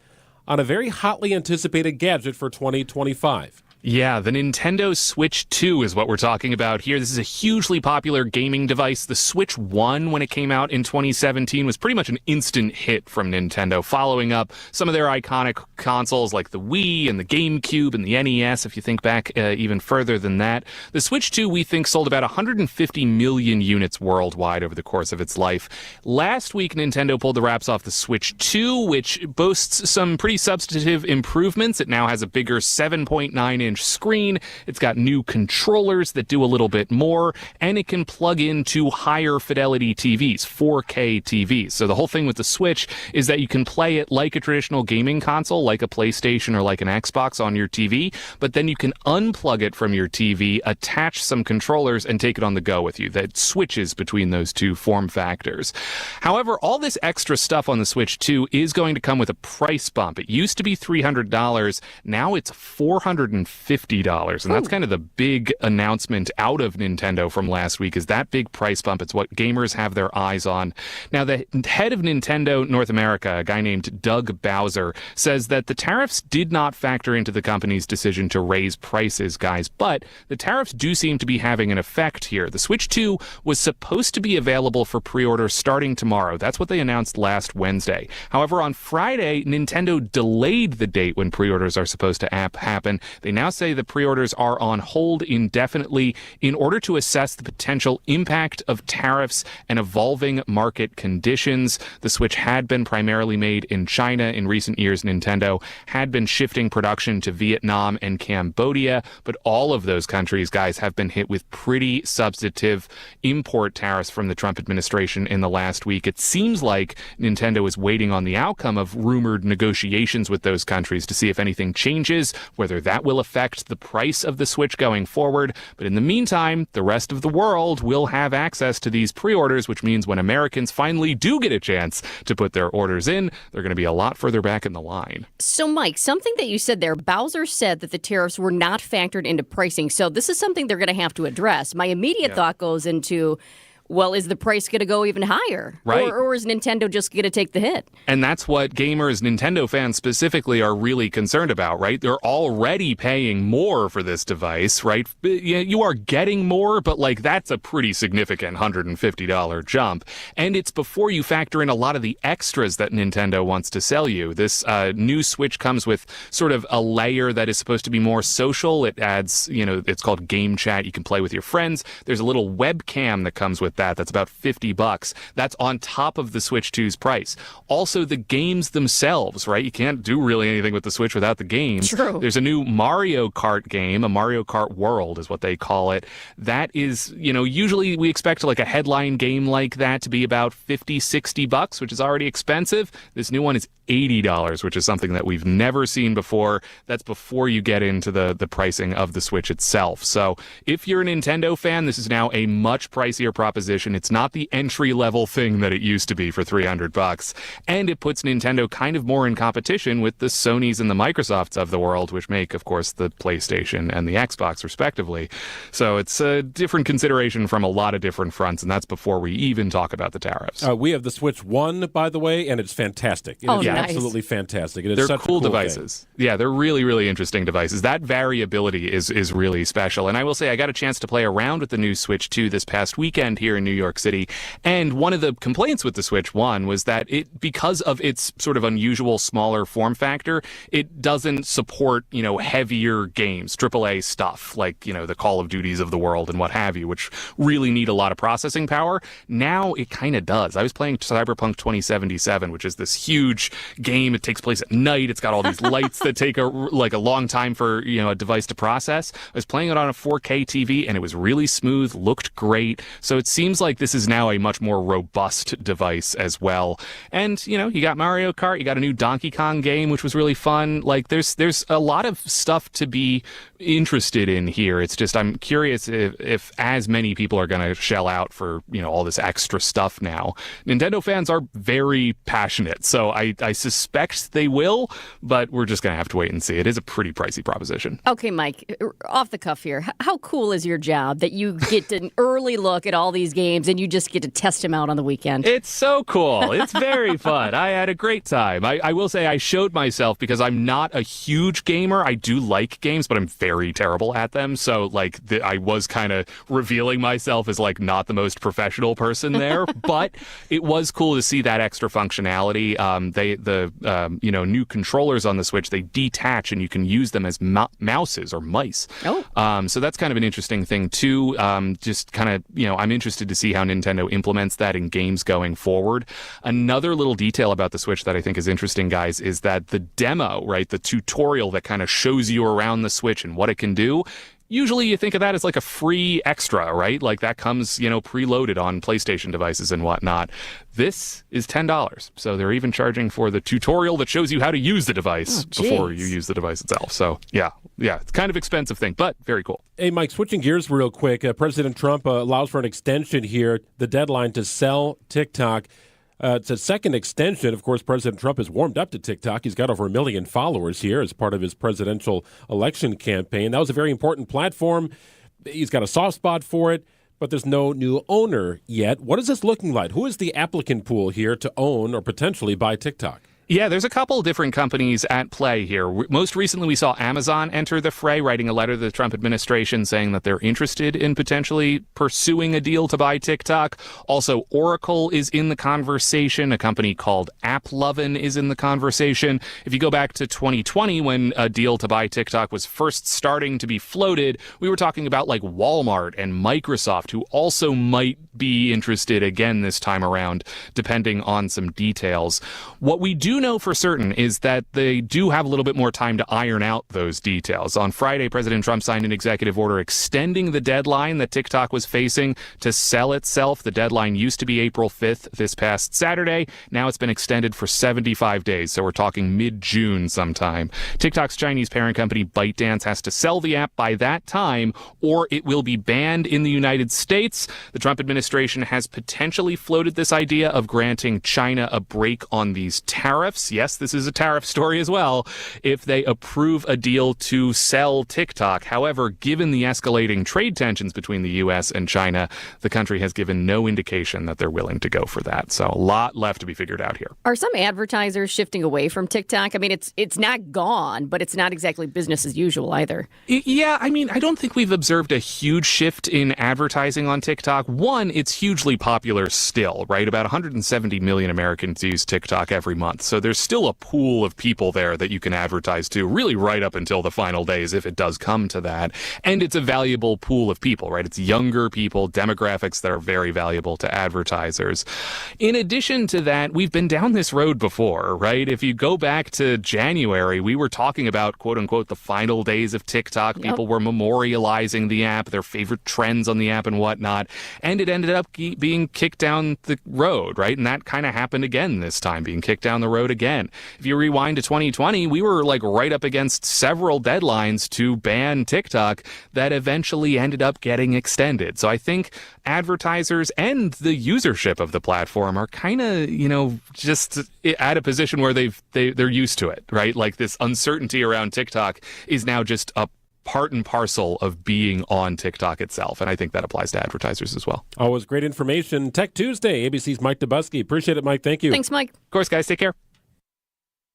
on a very hotly anticipated gadget for 2025.
Yeah, the Nintendo Switch 2 is what we're talking about here. This is a hugely popular gaming device. The Switch 1, when it came out in 2017, was pretty much an instant hit from Nintendo, following up some of their iconic consoles like the Wii and the GameCube and the NES, if you think back even further than that. The Switch 2, we think, sold about 150 million units worldwide over the course of its life. Last week, Nintendo pulled the wraps off the Switch 2, which boasts some pretty substantive improvements. It now has a bigger 7.9-inch screen. It's got new controllers that do a little bit more, and it can plug into higher fidelity TVs, 4K TVs. So the whole thing with the Switch is that you can play it like a traditional gaming console, like a PlayStation or like an Xbox on your TV, but then you can unplug it from your TV, attach some controllers, and take it on the go with you. That switches between those two form factors. However, all this extra stuff on the Switch 2 is going to come with a price bump. It used to be $300. Now it's $450. And that's kind of the big announcement out of Nintendo from last week, is that big price bump. It's what gamers have their eyes on. Now, the head of Nintendo North America, a guy named Doug Bowser, says that the tariffs did not factor into the company's decision to raise prices, guys, but the tariffs do seem to be having an effect here. The Switch 2 was supposed to be available for pre-order starting tomorrow. That's what they announced last Wednesday. However, on Friday, Nintendo delayed the date when pre-orders are supposed to happen. They now say the pre-orders are on hold indefinitely in order to assess the potential impact of tariffs and evolving market conditions. The Switch had been primarily made in China in recent years. Nintendo had been shifting production to Vietnam and Cambodia, but all of those countries, guys, have been hit with pretty substantive import tariffs from the Trump administration in the last week. It seems like Nintendo is waiting on the outcome of rumored negotiations with those countries to see if anything changes, whether that will affect the price of the Switch going forward. But in the meantime, the rest of the world will have access to these pre-orders, which means when Americans finally do get a chance to put their orders in, they're going to be a lot further back in the line.
So, Mike, something that you said there, Bowser said that the tariffs were not factored into pricing. So this is something they're going to have to address. My immediate thought goes into, well, is the price going to go even higher?
Right.
Or is Nintendo just going to take the hit?
And that's what gamers, Nintendo fans specifically, are really concerned about, right? They're already paying more for this device, right? You are getting more, but like that's a pretty significant $150 jump. And it's before you factor in a lot of the extras that Nintendo wants to sell you. This new Switch comes with sort of a layer that is supposed to be more social. It adds, it's called Game Chat. You can play with your friends. There's a little webcam that comes with that's about $50. That's on top of the Switch 2's price. Also, the games themselves, right? You can't do really anything with the Switch without the games.
True.
There's a new Mario Kart game, a Mario Kart World is what they call it. That is, usually we expect like a headline game like that to be about $50-$60, which is already expensive. This new one is $80, which is something that we've never seen before. That's before you get into the pricing of the Switch itself. So if you're a Nintendo fan, this is now a much pricier proposition proposition. It's not the entry-level thing that it used to be for $300. And it puts Nintendo kind of more in competition with the Sonys and the Microsofts of the world, which make, of course, the PlayStation and the Xbox, respectively. So it's a different consideration from a lot of different fronts, and that's before we even talk about the tariffs.
We have the Switch 1, by the way, and it's fantastic. It is absolutely fantastic. It is
they're
such
cool
a cool
devices. Yeah, they're really, really interesting devices. That variability is really special. And I will say I got a chance to play around with the new Switch 2 this past weekend here in New York City. And one of the complaints with the Switch 1 was that because of its sort of unusual smaller form factor, it doesn't support, heavier games, AAA stuff like, the Call of Duties of the world and what have you, which really need a lot of processing power. Now it kind of does. I was playing Cyberpunk 2077, which is this huge game. It takes place at night. It's got all these lights that take a long time for, a device to process. I was playing it on a 4K TV and it was really smooth, looked great. So it seems like this is now a much more robust device as well. And, you got Mario Kart, you got a new Donkey Kong game, which was really fun. Like there's a lot of stuff to be interested in here. It's just, I'm curious if as many people are going to shell out for, all this extra stuff now. Nintendo fans are very passionate, so I suspect they will, but we're just going to have to wait and see. It is a pretty pricey proposition.
Okay, Mike, off the cuff here. How cool is your job that you get an early look at all these games and you just get to test them out on the weekend?
It's so cool. It's very fun. I had a great time. I will say I showed myself because I'm not a huge gamer. I do like games, but I'm very terrible at them. So, I was kind of revealing myself as, not the most professional person there. But it was cool to see that extra functionality. The new controllers on the Switch, they detach and you can use them as mouses or mice.
Oh.
So that's kind of an interesting thing, too. Just kind of, I'm interested to see how Nintendo implements that in games going forward. Another little detail about the Switch that I think is interesting, guys, is that the demo, right, the tutorial that kind of shows you around the Switch and what it can do, usually you think of that as like a free extra, right? Like that comes, preloaded on PlayStation devices and whatnot. This is $10. So they're even charging for the tutorial that shows you how to use the device before you use the device itself. So yeah, it's kind of expensive thing, but very cool.
Hey, Mike, switching gears real quick. President Trump allows for an extension here, the deadline to sell TikTok. It's a second extension. Of course, President Trump has warmed up to TikTok. He's got over 1 million followers here as part of his presidential election campaign. That was a very important platform. He's got a soft spot for it, but there's no new owner yet. What is this looking like? Who is the applicant pool here to own or potentially buy TikTok?
Yeah, there's a couple different companies at play here. Most recently, we saw Amazon enter the fray, writing a letter to the Trump administration saying that they're interested in potentially pursuing a deal to buy TikTok. Also, Oracle is in the conversation. A company called AppLovin is in the conversation. If you go back to 2020, when a deal to buy TikTok was first starting to be floated, we were talking about like Walmart and Microsoft, who also might be interested again this time around, depending on some details. What we do know for certain is that they do have a little bit more time to iron out those details. On Friday, President Trump signed an executive order extending the deadline that TikTok was facing to sell itself. The deadline used to be April 5th this past Saturday. Now it's been extended for 75 days, so we're talking mid-June sometime. TikTok's Chinese parent company ByteDance has to sell the app by that time, or it will be banned in the United States. The Trump administration has potentially floated this idea of granting China a break on these tariffs. Yes, this is a tariff story as well, if they approve a deal to sell TikTok. However, given the escalating trade tensions between the U.S. and China, the country has given no indication that they're willing to go for that. So a lot left to be figured out here.
Are some advertisers shifting away from TikTok? I mean, it's not gone, but it's not exactly business as usual either.
Yeah, I mean, I don't think we've observed a huge shift in advertising on TikTok. One, it's hugely popular still, right? About 170 million Americans use TikTok every month. So there's still a pool of people there that you can advertise to, really right up until the final days, if it does come to that. And it's a valuable pool of people, right? It's younger people, demographics that are very valuable to advertisers. In addition to that, we've been down this road before, right? If you go back to January, we were talking about, quote unquote, the final days of TikTok. People were memorializing the app, their favorite trends on the app and whatnot. And it ended up being kicked down the road, right? And that kind of happened again this time, being kicked down the road road again. If you rewind to 2020, we were like right up against several deadlines to ban TikTok that eventually ended up getting extended. So I think advertisers and the usership of the platform are kind of, just at a position where they're used to it, right? Like this uncertainty around TikTok is now just a part and parcel of being on TikTok itself. And I think that applies to advertisers as well.
Always great information. Tech Tuesday, ABC's Mike Dubusky. Appreciate it, Mike. Thank you.
Thanks, Mike.
Of course, guys. Take care.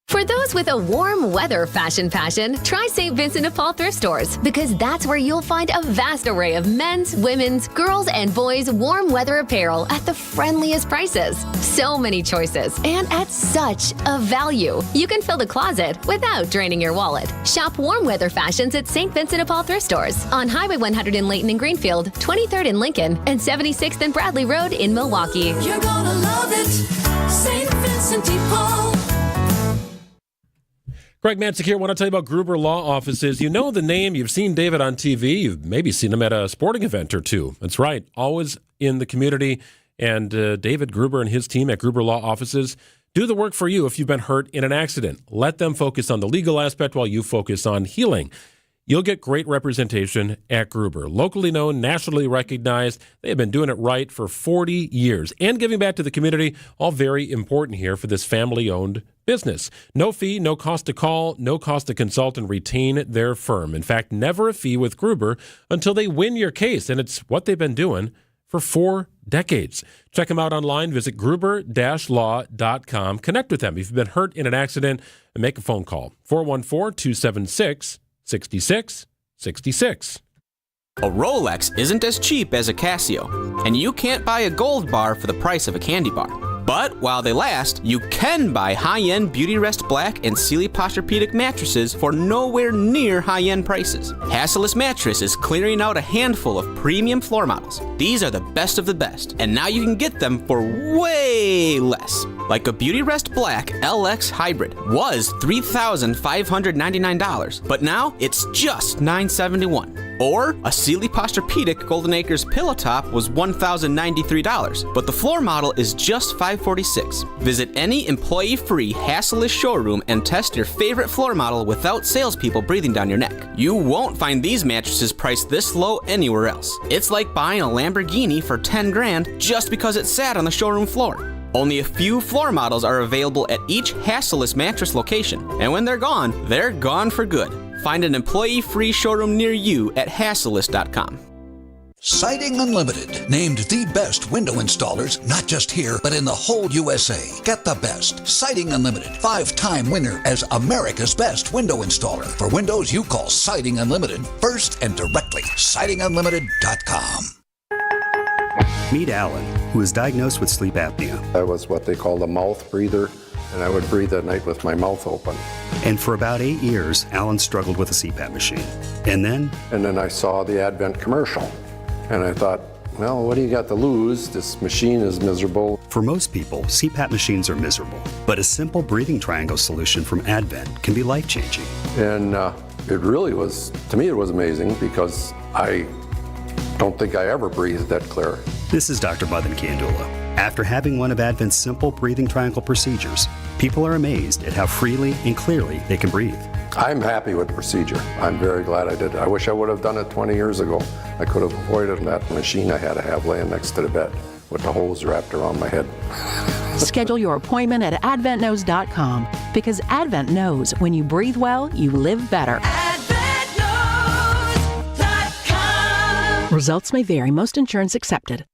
For those with a warm weather fashion passion, try St. Vincent de Paul thrift stores, because that's where you'll find a vast array of men's, women's, girls, and boys' warm weather apparel at the friendliest prices. So many choices, and at such a value. You can fill the closet without draining your wallet. Shop warm weather fashions at St. Vincent de Paul thrift stores on Highway 100 in Layton and Greenfield, 23rd in Lincoln, and 76th and Bradley Road in Milwaukee.
You're gonna love it, St. Vincent de Paul.
Greg Matzek here. I want to tell you about Gruber Law Offices. You know the name. You've seen David on TV. You've maybe seen him at a sporting event or two. That's right. Always in the community. And David Gruber and his team at Gruber Law Offices do the work for you if you've been hurt in an accident. Let them focus on the legal aspect while you focus on healing. You'll get great representation at Gruber. Locally known, nationally recognized. They have been doing it right for 40 years and giving back to the community. All very important here for this family-owned business. No fee, no cost to call, no cost to consult and retain their firm. In fact, never a fee with Gruber until they win your case. And it's what they've been doing for 4 decades. Check them out online. Visit gruber-law.com. Connect with them if you've been hurt in an accident and make a phone call. 414-276-6666.
A Rolex isn't as cheap as a Casio, and you can't buy a gold bar for the price of a candy bar. But while they last, you can buy high-end Beautyrest Black and Sealy Posturepedic mattresses for nowhere near high-end prices. Hasseless Mattress is clearing out a handful of premium floor models. These are the best of the best, and now you can get them for way less. Like a Beautyrest Black LX Hybrid was $3,599, but now it's just $971. Or a Sealy Posturepedic Golden Acres Pillow Top was $1,093, but the floor model is just $546. Visit any employee-free, hassleless showroom and test your favorite floor model without salespeople breathing down your neck. You won't find these mattresses priced this low anywhere else. It's like buying a Lamborghini for $10,000 just because it sat on the showroom floor. Only a few floor models are available at each Hasseless mattress location, and when they're gone for good. Find an employee-free showroom near you at Hasseless.com.
Siding Unlimited, named the best window installers, not just here, but in the whole USA. Get the best. Siding Unlimited, 5-time winner as America's best window installer. For windows you call Siding Unlimited first and directly. SidingUnlimited.com.
Meet Alan, who was diagnosed with sleep apnea.
I was what they call a mouth breather, and I would breathe at night with my mouth open.
And for about 8 years, Alan struggled with a CPAP machine. And then
I saw the Advent commercial, and I thought, well, what do you got to lose? This machine is miserable.
For most people, CPAP machines are miserable, but a simple breathing triangle solution from Advent can be life-changing.
And it really was, to me, it was amazing because I don't think I ever breathed that clear.
This is Dr. Madan Kiandula. After having one of Advent's simple breathing triangle procedures, people are amazed at how freely and clearly they can breathe.
I'm happy with the procedure. I'm very glad I did it. I wish I would have done it 20 years ago. I could have avoided that machine I had to have laying next to the bed with the hose wrapped around my head.
Schedule your appointment at AdventKnows.com, because Advent knows when you breathe well, you live better. AdventKnows.com. Results may vary. Most insurance accepted.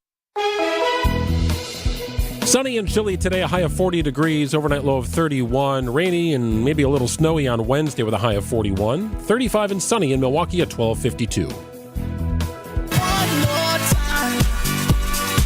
Sunny and chilly today, a high of 40 degrees, overnight low of 31. Rainy and maybe a little snowy on Wednesday with a high of 41. 35 and sunny in Milwaukee at 12:52.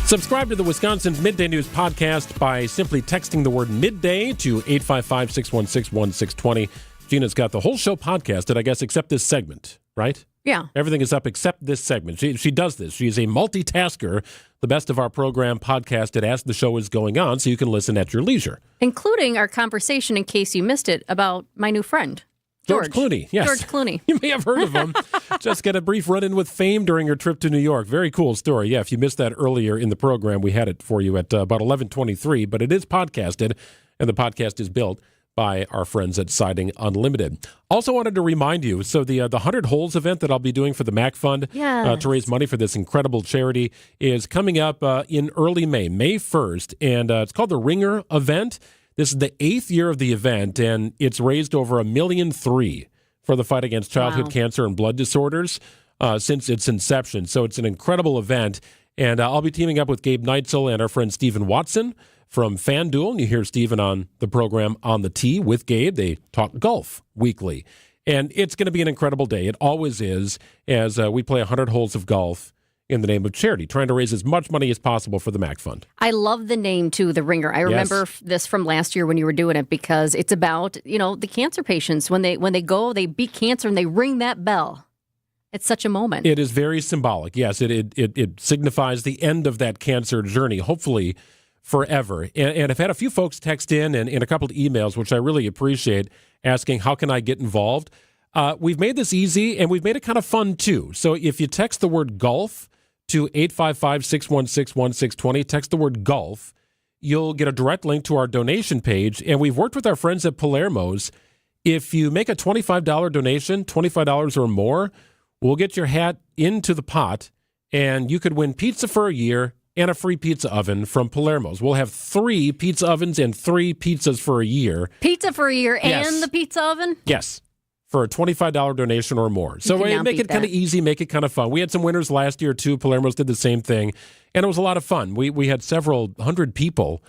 Subscribe to the Wisconsin's Midday News podcast by simply texting the word Midday to 855-616-1620. Gina's got the whole show podcasted, I guess, except this segment, right?
Yeah.
Everything is up except this segment. She does this. She is a multitasker. The best of our program podcasted as the show is going on, so you can listen at your leisure.
Including our conversation, in case you missed it, about my new friend.
George Clooney, yes.
George Clooney.
You may have heard of him. Just get a brief run-in with fame during your trip to New York. Very cool story. Yeah, if you missed that earlier in the program, we had it for you at about 11:23, but it is podcasted And the podcast is built by our friends at Siding Unlimited. Also wanted to remind you, so the 100 Holes event that I'll be doing for the MAC Fund to raise money for this incredible charity is coming up in early May 1st, and it's called the Ringer event. This is the 8th year of the event, and it's raised over $1.3 million for the fight against childhood cancer and blood disorders since its inception. So it's an incredible event, and I'll be teaming up with Gabe Neitzel and our friend Stephen Watson from FanDuel. And you hear Stephen on the program On the Tee with Gabe. They talk golf weekly. And it's going to be an incredible day. It always is, as we play 100 holes of golf in the name of charity, trying to raise as much money as possible for the MAC Fund.
I love the name, too, The Ringer. I remember this from last year when you were doing it, because it's about, the cancer patients. When they go, they beat cancer and they ring that bell. It's such a moment.
It is very symbolic. Yes, it signifies the end of that cancer journey, hopefully forever. And I've had a few folks text in and a couple of emails, which I really appreciate, asking, how can I get involved? We've made this easy, and we've made it kind of fun, too. So if you text the word golf to 855-616-1620, text the word golf, you'll get a direct link to our donation page. And we've worked with our friends at Palermo's. If you make a $25 donation, $25 or more, we'll get your hat into the pot, and you could win pizza for a year and a free pizza oven from Palermo's. We'll have 3 pizza ovens and 3 pizzas for a year.
Pizza for a year and the pizza oven?
Yes, for a $25 donation or more. So make it kind of easy, make it kind of fun. We had some winners last year, too. Palermo's did the same thing, and it was a lot of fun. We had several hundred people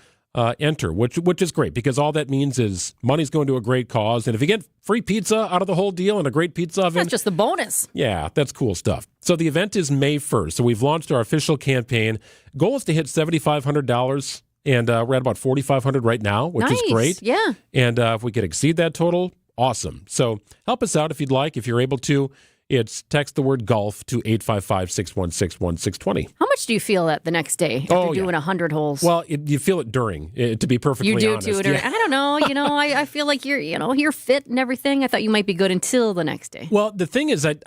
enter, which is great, because all that means is money's going to a great cause. And if you get free pizza out of the whole deal and a great pizza oven,
that's just the bonus.
Yeah, that's cool stuff. So the event is May 1st. So we've launched our official campaign. Goal is to hit $7,500, and we're at about $4,500 right now, which is great.
Yeah.
And if we could exceed that total, awesome. So help us out if you'd like, if you're able to. It's text the word golf to 855-616-1620.
How much do you feel that the next day after doing 100 holes?
Well, you feel it during, to be perfectly honest.
You do, too. I don't know. I feel like you're fit and everything. I thought you might be good until the next day.
Well, the thing is, I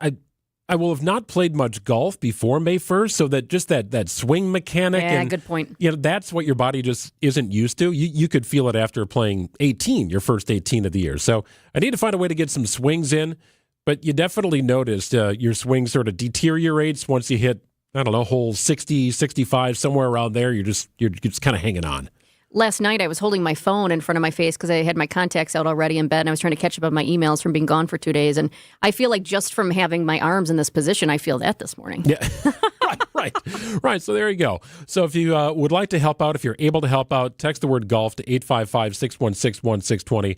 will have not played much golf before May 1st, so that just that swing mechanic.
Yeah, good point.
That's what your body just isn't used to. You could feel it after playing your first 18 of the year. So I need to find a way to get some swings in. But you definitely noticed your swing sort of deteriorates once you hit, hole 60, 65, somewhere around there. You're just kind of hanging on.
Last night, I was holding my phone in front of my face because I had my contacts out already in bed, and I was trying to catch up on my emails from being gone for 2 days. And I feel like just from having my arms in this position, I feel that this morning.
Yeah, right. So there you go. So if you would like to help out, if you're able to help out, text the word golf to 855-616-1620.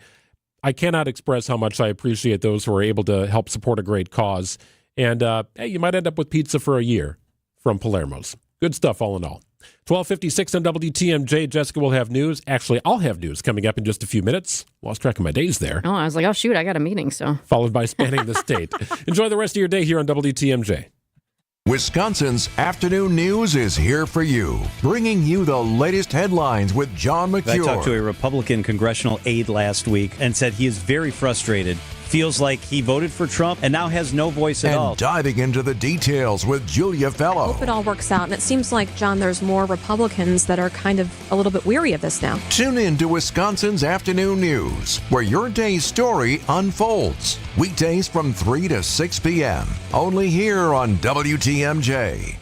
I cannot express how much I appreciate those who are able to help support a great cause. And you might end up with pizza for a year from Palermo's. Good stuff all in all. 12:56 on WTMJ. Jessica will have news. Actually, I'll have news coming up in just a few minutes. Lost track of my days there.
Oh, I was like, oh, shoot, I got a meeting.
Followed by Spanning the State. Enjoy the rest of your day here on WTMJ.
Wisconsin's afternoon news is here for you, bringing you the latest headlines with John McCure.
I talked to a Republican congressional aide last week and said he is very frustrated. Feels like he voted for Trump and now has no voice at all.
And diving into the details with Julia Fellow.
I hope it all works out. And it seems like, John, there's more Republicans that are kind of a little bit weary of this now.
Tune in to Wisconsin's afternoon news, where your day's story unfolds. Weekdays from 3 to 6 p.m. Only here on WTMJ.